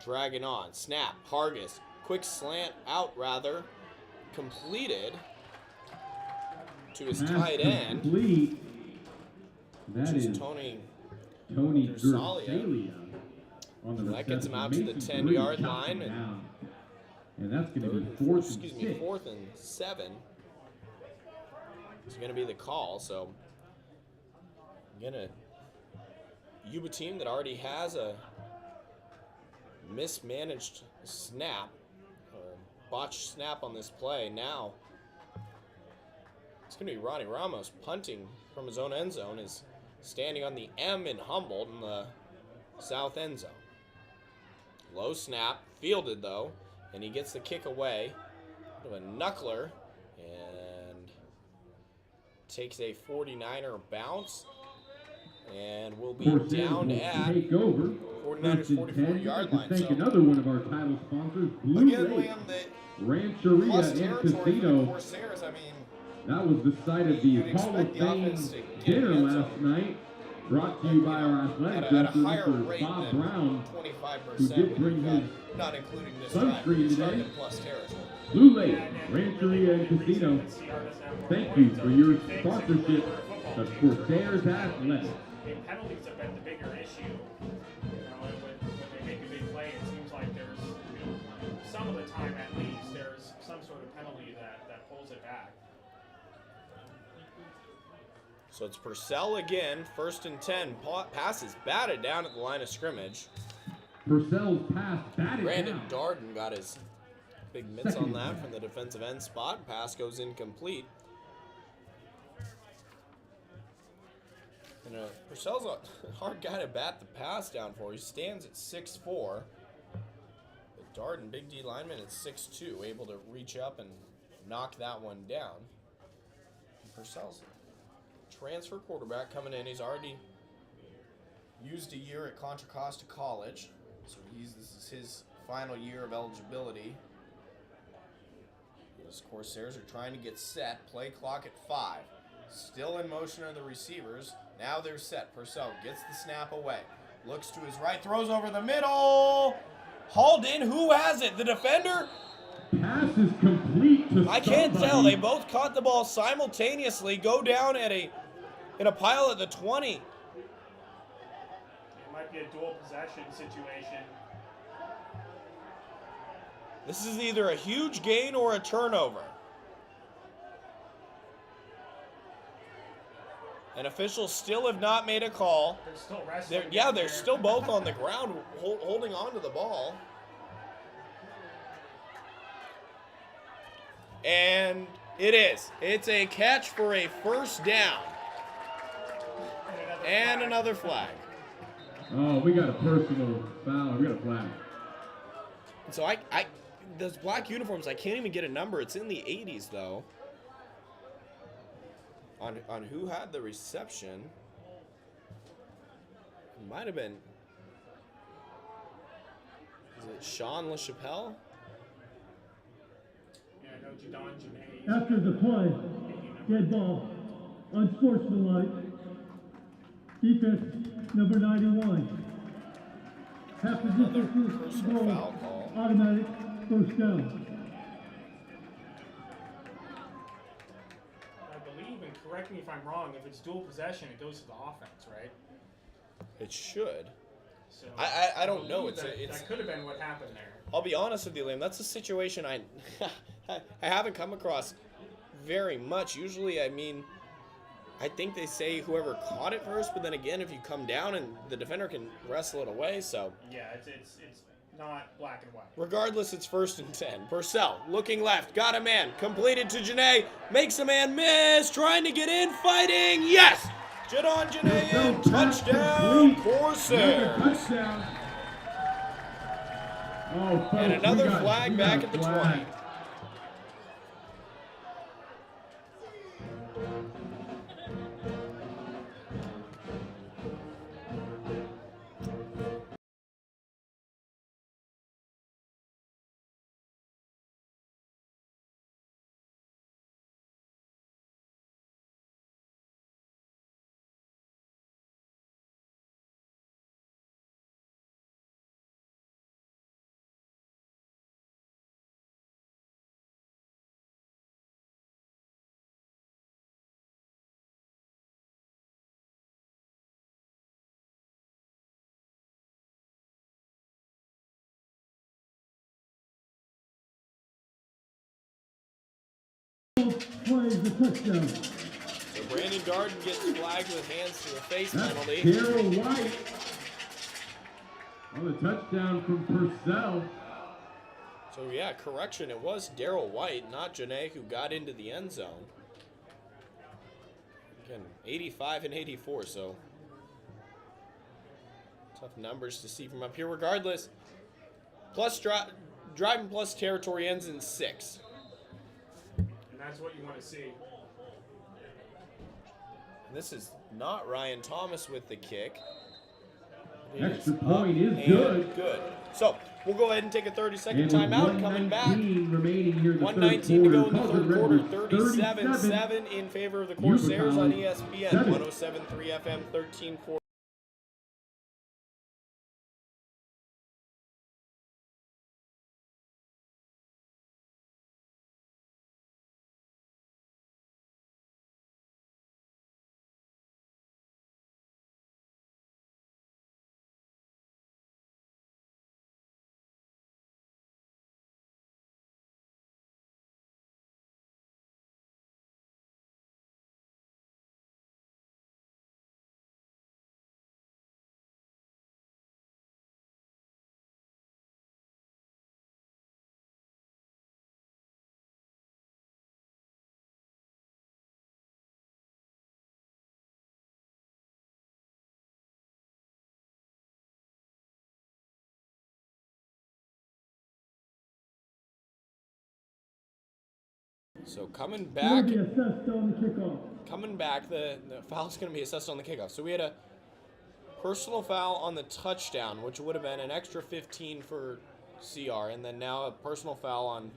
[SPEAKER 2] dragging on. Snap. Hargis. Quick slant out, rather. Completed to his
[SPEAKER 5] Pass
[SPEAKER 2] tight end.
[SPEAKER 5] complete.
[SPEAKER 2] Which
[SPEAKER 5] That
[SPEAKER 2] is
[SPEAKER 5] is
[SPEAKER 2] Tony
[SPEAKER 5] Tony
[SPEAKER 2] Gursalia.
[SPEAKER 5] Gursalia on the
[SPEAKER 2] That gets him
[SPEAKER 5] reception.
[SPEAKER 2] out to the
[SPEAKER 5] Mason
[SPEAKER 2] 10-yard
[SPEAKER 5] Green
[SPEAKER 2] line,
[SPEAKER 5] chopped him
[SPEAKER 2] and
[SPEAKER 5] down. And that's going to
[SPEAKER 2] Third
[SPEAKER 5] be
[SPEAKER 2] and
[SPEAKER 5] 4th
[SPEAKER 2] fourth and 7. It's going to be the call. So, again, a Yuba team that already has a mismanaged snap, or botched snap on this play. Now, it's going to be Ronnie Ramos punting from his own end zone, is standing on the M in Humboldt in the south end zone. Low snap, fielded though, and he gets the kick away to a knuckler and takes a 49er bounce and will be
[SPEAKER 5] Corsairs
[SPEAKER 2] down
[SPEAKER 5] will
[SPEAKER 2] at
[SPEAKER 5] take over.
[SPEAKER 2] 49ers 44-yard line.
[SPEAKER 5] Thank
[SPEAKER 2] So
[SPEAKER 5] another one of our title sponsors, Blue
[SPEAKER 2] again,
[SPEAKER 5] Lake,
[SPEAKER 2] Liam, the
[SPEAKER 5] Rancheria
[SPEAKER 2] plus
[SPEAKER 5] and
[SPEAKER 2] territory for the
[SPEAKER 5] Casino.
[SPEAKER 2] Corsairs. I mean,
[SPEAKER 5] That was the site of the
[SPEAKER 2] You'd
[SPEAKER 5] Hall of
[SPEAKER 2] expect the
[SPEAKER 5] Fame
[SPEAKER 2] offense to get
[SPEAKER 5] dinner
[SPEAKER 2] in the end
[SPEAKER 5] last
[SPEAKER 2] zone.
[SPEAKER 5] night. Brought to you by our athletic
[SPEAKER 2] at a
[SPEAKER 5] director,
[SPEAKER 2] higher
[SPEAKER 5] Mr.
[SPEAKER 2] rate
[SPEAKER 5] Bob
[SPEAKER 2] than
[SPEAKER 5] Brown,
[SPEAKER 2] 25%,
[SPEAKER 5] who did bring
[SPEAKER 2] when you've
[SPEAKER 5] his
[SPEAKER 2] got, not including this
[SPEAKER 5] sunscreen
[SPEAKER 2] drive, you're
[SPEAKER 5] today.
[SPEAKER 2] starting in plus territory.
[SPEAKER 5] Blue Lake, Rancheria and Casino. Thank you for your sponsorship of Corsairs Athletics.
[SPEAKER 1] Penalties have been the bigger issue. You know, when they make a big play, it seems like there's, you know, some of the time at least, there's some sort of penalty that pulls it back.
[SPEAKER 2] So it's Purcell again, 1st and 10. Pass is batted down at the line of scrimmage.
[SPEAKER 5] Purcell's pass batted
[SPEAKER 2] Brandon
[SPEAKER 5] down.
[SPEAKER 2] Darden got his big mitts on that from the defensive end spot. Pass goes incomplete. And Purcell's a hard guy to bat the pass down for. He stands at 6'4". But Darden, big D lineman at 6'2", able to reach up and knock that one down. And Purcell's transfer quarterback coming in. He's already used a year at Contra Costa College, so this is his final year of eligibility. The Corsairs are trying to get set. Play clock at 5. Still in motion are the receivers. Now they're set. Purcell gets the snap away. Looks to his right. Throws over the middle. Hauled in. Who has it? The defender?
[SPEAKER 5] Pass is complete to
[SPEAKER 2] I can't
[SPEAKER 5] somebody.
[SPEAKER 2] tell. They both caught the ball simultaneously. Go down at in a pile at the 20.
[SPEAKER 1] It might be a dual possession situation.
[SPEAKER 2] This is either a huge gain or a turnover. And officials still have not made a call.
[SPEAKER 1] They're still wrestling.
[SPEAKER 2] They're still both on the ground holding on to the ball. And it is. It's a catch for a first down. And another flag.
[SPEAKER 5] Oh, we got a personal foul. We got a flag.
[SPEAKER 2] So those black uniforms, I can't even get a number. It's in the 80s though. On who had the reception. It might have been. Is it Sean LaChapelle?
[SPEAKER 1] Yeah, I know Jadon Janae.
[SPEAKER 6] After the play, dead ball, unsportsmanlike, defense number 91. Half the distance
[SPEAKER 2] Personal
[SPEAKER 6] goal,
[SPEAKER 2] foul call.
[SPEAKER 6] automatic first down.
[SPEAKER 1] I believe, and correct me if I'm wrong, if it's dual possession, it goes to the offense, right?
[SPEAKER 2] It should.
[SPEAKER 1] So
[SPEAKER 2] I don't know.
[SPEAKER 1] believe
[SPEAKER 2] It's
[SPEAKER 1] that could have been what happened there.
[SPEAKER 2] I'll be honest with you, Liam. That's a situation I haven't come across very much. Usually, I mean, I think they say whoever caught it first, but then again, if you come down and the defender can wrestle it away, so
[SPEAKER 1] Yeah, it's not black and white.
[SPEAKER 2] regardless, it's 1st and 10. Purcell looking left, got a man, completed to Janae, makes a man miss, trying to get in, fighting, yes! Jadon Janae in,
[SPEAKER 5] Purcell, pass complete.
[SPEAKER 2] touchdown,
[SPEAKER 5] Another
[SPEAKER 2] Corsairs.
[SPEAKER 5] touchdown. Oh, folks,
[SPEAKER 2] And another
[SPEAKER 5] we got
[SPEAKER 2] flag back at the 20.
[SPEAKER 5] flag.
[SPEAKER 6] Plays the touchdown.
[SPEAKER 2] So Brandon Darden gets flagged with hands to the face
[SPEAKER 5] That's
[SPEAKER 2] penalty.
[SPEAKER 5] Daryl White on the touchdown from Purcell.
[SPEAKER 2] So yeah, correction, it was Daryl White, not Janae, who got into the end zone. Again, 85 and 84, so tough numbers to see from up here. Regardless, driving plus territory ends in 6.
[SPEAKER 1] And that's what you want to see.
[SPEAKER 2] And this is not Ryan Thomas with the kick. It
[SPEAKER 5] Extra
[SPEAKER 2] up
[SPEAKER 5] point is
[SPEAKER 2] and
[SPEAKER 5] good.
[SPEAKER 2] Good. So we'll go ahead and take a 30-second
[SPEAKER 5] And
[SPEAKER 2] timeout. Coming back.
[SPEAKER 5] 1:19 remaining here in the
[SPEAKER 2] 1:19 to
[SPEAKER 5] third
[SPEAKER 2] go in the
[SPEAKER 5] quarter.
[SPEAKER 2] third quarter.
[SPEAKER 5] Redwoods
[SPEAKER 2] 37-7 in favor of the
[SPEAKER 5] Yuba
[SPEAKER 2] Corsairs on
[SPEAKER 5] College,
[SPEAKER 2] ESPN.
[SPEAKER 5] 7.
[SPEAKER 2] 107.3 FM, 13.4. So coming
[SPEAKER 6] Will
[SPEAKER 2] back,
[SPEAKER 6] be assessed on the kickoff.
[SPEAKER 2] the foul's going to be assessed on the kickoff. So we had a personal foul on the touchdown, which would have been an extra 15 for CR, and then now a personal foul on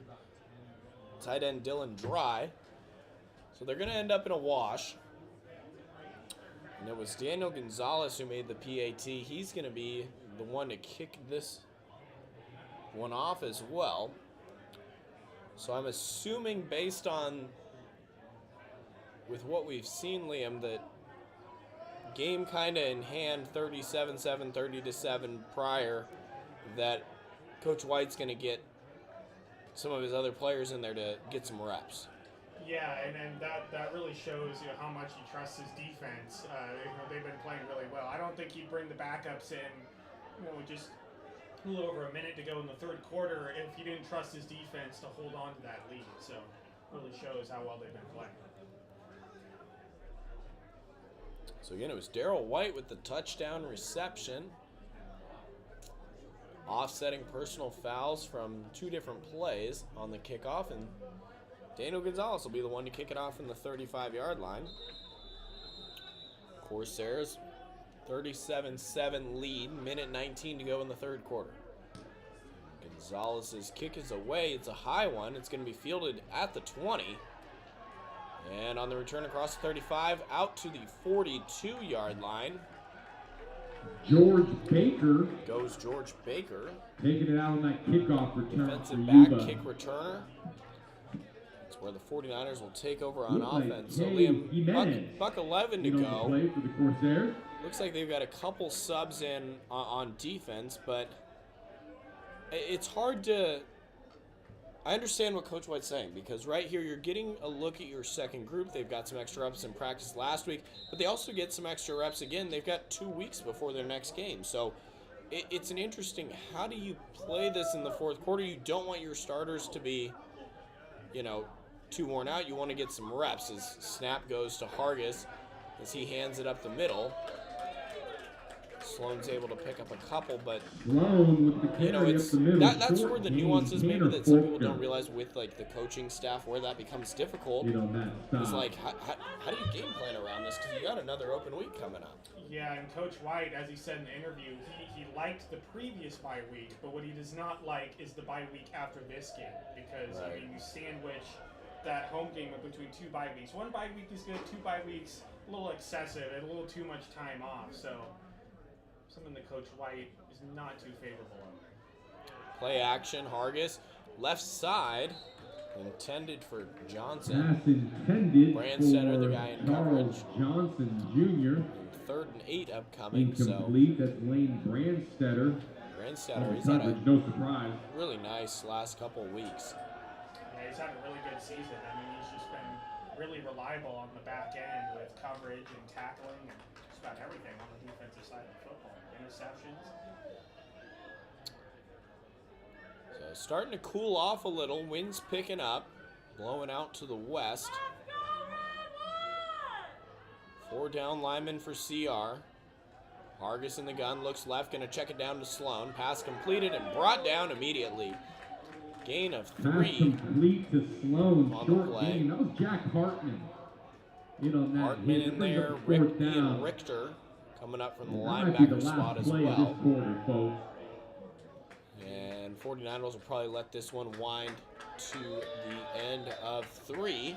[SPEAKER 2] tight end Dylan Dry. So they're going to end up in a wash. And it was Daniel Gonzalez who made the PAT. He's going to be the one to kick this one off as well. So I'm assuming, based on with what we've seen, Liam, that game kind of in hand, 37-7, 30-7 prior, that Coach White's going to get some of his other players in there to get some reps.
[SPEAKER 1] Yeah, and that really shows how much he trusts his defense. They've been playing really well. I don't think he'd bring the backups in, just a little over a minute to go in the third quarter if he didn't trust his defense to hold on to that lead. So really shows how well they've been playing.
[SPEAKER 2] So again, it was Daryl White with the touchdown reception. Offsetting personal fouls from 2 different plays on the kickoff, and Daniel Gonzalez will be the one to kick it off from the 35-yard line. Corsairs 37-7 lead, minute 19 to go in the third quarter. Gonzalez's kick is away. It's a high one. It's going to be fielded at the 20. And on the return across the 35, out to the 42-yard line.
[SPEAKER 5] George Baker
[SPEAKER 2] Goes George Baker.
[SPEAKER 5] taking it out on that kickoff return for
[SPEAKER 2] Defensive back
[SPEAKER 5] Yuba.
[SPEAKER 2] kick returner. That's where the 49ers will take over on
[SPEAKER 5] Looks like
[SPEAKER 2] offense. So
[SPEAKER 5] Kay
[SPEAKER 2] Liam,
[SPEAKER 5] Jimenez
[SPEAKER 2] buck 11 to
[SPEAKER 5] You know,
[SPEAKER 2] go.
[SPEAKER 5] play for the Corsairs.
[SPEAKER 2] Looks like they've got a couple subs in on defense, but it's hard to... I understand what Coach White's saying, because right here you're getting a look at your second group. They've got some extra reps in practice last week, but they also get some extra reps again. They've got 2 weeks before their next game. So it's an interesting, how do you play this in the fourth quarter? You don't want your starters to be, too worn out. You want to get some reps as snap goes to Hargis as he hands it up the middle. Sloan's able to pick up a couple, but
[SPEAKER 5] Sloan with the carry
[SPEAKER 2] you know, it's
[SPEAKER 5] up the middle.
[SPEAKER 2] that's
[SPEAKER 5] Short
[SPEAKER 2] where the
[SPEAKER 5] gain.
[SPEAKER 2] nuances maybe
[SPEAKER 5] Tanner
[SPEAKER 2] that some people
[SPEAKER 5] Faulkner.
[SPEAKER 2] don't realize with like the coaching staff where that becomes difficult.
[SPEAKER 5] You know, that
[SPEAKER 2] It's
[SPEAKER 5] stop.
[SPEAKER 2] like how do you game plan around this? Because you got another open week coming up.
[SPEAKER 1] Yeah, and Coach White, as he said in the interview, he liked the previous bye week, but what he does not like is the bye week after this game, because I
[SPEAKER 2] Right.
[SPEAKER 1] mean, you sandwich that home game in between 2 bye weeks. 1 bye week is good, 2 bye weeks a little excessive and a little too much time off. So something that Coach White is not too favorable of.
[SPEAKER 2] Play action, Hargis, left side, intended for Johnson.
[SPEAKER 5] Pass intended
[SPEAKER 2] Brandstetter,
[SPEAKER 5] for
[SPEAKER 2] the guy in
[SPEAKER 5] Charles Johnson Jr.
[SPEAKER 2] 3rd and 8 upcoming, so
[SPEAKER 5] Incomplete. That's Lane Brandstetter.
[SPEAKER 2] Brandstetter, he's
[SPEAKER 5] On
[SPEAKER 2] had a
[SPEAKER 5] coverage, no surprise.
[SPEAKER 2] really nice last couple weeks.
[SPEAKER 1] Yeah, he's had a really good season. I mean, he's just been really reliable on the back end with coverage and tackling and just about everything on the defensive side of football. Interceptions.
[SPEAKER 2] So starting to cool off a little, winds picking up, blowing out to the west. 4 down linemen for CR. Hargis in the gun, looks left, gonna check it down to Sloan. Pass completed and brought down immediately. Gain of
[SPEAKER 5] Pass
[SPEAKER 2] 3.
[SPEAKER 5] complete to Sloan.
[SPEAKER 2] On the
[SPEAKER 5] Short
[SPEAKER 2] play.
[SPEAKER 5] gain. That was Jack Hartman. You know, that
[SPEAKER 2] Hartman
[SPEAKER 5] hit.
[SPEAKER 2] in
[SPEAKER 5] That brings
[SPEAKER 2] there,
[SPEAKER 5] up 4th
[SPEAKER 2] Ian
[SPEAKER 5] down.
[SPEAKER 2] Richter coming up from the
[SPEAKER 5] That might be the
[SPEAKER 2] linebacker spot
[SPEAKER 5] last
[SPEAKER 2] as
[SPEAKER 5] play of
[SPEAKER 2] well.
[SPEAKER 5] this quarter, folks.
[SPEAKER 2] And 49ers will probably let this one wind to the end of 3.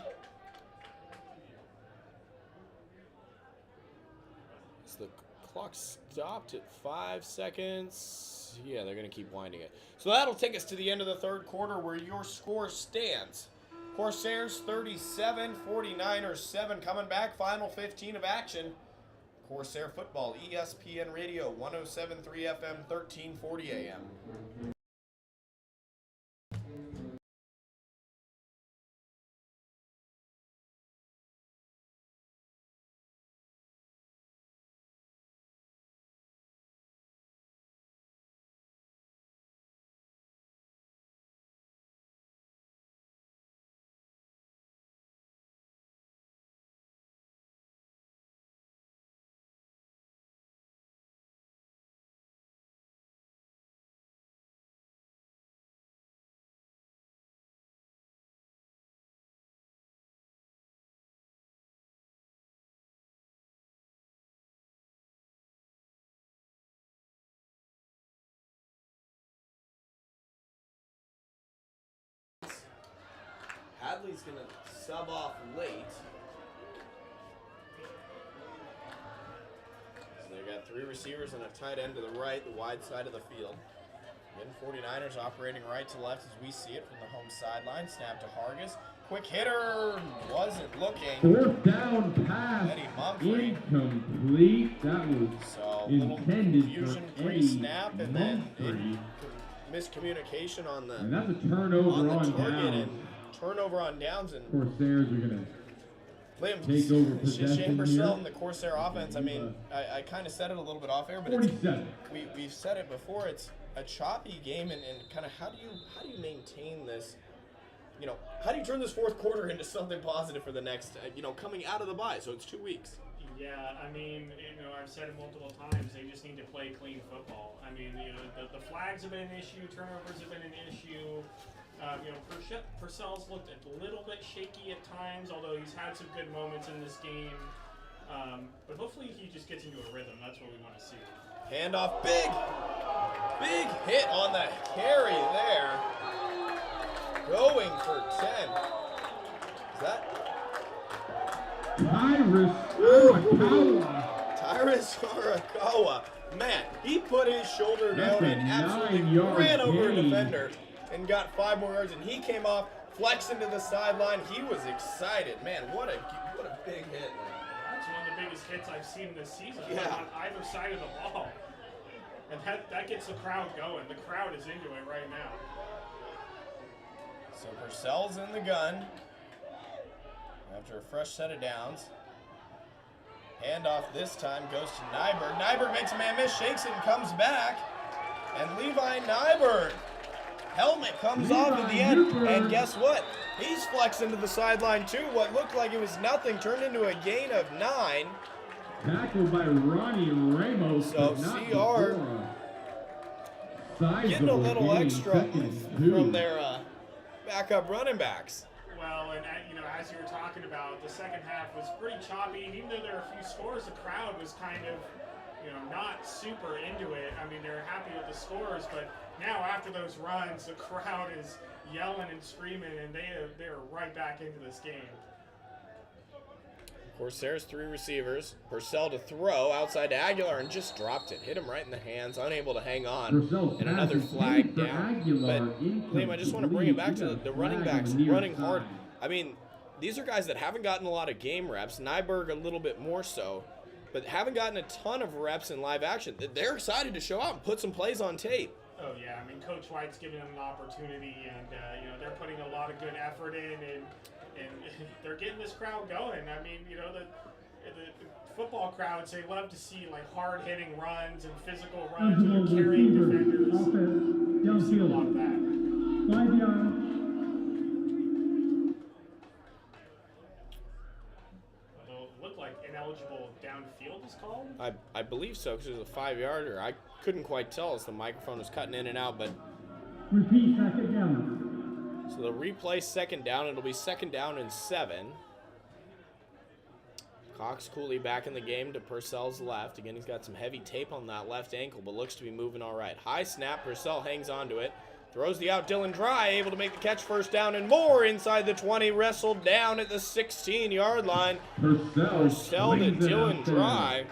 [SPEAKER 2] As the clock stopped at 5 seconds. Yeah, they're going to keep winding it. So that'll take us to the end of the 3rd quarter where your score stands. Corsairs 37, 49ers 7. Coming back, final 15 of action. Corsair Football, ESPN Radio, 107.3 FM, 1340 AM. Hadley's going to sub off late. So they've got 3 receivers and a tight end to the right, the wide side of the field. Again, 49ers operating right to left as we see it from the home sideline. Snap to Hargis. Quick hitter, wasn't looking.
[SPEAKER 5] 4th down pass.
[SPEAKER 2] Eddie Mumphrey.
[SPEAKER 5] Incomplete. That was
[SPEAKER 2] So a little
[SPEAKER 5] intended
[SPEAKER 2] confusion
[SPEAKER 5] for
[SPEAKER 2] pre-snap
[SPEAKER 5] Eddie
[SPEAKER 2] and then
[SPEAKER 5] Mumphrey.
[SPEAKER 2] miscommunication on
[SPEAKER 5] And
[SPEAKER 2] the
[SPEAKER 5] that's a turnover
[SPEAKER 2] on
[SPEAKER 5] on,
[SPEAKER 2] the target
[SPEAKER 5] downs.
[SPEAKER 2] and turnover on downs and
[SPEAKER 5] Corsairs are going to
[SPEAKER 2] Liam,
[SPEAKER 5] take over possession
[SPEAKER 2] Shane
[SPEAKER 5] here.
[SPEAKER 2] Purcell and the Corsair offense. I mean, I kind of said it a little bit off air, but it's,
[SPEAKER 5] 47.
[SPEAKER 2] we've said it before. It's a choppy game, and kind of how do you maintain this? You know, how do you turn this 4th quarter into something positive for the next? Coming out of the bye, so it's 2 weeks.
[SPEAKER 1] Yeah, I mean, I've said it multiple times. They just need to play clean football. I mean, the flags have been an issue. Turnovers have been an issue. Purcell's looked a little bit shaky at times, although he's had some good moments in this game. But hopefully he just gets into a rhythm. That's what we want to see.
[SPEAKER 2] Handoff, big hit on the carry there. Going for 10. Is that Tyrus Arakawa? Man, he put his shoulder
[SPEAKER 5] That's
[SPEAKER 2] down
[SPEAKER 5] a
[SPEAKER 2] and absolutely
[SPEAKER 5] 9-yard
[SPEAKER 2] ran over a
[SPEAKER 5] gain.
[SPEAKER 2] defender and got 5 more yards. And he came off, flexing to the sideline. He was excited. Man, what a big hit.
[SPEAKER 1] That's one of the biggest hits I've seen this season.
[SPEAKER 2] Yeah.
[SPEAKER 1] On either side of the ball. And that gets the crowd going. The crowd is into it right now.
[SPEAKER 2] So Purcell's in the gun after a fresh set of downs. Handoff this time goes to Nyberg. Nyberg makes a man miss, shakes it, and comes back. And Levi Nyberg. Helmet comes off at the end. And guess what? He's flexing to the sideline too. What looked like it was nothing turned into a gain of 9.
[SPEAKER 5] Tackled by Ronnie Ramos.
[SPEAKER 2] So
[SPEAKER 5] but not
[SPEAKER 2] CR
[SPEAKER 5] before a
[SPEAKER 2] getting a
[SPEAKER 5] sizable
[SPEAKER 2] little
[SPEAKER 5] gain,
[SPEAKER 2] extra
[SPEAKER 5] 2nd and 2.
[SPEAKER 2] from their backup running backs.
[SPEAKER 1] Well, and you know, as you were talking about, the second half was pretty choppy. And even though there were a few scores, the crowd was kind of, you know, not super into it. I mean, they're happy with the scores, but now after those runs, the crowd is yelling and screaming, and they're right back into this game.
[SPEAKER 2] Corsairs 3 receivers. Purcell to throw outside to Aguilar and just dropped it. Hit him right in the hands, unable to hang on.
[SPEAKER 5] Purcell's
[SPEAKER 2] And another
[SPEAKER 5] pass is
[SPEAKER 2] flag
[SPEAKER 5] in for
[SPEAKER 2] down.
[SPEAKER 5] Aguilar,
[SPEAKER 2] But Liam, I just want to bring it back to the running
[SPEAKER 5] flag on
[SPEAKER 2] backs
[SPEAKER 5] the near
[SPEAKER 2] running hard.
[SPEAKER 5] side.
[SPEAKER 2] I mean, these are guys that haven't gotten a lot of game reps. Nyberg a little bit more so, but haven't gotten a ton of reps in live action. They're excited to show out and put some plays on tape.
[SPEAKER 1] Oh yeah, I mean, Coach White's giving them an opportunity, and you know, they're putting a lot of good effort in, and they're getting this crowd going. I mean, you know, the football crowds, they love to see like hard-hitting runs and physical runs, and
[SPEAKER 6] Eligible
[SPEAKER 1] they're carrying
[SPEAKER 6] receivers.
[SPEAKER 1] defenders.
[SPEAKER 6] Offense.
[SPEAKER 1] We've seen a lot of
[SPEAKER 6] Downfield.
[SPEAKER 1] that.
[SPEAKER 6] 5 yards.
[SPEAKER 1] It'll look like ineligible downfield is called.
[SPEAKER 2] I believe so, because it was a 5-yarder. I couldn't quite tell as the microphone was cutting in and out, but
[SPEAKER 6] Repeat, 2nd down.
[SPEAKER 2] so they'll replay 2nd down. It'll be 2nd down and 7. Cox Cooley back in the game to Purcell's left. Again, he's got some heavy tape on that left ankle, but looks to be moving all right. High snap, Purcell hangs on to it. Throws the out, Dylan Dry, able to make the catch, 1st down and more inside the 20, wrestled down at the 16-yard line. Purcell to Dylan Dry.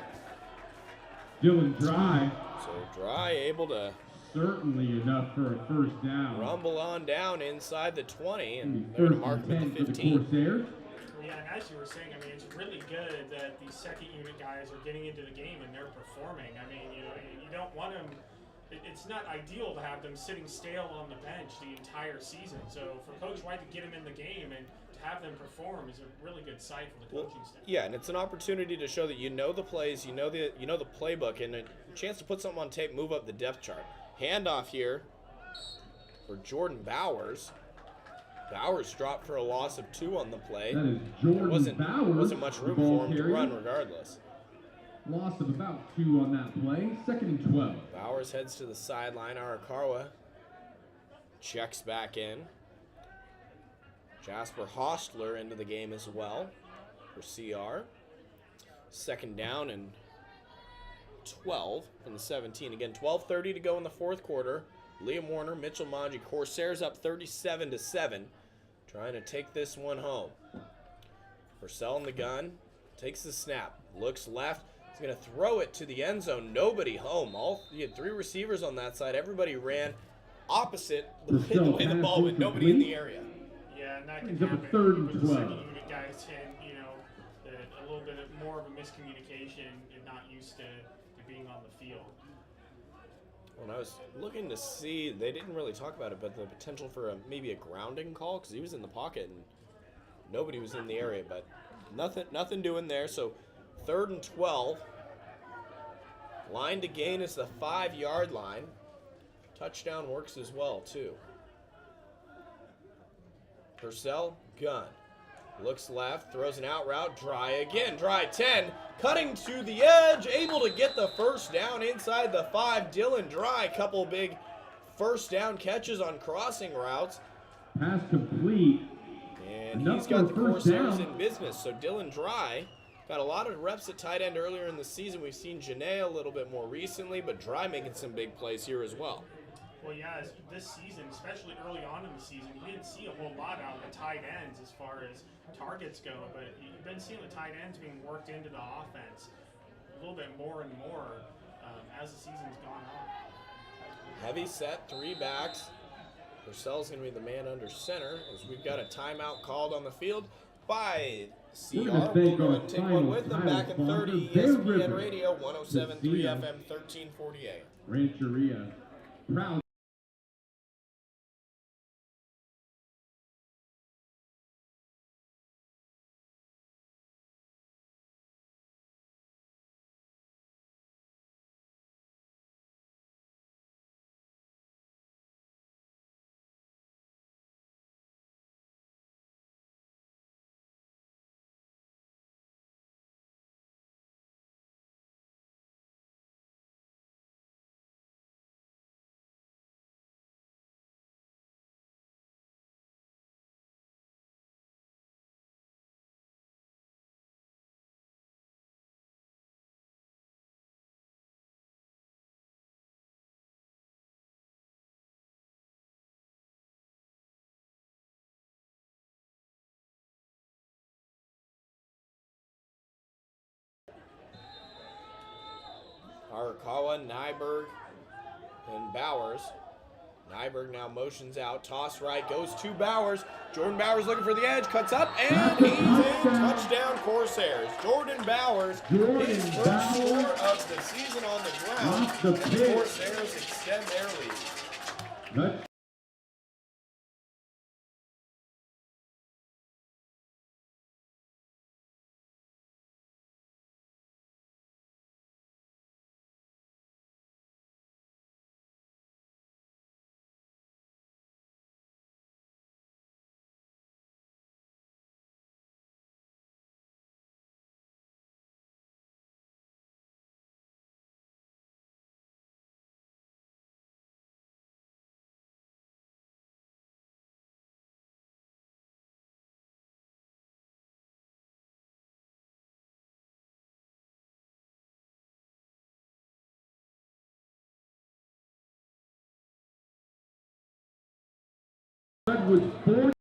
[SPEAKER 5] Dylan Dry.
[SPEAKER 2] So Dry able to
[SPEAKER 5] Certainly enough for a 1st down.
[SPEAKER 2] rumble on down inside the 20, and
[SPEAKER 5] Maybe
[SPEAKER 2] they're to
[SPEAKER 5] 1st
[SPEAKER 2] mark
[SPEAKER 5] and
[SPEAKER 2] him at
[SPEAKER 5] 10
[SPEAKER 2] the
[SPEAKER 5] for the
[SPEAKER 2] 15.
[SPEAKER 5] Corsairs.
[SPEAKER 1] Yeah, and as you were saying, I mean, it's really good that these second unit guys are getting into the game and they're performing. I mean, you know, you don't want them. It's not ideal to have them sitting stale on the bench the entire season. So for Coach White to get them in the game and to have them perform is a really good sight for the coaching staff.
[SPEAKER 2] Yeah, and it's an opportunity to show that you know the plays, you know the playbook, and a chance to put something on tape, move up the depth chart. Handoff here for Jordan Bowers. Bowers dropped for a loss of 2 on the play.
[SPEAKER 5] That is Jordan
[SPEAKER 2] There
[SPEAKER 5] Bowers.
[SPEAKER 2] wasn't much room
[SPEAKER 5] ball
[SPEAKER 2] for him to
[SPEAKER 5] carrier.
[SPEAKER 2] run regardless.
[SPEAKER 5] Loss of about 2 on that play. 2nd and 12.
[SPEAKER 2] Bowers heads to the sideline. Arakawa checks back in. Jasper Hostler into the game as well for CR. 2nd down and 12 from the 17. Again, 12:30 to go in the 4th quarter. Liam Warner, Mitchell Manji, Corsairs up 37-7, trying to take this one home. Purcell in the gun, takes the snap, looks left. He's going to throw it to the end zone. Nobody home. He had 3 receivers on that side. Everybody ran opposite the way the ball went. Nobody in the area.
[SPEAKER 1] Yeah, and that can
[SPEAKER 5] He's up
[SPEAKER 1] happen
[SPEAKER 5] at 3rd and
[SPEAKER 1] with the
[SPEAKER 5] 12.
[SPEAKER 1] second unit guys, and you know, a little bit more of a miscommunication and not used to being on the field.
[SPEAKER 2] When I was looking to see, they didn't really talk about it, but the potential for maybe a grounding call, because he was in the pocket and nobody was in the area, but nothing doing there. So 3rd and 12. Line to gain is the 5-yard line. Touchdown works as well, too. Purcell, gun. Looks left, throws an out route, Dry again. Dry 10, cutting to the edge, able to get the 1st down inside the 5. Dylan Dry, couple big 1st down catches on crossing routes.
[SPEAKER 5] Pass complete.
[SPEAKER 2] And
[SPEAKER 5] Enough
[SPEAKER 2] he's got the
[SPEAKER 5] for a 1st
[SPEAKER 2] Corsairs
[SPEAKER 5] down.
[SPEAKER 2] in business. So Dylan Dry got a lot of reps at tight end earlier in the season. We've seen Janae a little bit more recently, but Dry making some big plays here as well.
[SPEAKER 1] Well, yeah, this season, especially early on in the season, you didn't see a whole lot out of the tight ends as far as targets go, but you've been seeing the tight ends being worked into the offense a little bit more and more as the season's gone on.
[SPEAKER 2] Heavy set, 3 backs. Purcell's going to be the man under center as we've got a timeout called on the field by CR.
[SPEAKER 5] We're gonna
[SPEAKER 2] We'll
[SPEAKER 5] thank
[SPEAKER 2] go
[SPEAKER 5] our
[SPEAKER 2] and take one
[SPEAKER 5] final
[SPEAKER 2] with them
[SPEAKER 5] title
[SPEAKER 2] back in 30
[SPEAKER 5] sponsor, Bear
[SPEAKER 2] ESPN
[SPEAKER 5] River,
[SPEAKER 2] Radio 107.3
[SPEAKER 5] Casino,
[SPEAKER 2] FM 1348.
[SPEAKER 5] Rancheria. Proud
[SPEAKER 2] Harakawa, Nyberg, and Bowers. Nyberg now motions out. Toss right, goes to Bowers. Jordan Bowers looking for the edge, cuts up, and he's in. Touchdown, Corsairs. Jordan Bowers, his first score of the season on the ground. And the Corsairs extend their lead.
[SPEAKER 5] Redwoods 4.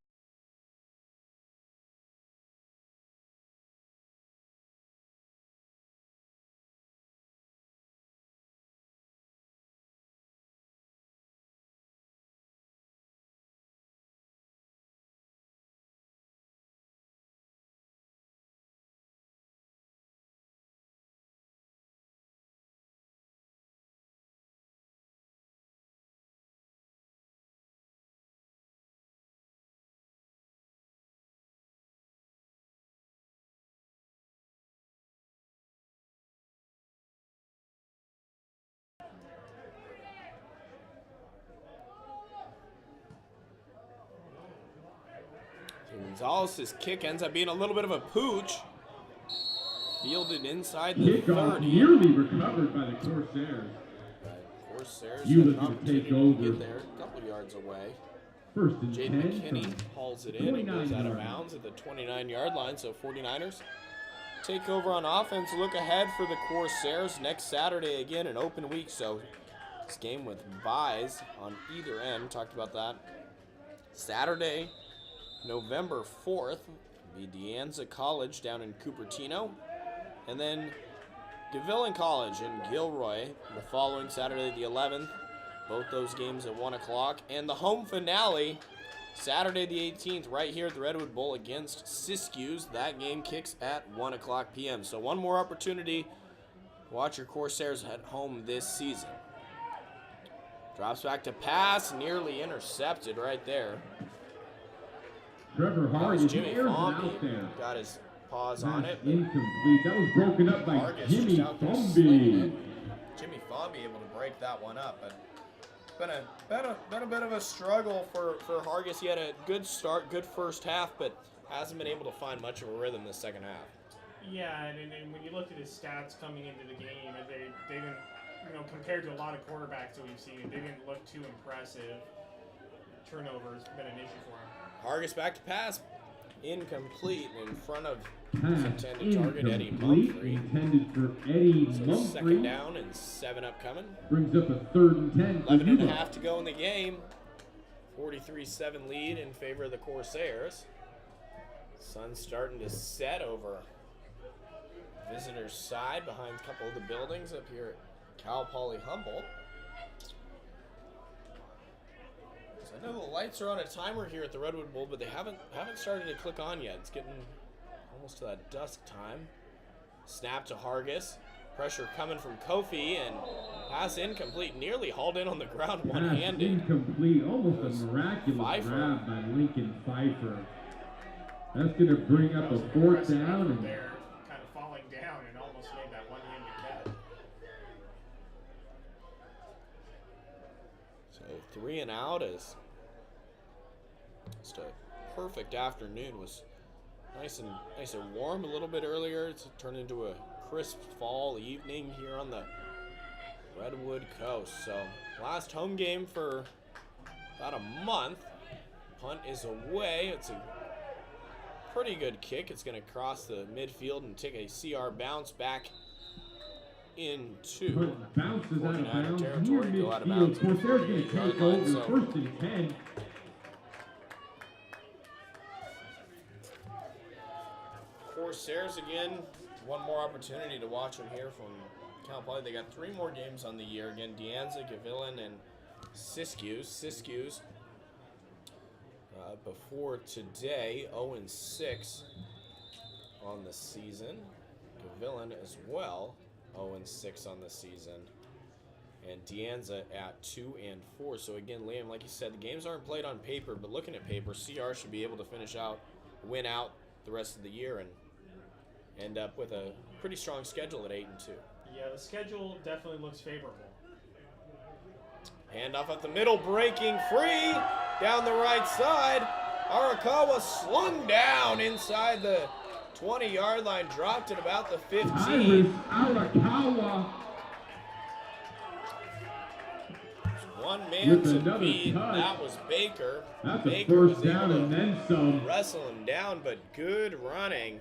[SPEAKER 2] Gonzalez's kick ends up being a little bit of a pooch. Fielded inside the
[SPEAKER 5] Kickoff
[SPEAKER 2] 30.
[SPEAKER 5] nearly recovered by the Corsairs.
[SPEAKER 2] Corsairs
[SPEAKER 5] Yuba's
[SPEAKER 2] have an
[SPEAKER 5] gonna
[SPEAKER 2] opportunity
[SPEAKER 5] take
[SPEAKER 2] to
[SPEAKER 5] over.
[SPEAKER 2] get there a couple yards away.
[SPEAKER 5] First and
[SPEAKER 2] Jaden
[SPEAKER 5] 10
[SPEAKER 2] McKinney
[SPEAKER 5] from
[SPEAKER 2] hauls it in and goes out of
[SPEAKER 5] 29
[SPEAKER 2] bounds at the 29-yard line. So 49ers take over on offense. Look ahead for the Corsairs next Saturday, again an open week. So this game with buys on either end. Talked about that. Saturday, November 4th, be De Anza College down in Cupertino. And then Gavilan College in Gilroy the following Saturday the 11th. Both those games at 1 o'clock. And the home finale, Saturday the 18th, right here at the Redwood Bowl against Siskiyous. That game kicks at 1 o'clock p.m. So one more opportunity to watch your Corsairs at home this season. Drops back to pass, nearly intercepted right there.
[SPEAKER 5] Trevor
[SPEAKER 2] That
[SPEAKER 5] Hardy,
[SPEAKER 2] was
[SPEAKER 5] he
[SPEAKER 2] Jimmy
[SPEAKER 5] airs it
[SPEAKER 2] Fomby.
[SPEAKER 5] out there.
[SPEAKER 2] Got his paws on it.
[SPEAKER 5] Incomplete. That was broken up by
[SPEAKER 2] Vargas
[SPEAKER 5] Jimmy
[SPEAKER 2] just out there slinging
[SPEAKER 5] Fomby.
[SPEAKER 2] it. Jimmy Fomby able to break that one up, but been a bit of a struggle for Hargis. He had a good start, good first half, but hasn't been able to find much of a rhythm this second half.
[SPEAKER 1] Yeah, and when you look at his stats coming into the game, they didn't, compared to a lot of quarterbacks that we've seen, they didn't look too impressive. Turnover's been an issue for him.
[SPEAKER 2] Hargis back to pass, incomplete in front of his
[SPEAKER 5] Pass
[SPEAKER 2] intended target, Eddie
[SPEAKER 5] incomplete,
[SPEAKER 2] Mumphrey.
[SPEAKER 5] intended for Eddie
[SPEAKER 2] So second
[SPEAKER 5] Mumphrey.
[SPEAKER 2] down and 7 upcoming.
[SPEAKER 5] Brings up a 3rd and 10 for
[SPEAKER 2] 11 and a
[SPEAKER 5] Yuba.
[SPEAKER 2] half to go in the game. 43-7 lead in favor of the Corsairs. Sun's starting to set over visitors' side behind a couple of the buildings up here at Cal Poly Humboldt. So I know the lights are on a timer here at the Redwood Bowl, but they haven't started to click on yet. It's getting almost to that dusk time. Snap to Hargis. Pressure coming from Kofi, and pass incomplete. Nearly hauled in on the ground
[SPEAKER 5] Pass
[SPEAKER 2] one-handed.
[SPEAKER 5] incomplete. Almost a miraculous
[SPEAKER 2] Pfeiffer.
[SPEAKER 5] grab by Lincoln Pfeiffer. That's going to bring up a 4th down. And
[SPEAKER 1] There, kind of falling down and almost made that one-handed catch.
[SPEAKER 2] So 3 and out is just a perfect afternoon. Was nice and warm a little bit earlier. It's turned into a crisp fall evening here on the Redwood coast. So last home game for about a month. Punt is away. It's a pretty good kick. It's going to cross the midfield and take a CR bounce back into
[SPEAKER 5] bounces out of
[SPEAKER 2] 49er
[SPEAKER 5] bounds.
[SPEAKER 2] territory.
[SPEAKER 5] Near
[SPEAKER 2] Go out of
[SPEAKER 5] midfield.
[SPEAKER 2] bounds.
[SPEAKER 5] Corsairs going to take
[SPEAKER 2] 48-yard
[SPEAKER 5] over.
[SPEAKER 2] line, so
[SPEAKER 5] 1st and 10.
[SPEAKER 2] Corsairs again. One more opportunity to watch them here from Cal Poly, they got 3 more games on the year. Again, Deanza, Gavilan, and Siskiyous. Siskiyous, before today, 0-6 on the season. Gavilan as well, 0-6 on the season. And Deanza at 2-4. So again, Liam, like you said, the games aren't played on paper, but looking at paper, CR should be able to win out the rest of the year and end up with a pretty strong schedule at 8-2.
[SPEAKER 1] Yeah, the schedule definitely looks favorable.
[SPEAKER 2] Hand off at the middle, breaking free down the right side. Arakawa slung down inside the 20-yard line, dropped at about the 15.
[SPEAKER 5] Arakawa.
[SPEAKER 2] One man
[SPEAKER 5] With
[SPEAKER 2] to
[SPEAKER 5] another
[SPEAKER 2] beat.
[SPEAKER 5] touch.
[SPEAKER 2] That was Baker.
[SPEAKER 5] That's
[SPEAKER 2] Baker
[SPEAKER 5] a first
[SPEAKER 2] was
[SPEAKER 5] down
[SPEAKER 2] able
[SPEAKER 5] and
[SPEAKER 2] to
[SPEAKER 5] then some.
[SPEAKER 2] wrestle him down, but good running.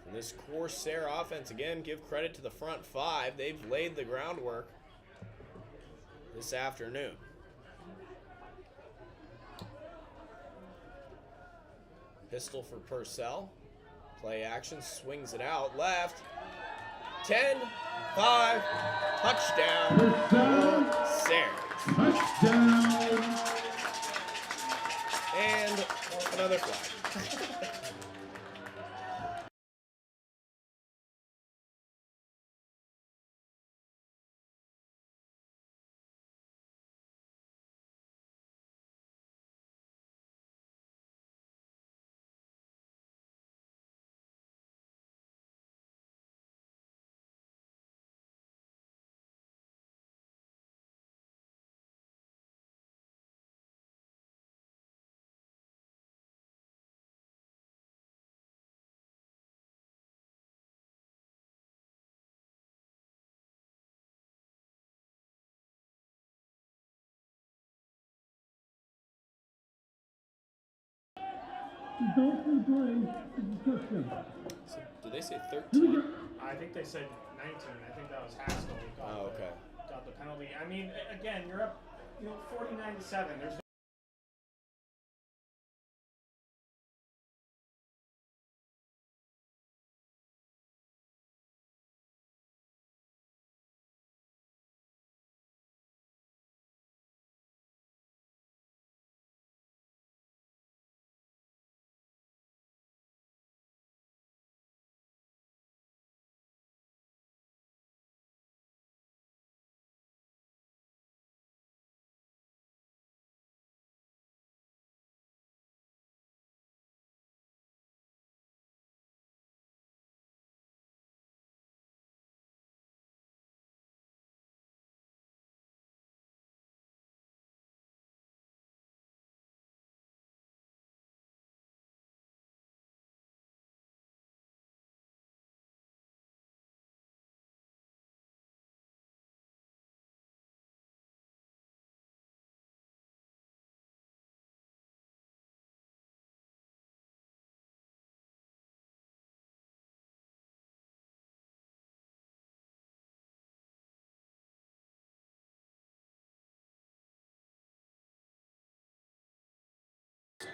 [SPEAKER 2] And this Corsair offense, again, give credit to the front 5. They've laid the groundwork this afternoon. Pistol for Purcell. Play action, swings it out left. 10, 5, touchdown.
[SPEAKER 5] Purcell.
[SPEAKER 2] Corsairs.
[SPEAKER 5] Touchdown.
[SPEAKER 2] And another flag.
[SPEAKER 6] Don't complain. This is touchdown.
[SPEAKER 2] So, did they say 13?
[SPEAKER 1] I think they said 19. I think that was Haskell who got the penalty. I mean, again, you're up, 49-7. There's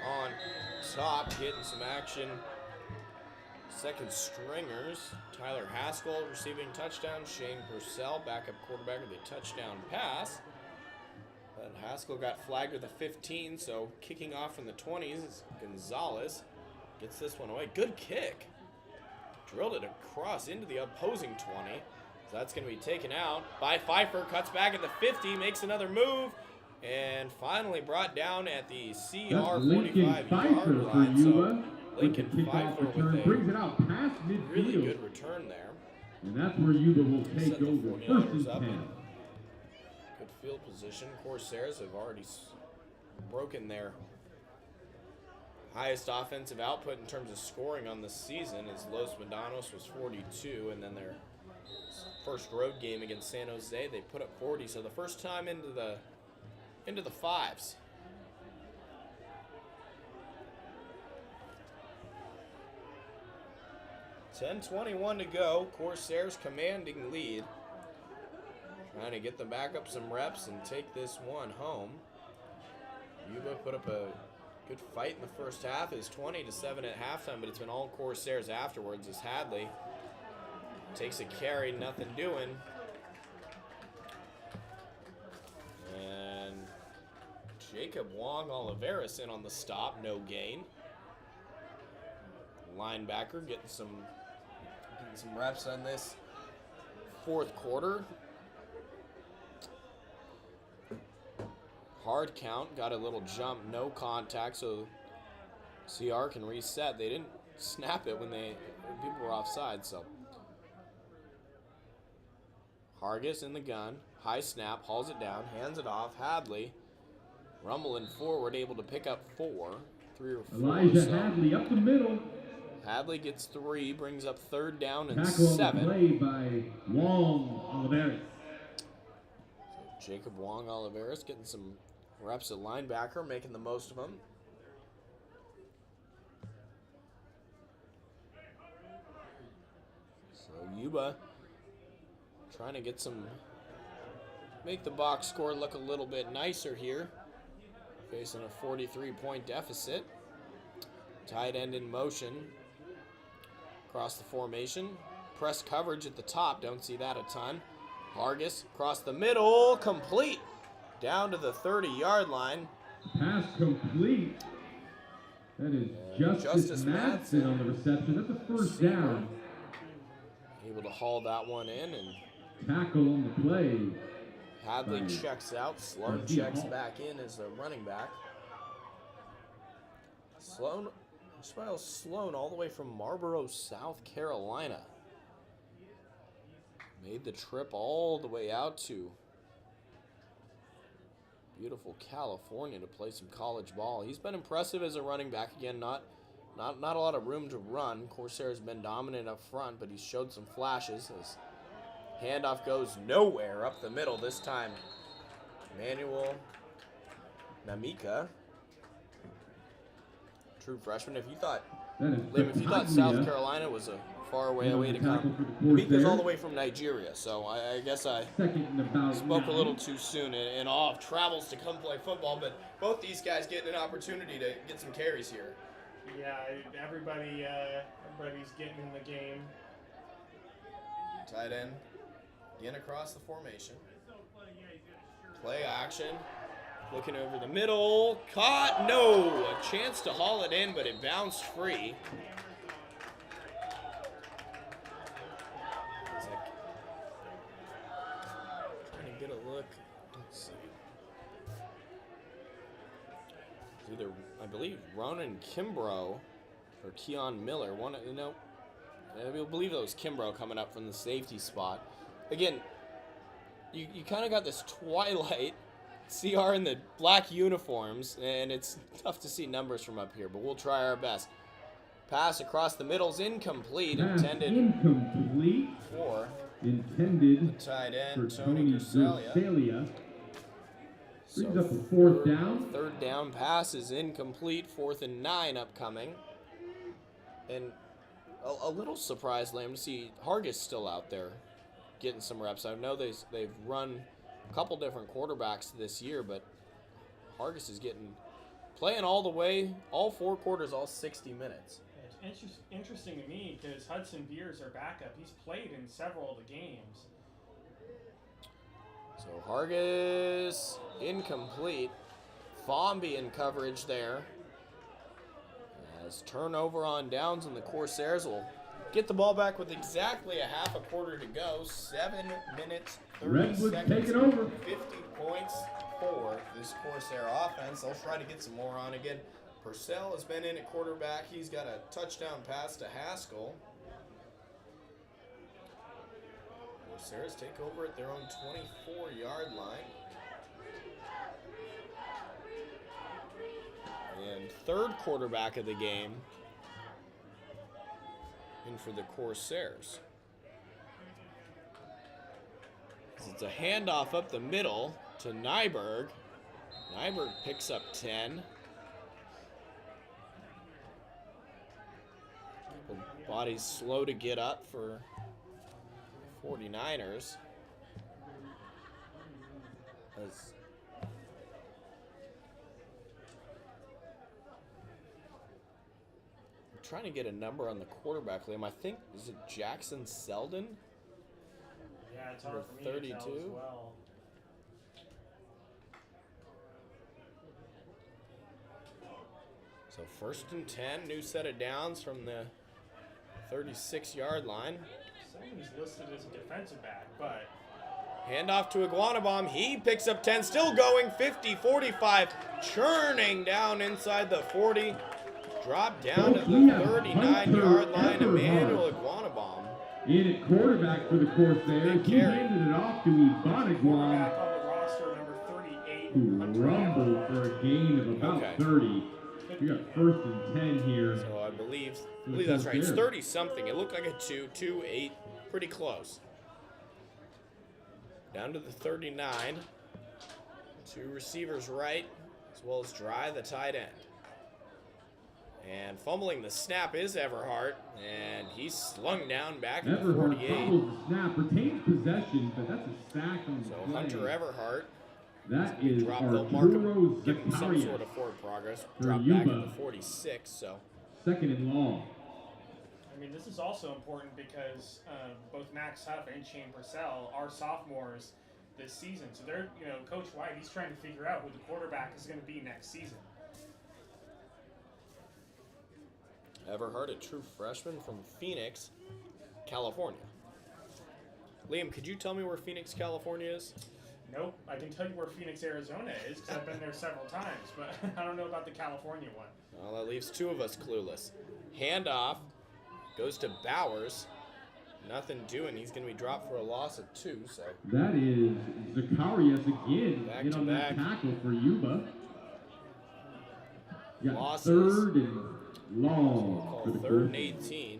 [SPEAKER 2] on top, getting some action. Second stringers, Tyler Haskell receiving touchdown. Shane Purcell, backup quarterback, with a touchdown pass. But Haskell got flagged with a 15, so kicking off from the 20s, Gonzalez gets this one away. Good kick. Drilled it across into the opposing 20. So that's going to be taken out by Pfeiffer. Cuts back at the 50, makes another move, and finally brought down at the CR 45-yard line. So Lincoln Pfeiffer with a
[SPEAKER 5] brings it out past midfield.
[SPEAKER 2] really good return there.
[SPEAKER 5] And that's where Yuba will take
[SPEAKER 2] Set the
[SPEAKER 5] over.
[SPEAKER 2] 49ers
[SPEAKER 5] First and
[SPEAKER 2] up.
[SPEAKER 5] 10.
[SPEAKER 2] Good field position. Corsairs have already broken their highest offensive output in terms of scoring on the season, as Los Medanos was 42, and then their first road game against San Jose, they put up 40. So the first time into the fives. $10:21 to go. Corsairs commanding lead. Trying to get them back up some reps and take this one home. Yuba put up a good fight in the first half. It's 20-7 at halftime, but it's been all Corsairs afterwards, as Hadley Takes a carry, nothing doing. And Jacob Wong Oliveris in on the stop, no gain. Linebacker getting some reps on this fourth quarter. Hard count, got a little jump, no contact, so CR can reset. They didn't snap it when people were offside, so. Hargis in the gun, high snap, hauls it down, hands it off. Hadley rumbling forward, able to pick up 3 or 4.
[SPEAKER 5] Elijah Hadley up the middle.
[SPEAKER 2] Hadley gets 3, brings up 3rd down and
[SPEAKER 5] Tackle
[SPEAKER 2] 7.
[SPEAKER 5] on the play by Wong Oliveris.
[SPEAKER 2] Jacob Wong Oliveris getting some reps at linebacker, making the most of them. So Yuba trying to make the box score look a little bit nicer here. Facing a 43-point deficit. Tight end in motion. Across the formation. Press coverage at the top, don't see that a ton. Hargis across the middle, complete. Down to the 30-yard line.
[SPEAKER 5] Pass complete. That is Justice Madsen on the reception. That's a first down.
[SPEAKER 2] Able to haul that one in, and
[SPEAKER 5] tackle on the play.
[SPEAKER 2] Hadley checks out. Sloan checks back in as the running back. Sloan all the way from Marlboro, South Carolina. Made the trip all the way out to beautiful California to play some college ball. He's been impressive as a running back. Again, not a lot of room to run. Corsairs been dominant up front, but he's showed some flashes. His handoff goes nowhere up the middle this time. Manuel Namika, true freshman. If you thought South Carolina was a far away to come, Namika's all the way from Nigeria. So I guess I spoke a little too soon in awe of travels to come play football. But both these guys getting an opportunity to get some carries here.
[SPEAKER 1] Yeah, everybody's getting in the game.
[SPEAKER 2] Tight end, again across the formation. Play action, looking over the middle, caught, no! A chance to haul it in, but it bounced free. Trying to get a look, let's see. It's either, I believe, Ronan Kimbrough or Keon Miller. I believe it was Kimbrough coming up from the safety spot. Again, you kind of got this twilight CR in the black uniforms, and it's tough to see numbers from up here, but we'll try our best. Pass across the middle's incomplete. Intended for the tight end, Tony Corsalia.
[SPEAKER 5] Brings up a 4th down.
[SPEAKER 2] 3rd down pass is incomplete. 4th and 9 upcoming. And a little surprised, Lamb, to see Hargis still out there getting some reps. I know they've run a couple different quarterbacks this year, but Hargis is playing all the way, all 4 quarters, all 60 minutes.
[SPEAKER 1] It's interesting to me because Hudson Beers, our backup, he's played in several of the games.
[SPEAKER 2] So Hargis incomplete. Fomby in coverage there. As turnover on downs, and the Corsairs will get the ball back with exactly a half a quarter to go. 7 minutes, 30
[SPEAKER 5] Redwoods
[SPEAKER 2] seconds,
[SPEAKER 5] taking over.
[SPEAKER 2] 50 points for this Corsair offense. They'll try to get some more on again. Purcell has been in at quarterback. He's got a touchdown pass to Haskell. Corsairs take over at their own 24-yard line. And 3rd quarterback of the game in for the Corsairs. It's a handoff up the middle to Nyberg. Nyberg picks up 10. Body's slow to get up for 49ers. As trying to get a number on the quarterback, Liam. I think, is it Jackson Selden?
[SPEAKER 1] Yeah, it's hard for me to tell as
[SPEAKER 2] 32.
[SPEAKER 1] well.
[SPEAKER 2] So 1st and 10, new set of downs from the 36-yard line.
[SPEAKER 1] Someone's listed as a defensive back, but
[SPEAKER 2] Handoff to Iguanabom. He picks up 10, still going 50, 45, churning down inside the 40. Drop down to the 39-yard line. Emmanuel Iguanabom.
[SPEAKER 5] In at quarterback for the Corsairs. He handed it off to Iguanabom,
[SPEAKER 1] quarterback on the roster, number 38.
[SPEAKER 5] who rumbled for a gain of about 30. We got 1st and 10 here.
[SPEAKER 2] So I believe that's right. It's 30-something. It looked like a 2-8. Pretty close. Down to the 39. 2 receivers right, as well as Dry, the tight end. And fumbling the snap is Everhart, and he's slung down back at the 48.
[SPEAKER 5] Fumbles the snap, retains possession, but that's a sack on the
[SPEAKER 2] So
[SPEAKER 5] play.
[SPEAKER 2] Hunter Everhart.
[SPEAKER 5] That is
[SPEAKER 2] They'll mark him,
[SPEAKER 5] Arturo
[SPEAKER 2] give him some
[SPEAKER 5] Zacarias.
[SPEAKER 2] sort of forward progress.
[SPEAKER 5] For
[SPEAKER 2] Drop back
[SPEAKER 5] Yuba.
[SPEAKER 2] at the 46, so.
[SPEAKER 5] 2nd and long.
[SPEAKER 1] I mean, this is also important because both Max Huff and Shane Purcell are sophomores this season. So they're, Coach White, he's trying to figure out who the quarterback is going to be next season.
[SPEAKER 2] Everhart, a true freshman from Phoenix, California. Liam, could you tell me where Phoenix, California is?
[SPEAKER 1] Nope, I can tell you where Phoenix, Arizona is because I've been there several times, but I don't know about the California one.
[SPEAKER 2] Well, that leaves 2 of us clueless. Handoff goes to Bowers. Nothing doing. He's going to be dropped for a loss of 2. So
[SPEAKER 5] That is Zacarias again.
[SPEAKER 2] Back
[SPEAKER 5] Get
[SPEAKER 2] to
[SPEAKER 5] on
[SPEAKER 2] back.
[SPEAKER 5] that tackle for Yuba. Got
[SPEAKER 2] Losses.
[SPEAKER 5] 3rd and long
[SPEAKER 2] call
[SPEAKER 5] for the
[SPEAKER 2] 3rd and
[SPEAKER 5] Corsairs.
[SPEAKER 2] 18.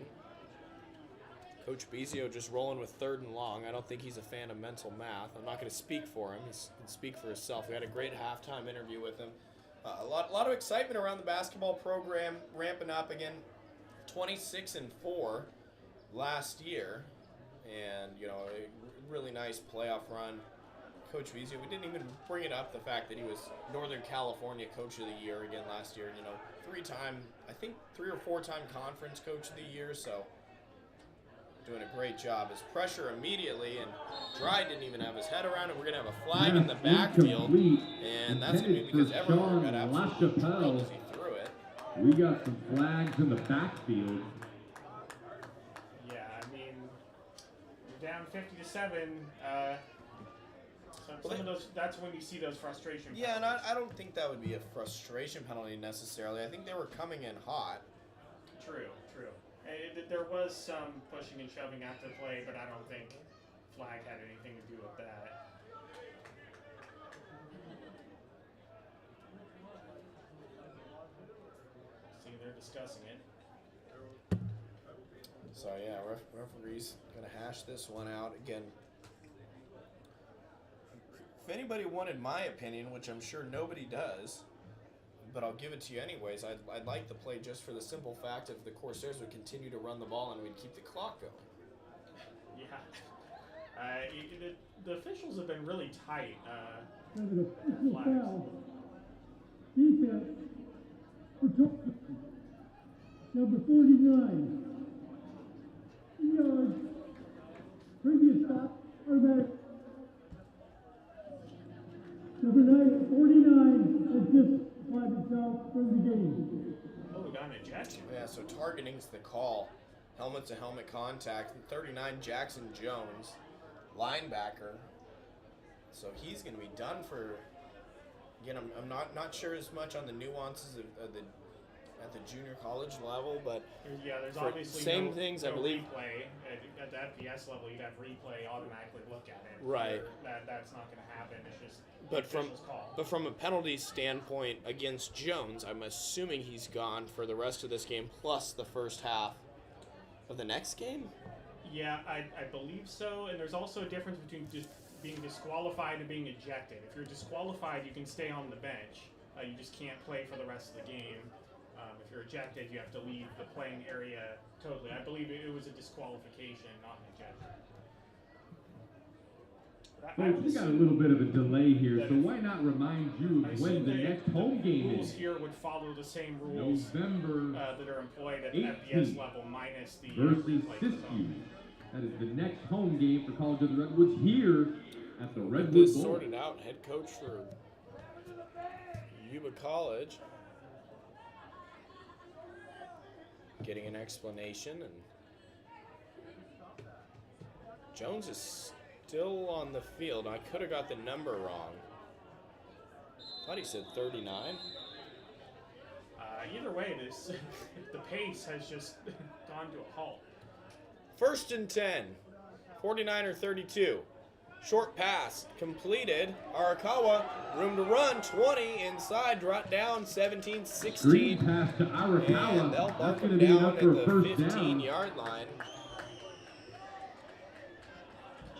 [SPEAKER 2] Coach Bezio just rolling with 3rd and long. I don't think he's a fan of mental math. I'm not going to speak for him. He can speak for himself. We had a great halftime interview with him. A lot of excitement around the basketball program, ramping up again. 26-4 last year, and a really nice playoff run. Coach Bezio, we didn't even bring it up, the fact that he was Northern California Coach of the Year again last year. 3-time, I think 3 or 4-time conference Coach of the Year. So doing a great job. His pressure immediately, and Dry didn't even have his head around it. We're going to have a flag in the backfield, and that's going to be because everyone got absolutely thrilled as he threw it.
[SPEAKER 5] We got some flags in the backfield.
[SPEAKER 1] Yeah, I mean, you're down 50-7. Some of those, that's when you see those frustration.
[SPEAKER 2] Yeah, and I don't think that would be a frustration penalty necessarily. I think they were coming in hot.
[SPEAKER 1] True. There was some pushing and shoving after the play, but I don't think flag had anything to do with that. See, they're discussing it.
[SPEAKER 2] So yeah, referee's gonna hash this one out again. If anybody wanted my opinion, which I'm sure nobody does, but I'll give it to you anyways, I'd like the play just for the simple fact if the Corsairs would continue to run the ball and we'd keep the clock going.
[SPEAKER 1] Yeah. The officials have been really tight.
[SPEAKER 6] Under the personal foul. Defense. Number 49. 2 yards. Previous stop. Automatic. Number 49 has disqualified himself from the game.
[SPEAKER 1] Oh, we got an ejection.
[SPEAKER 2] Yeah, so targeting's the call. Helmet-to-helmet contact. 39, Jackson Jones, linebacker. So he's going to be done for. Again, I'm not sure as much on the nuances of the at the junior college level, but
[SPEAKER 1] Yeah, there's
[SPEAKER 2] for
[SPEAKER 1] obviously
[SPEAKER 2] same
[SPEAKER 1] no,
[SPEAKER 2] things,
[SPEAKER 1] no
[SPEAKER 2] I believe.
[SPEAKER 1] replay. At the FPS level, you'd have replay automatically look at it.
[SPEAKER 2] Right.
[SPEAKER 1] That's not going to happen. It's just
[SPEAKER 2] But
[SPEAKER 1] the official's call.
[SPEAKER 2] But from a penalty standpoint against Jones, I'm assuming he's gone for the rest of this game plus the first half of the next game.
[SPEAKER 1] Yeah, I believe so. And there's also a difference between just being disqualified and being ejected. If you're disqualified, you can stay on the bench. You just can't play for the rest of the game. If you're ejected, you have to leave the playing area totally. I believe it was a disqualification, not an ejection.
[SPEAKER 5] Folks, we got a little bit of a delay here, so why not remind you of when the next home game
[SPEAKER 1] rules
[SPEAKER 5] is?
[SPEAKER 1] here would follow the same rules
[SPEAKER 5] November
[SPEAKER 1] that are employed at the FBS level, minus the
[SPEAKER 5] versus
[SPEAKER 1] replay
[SPEAKER 5] Siskiyou.
[SPEAKER 1] zone.
[SPEAKER 5] That is the next home game for College of the Redwoods here at the
[SPEAKER 2] Get
[SPEAKER 5] Redwoods
[SPEAKER 2] this
[SPEAKER 5] Bowl.
[SPEAKER 2] sorted out. Head coach for Yuba College getting an explanation, and Jones is still on the field. I could have got the number wrong. Thought he said 39.
[SPEAKER 1] Either way, this the pace has just gone to a halt.
[SPEAKER 2] 1st and 10. 49er 32. Short pass completed. Arakawa, room to run, 20 inside, brought down 17-16.
[SPEAKER 5] Screen pass to
[SPEAKER 2] And
[SPEAKER 5] Arakawa.
[SPEAKER 2] they'll
[SPEAKER 5] That's
[SPEAKER 2] mark
[SPEAKER 5] going
[SPEAKER 2] him
[SPEAKER 5] to be
[SPEAKER 2] down
[SPEAKER 5] enough
[SPEAKER 2] at
[SPEAKER 5] for a
[SPEAKER 2] the
[SPEAKER 5] first down.
[SPEAKER 2] 15-yard line.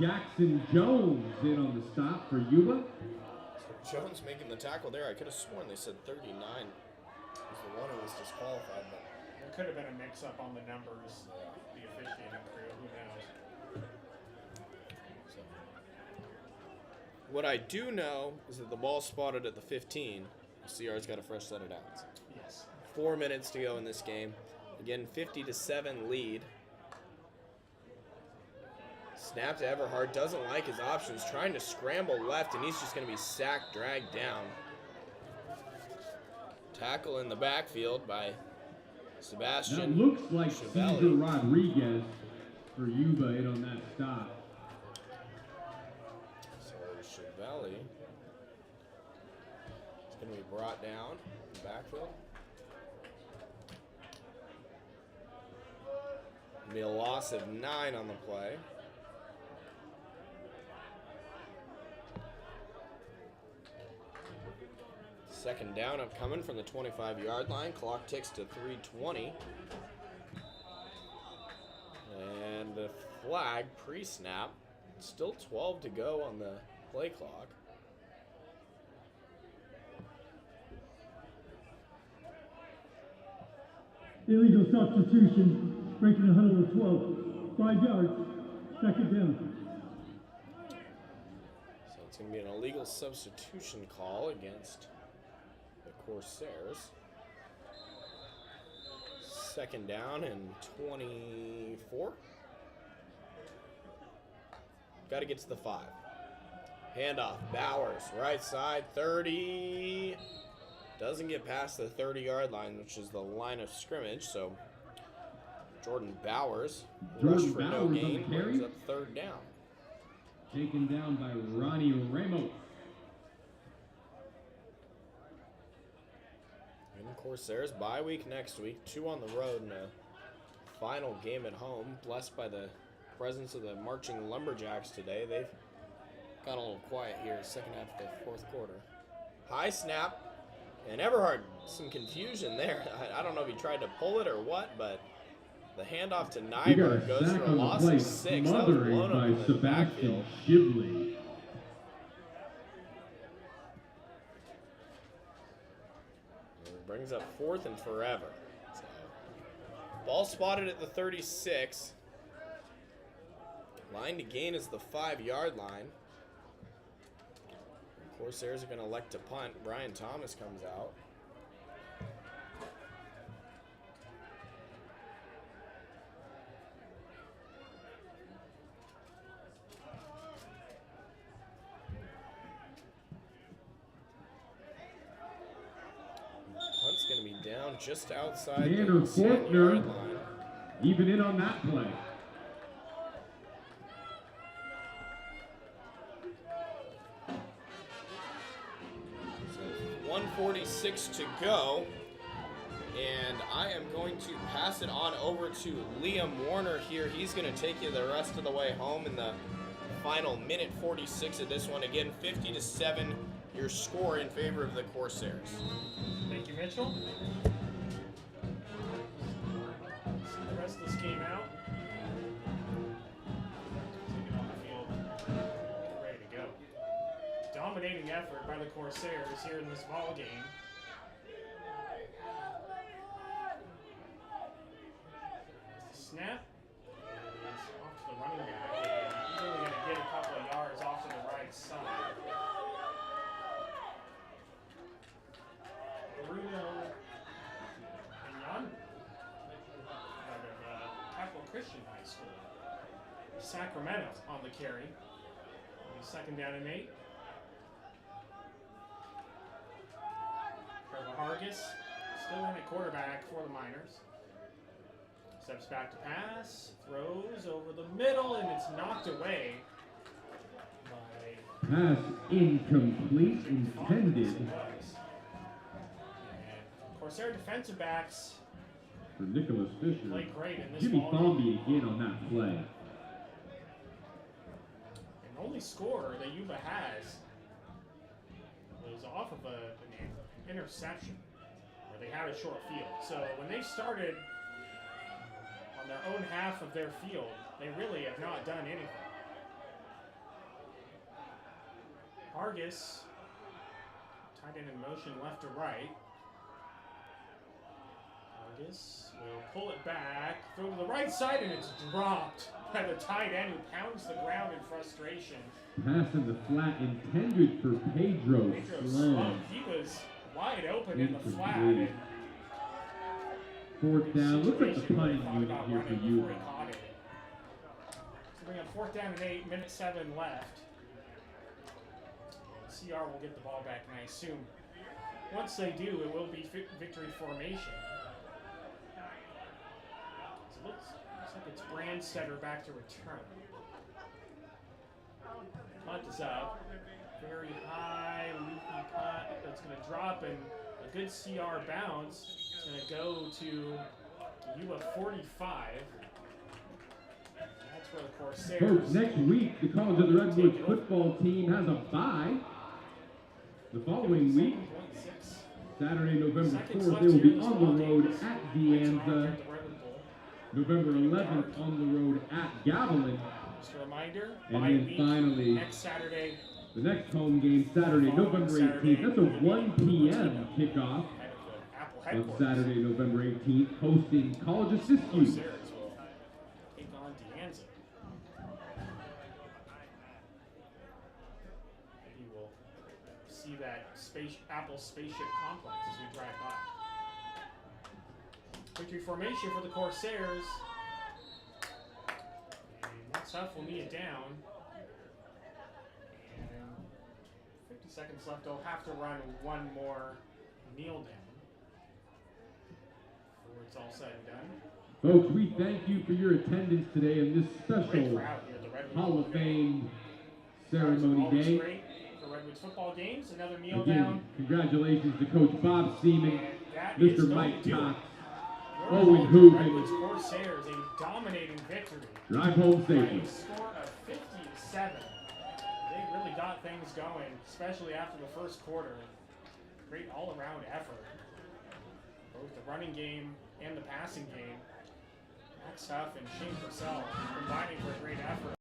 [SPEAKER 5] Jackson Jones in on the stop for Yuba.
[SPEAKER 2] So Jones making the tackle there. I could have sworn they said 39 was the one who was disqualified, but
[SPEAKER 1] There could have been a mix-up on the numbers. The officiating crew, who knows?
[SPEAKER 2] so. What I do know is that the ball spotted at the 15. CR's got a fresh set of downs.
[SPEAKER 1] Yes.
[SPEAKER 2] 4 minutes to go in this game. Again, 50-7 lead. Snap to Everhart, doesn't like his options, trying to scramble left, and he's just going to be sacked, dragged down. Tackle in the backfield by Sebastian.
[SPEAKER 5] That looks like
[SPEAKER 2] Chevelli.
[SPEAKER 5] Cesar Rodriguez for Yuba in on that stop.
[SPEAKER 2] So Chevelli is going to be brought down in the backfield. It'll be a loss of 9 on the play. Second down upcoming from the 25-yard line. Clock ticks to 3:20. And the flag pre-snap. Still 12 to go on the play clock.
[SPEAKER 6] Illegal substitution, breaking a huddle of 12. 5 yards, second down.
[SPEAKER 2] So it's going to be an illegal substitution call against the Corsairs. Second down and 24. Got to get to the 5. Handoff, Bowers, right side, 30. Doesn't get past the 30-yard line, which is the line of scrimmage, so Jordan Bowers, rush for no gain, brings up third down.
[SPEAKER 5] Taken down by Ronnie Ramos.
[SPEAKER 2] And Corsairs bye week next week, 2 on the road and a final game at home. Blessed by the presence of the marching Lumberjacks today. They've got a little quiet here, second half of the fourth quarter. High snap, and Everhart, some confusion there. I don't know if he tried to pull it or what, but the handoff to
[SPEAKER 5] We got a
[SPEAKER 2] Nyberg goes
[SPEAKER 5] sack
[SPEAKER 2] for a
[SPEAKER 5] on the
[SPEAKER 2] loss
[SPEAKER 5] play,
[SPEAKER 2] of 6. That was
[SPEAKER 5] smothering
[SPEAKER 2] blown up
[SPEAKER 5] by
[SPEAKER 2] in the
[SPEAKER 5] Sebastian
[SPEAKER 2] backfield.
[SPEAKER 5] Shibley.
[SPEAKER 2] Brings up 4th and forever. So, ball spotted at the 36. Line to gain is the 5-yard line. Corsairs are going to elect to punt. Brian Thomas comes out. Punt's going to be down just outside the
[SPEAKER 5] Tanner
[SPEAKER 2] 10-yard
[SPEAKER 5] Fortner,
[SPEAKER 2] line.
[SPEAKER 5] even in on that play.
[SPEAKER 2] So 1:46 to go. And I am going to pass it on over to Liam Warner here. He's going to take you the rest of the way home in the final minute 46 of this one. Again, 50-7, your score in favor of the Corsairs.
[SPEAKER 1] Thank you, Mitchell. See the rest of this game out. Take it off the field. Get ready to go. Dominating effort by the Corsairs here in this ball game. Snap. It's off to the running back. He's only going to get a couple of yards off to the right. Christian High School. Sacramento on the carry. 2nd down and 8. Trevor Hargis still in at quarterback for the Miners. Steps back to pass, throws over the middle, and it's knocked away by
[SPEAKER 5] Pass incomplete, intended
[SPEAKER 1] and Corsair defensive backs
[SPEAKER 5] for Nicholas Fisher.
[SPEAKER 1] played great in this
[SPEAKER 5] Jimmy
[SPEAKER 1] ball game.
[SPEAKER 5] Bombi again on that play.
[SPEAKER 1] And the only score that Yuba has was off of an interception where they had a short field. So when they started on their own half of their field, they really have not done anything. Hargis, tight end in motion left to right. Hargis will pull it back, throw to the right side, and it's dropped by the tight end who pounds the ground in frustration.
[SPEAKER 5] Pass in the flat intended for Pedro Sloan.
[SPEAKER 1] He was wide open in the flat.
[SPEAKER 5] Incomplete.
[SPEAKER 1] And
[SPEAKER 5] 4th down. Looks like the
[SPEAKER 1] situation
[SPEAKER 5] punting
[SPEAKER 1] thought
[SPEAKER 5] unit
[SPEAKER 1] about
[SPEAKER 5] here for
[SPEAKER 1] running
[SPEAKER 5] you.
[SPEAKER 1] before he caught it. So bring up 4th down and 8, minute 7 left. CR will get the ball back, and I assume once they do, it will be victory formation. So it looks like it's Brandstetter back to return. Punt is up. Very high, loopy punt. It's going to drop, and a good CR bounce. It's going to go to Yuba 45. That's where the Corsairs.
[SPEAKER 5] Folks, next week, the College of the Redwoods football team has a bye. The following week, Saturday, November 4th, they will be on the road at Deanza. November 11th, on the road at Gavilan.
[SPEAKER 1] Just a reminder,
[SPEAKER 5] And
[SPEAKER 1] bye
[SPEAKER 5] then
[SPEAKER 1] week
[SPEAKER 5] finally,
[SPEAKER 1] next Saturday,
[SPEAKER 5] the next home game, Saturday, November 18th. That's a 1 p.m. kickoff
[SPEAKER 1] head of the Apple
[SPEAKER 5] on
[SPEAKER 1] headquarters.
[SPEAKER 5] Saturday, November 18th, hosting College of Siskiyou.
[SPEAKER 1] Corsairs will take on Deanza. You will see that Apple spaceship complex as we drive by. Victory formation for the Corsairs. And that's tough. We'll knee it down. And 50 seconds left. They'll have to run one more kneel down before it's all said and done.
[SPEAKER 5] Folks, we thank you for your attendance today in this
[SPEAKER 1] Great
[SPEAKER 5] special
[SPEAKER 1] crowd here at the Redwoods.
[SPEAKER 5] Hall of Fame
[SPEAKER 1] Crowds are
[SPEAKER 5] ceremony
[SPEAKER 1] always
[SPEAKER 5] day.
[SPEAKER 1] great for Redwoods football games. Another kneel
[SPEAKER 5] Again,
[SPEAKER 1] down.
[SPEAKER 5] congratulations to Coach Bob Seaman,
[SPEAKER 1] And that is
[SPEAKER 5] Mr.
[SPEAKER 1] going
[SPEAKER 5] Mike
[SPEAKER 1] to do it.
[SPEAKER 5] Cox.
[SPEAKER 1] Your
[SPEAKER 5] Owen
[SPEAKER 1] College
[SPEAKER 5] Hooven.
[SPEAKER 1] Redwoods Corsairs, a dominating victory.
[SPEAKER 5] Drive home
[SPEAKER 1] By
[SPEAKER 5] safely.
[SPEAKER 1] a score of 50-7. They really got things going, especially after the first quarter. Great all-around effort. Both the running game and the passing game. Max Huff and Shane Purcell combining for a great effort.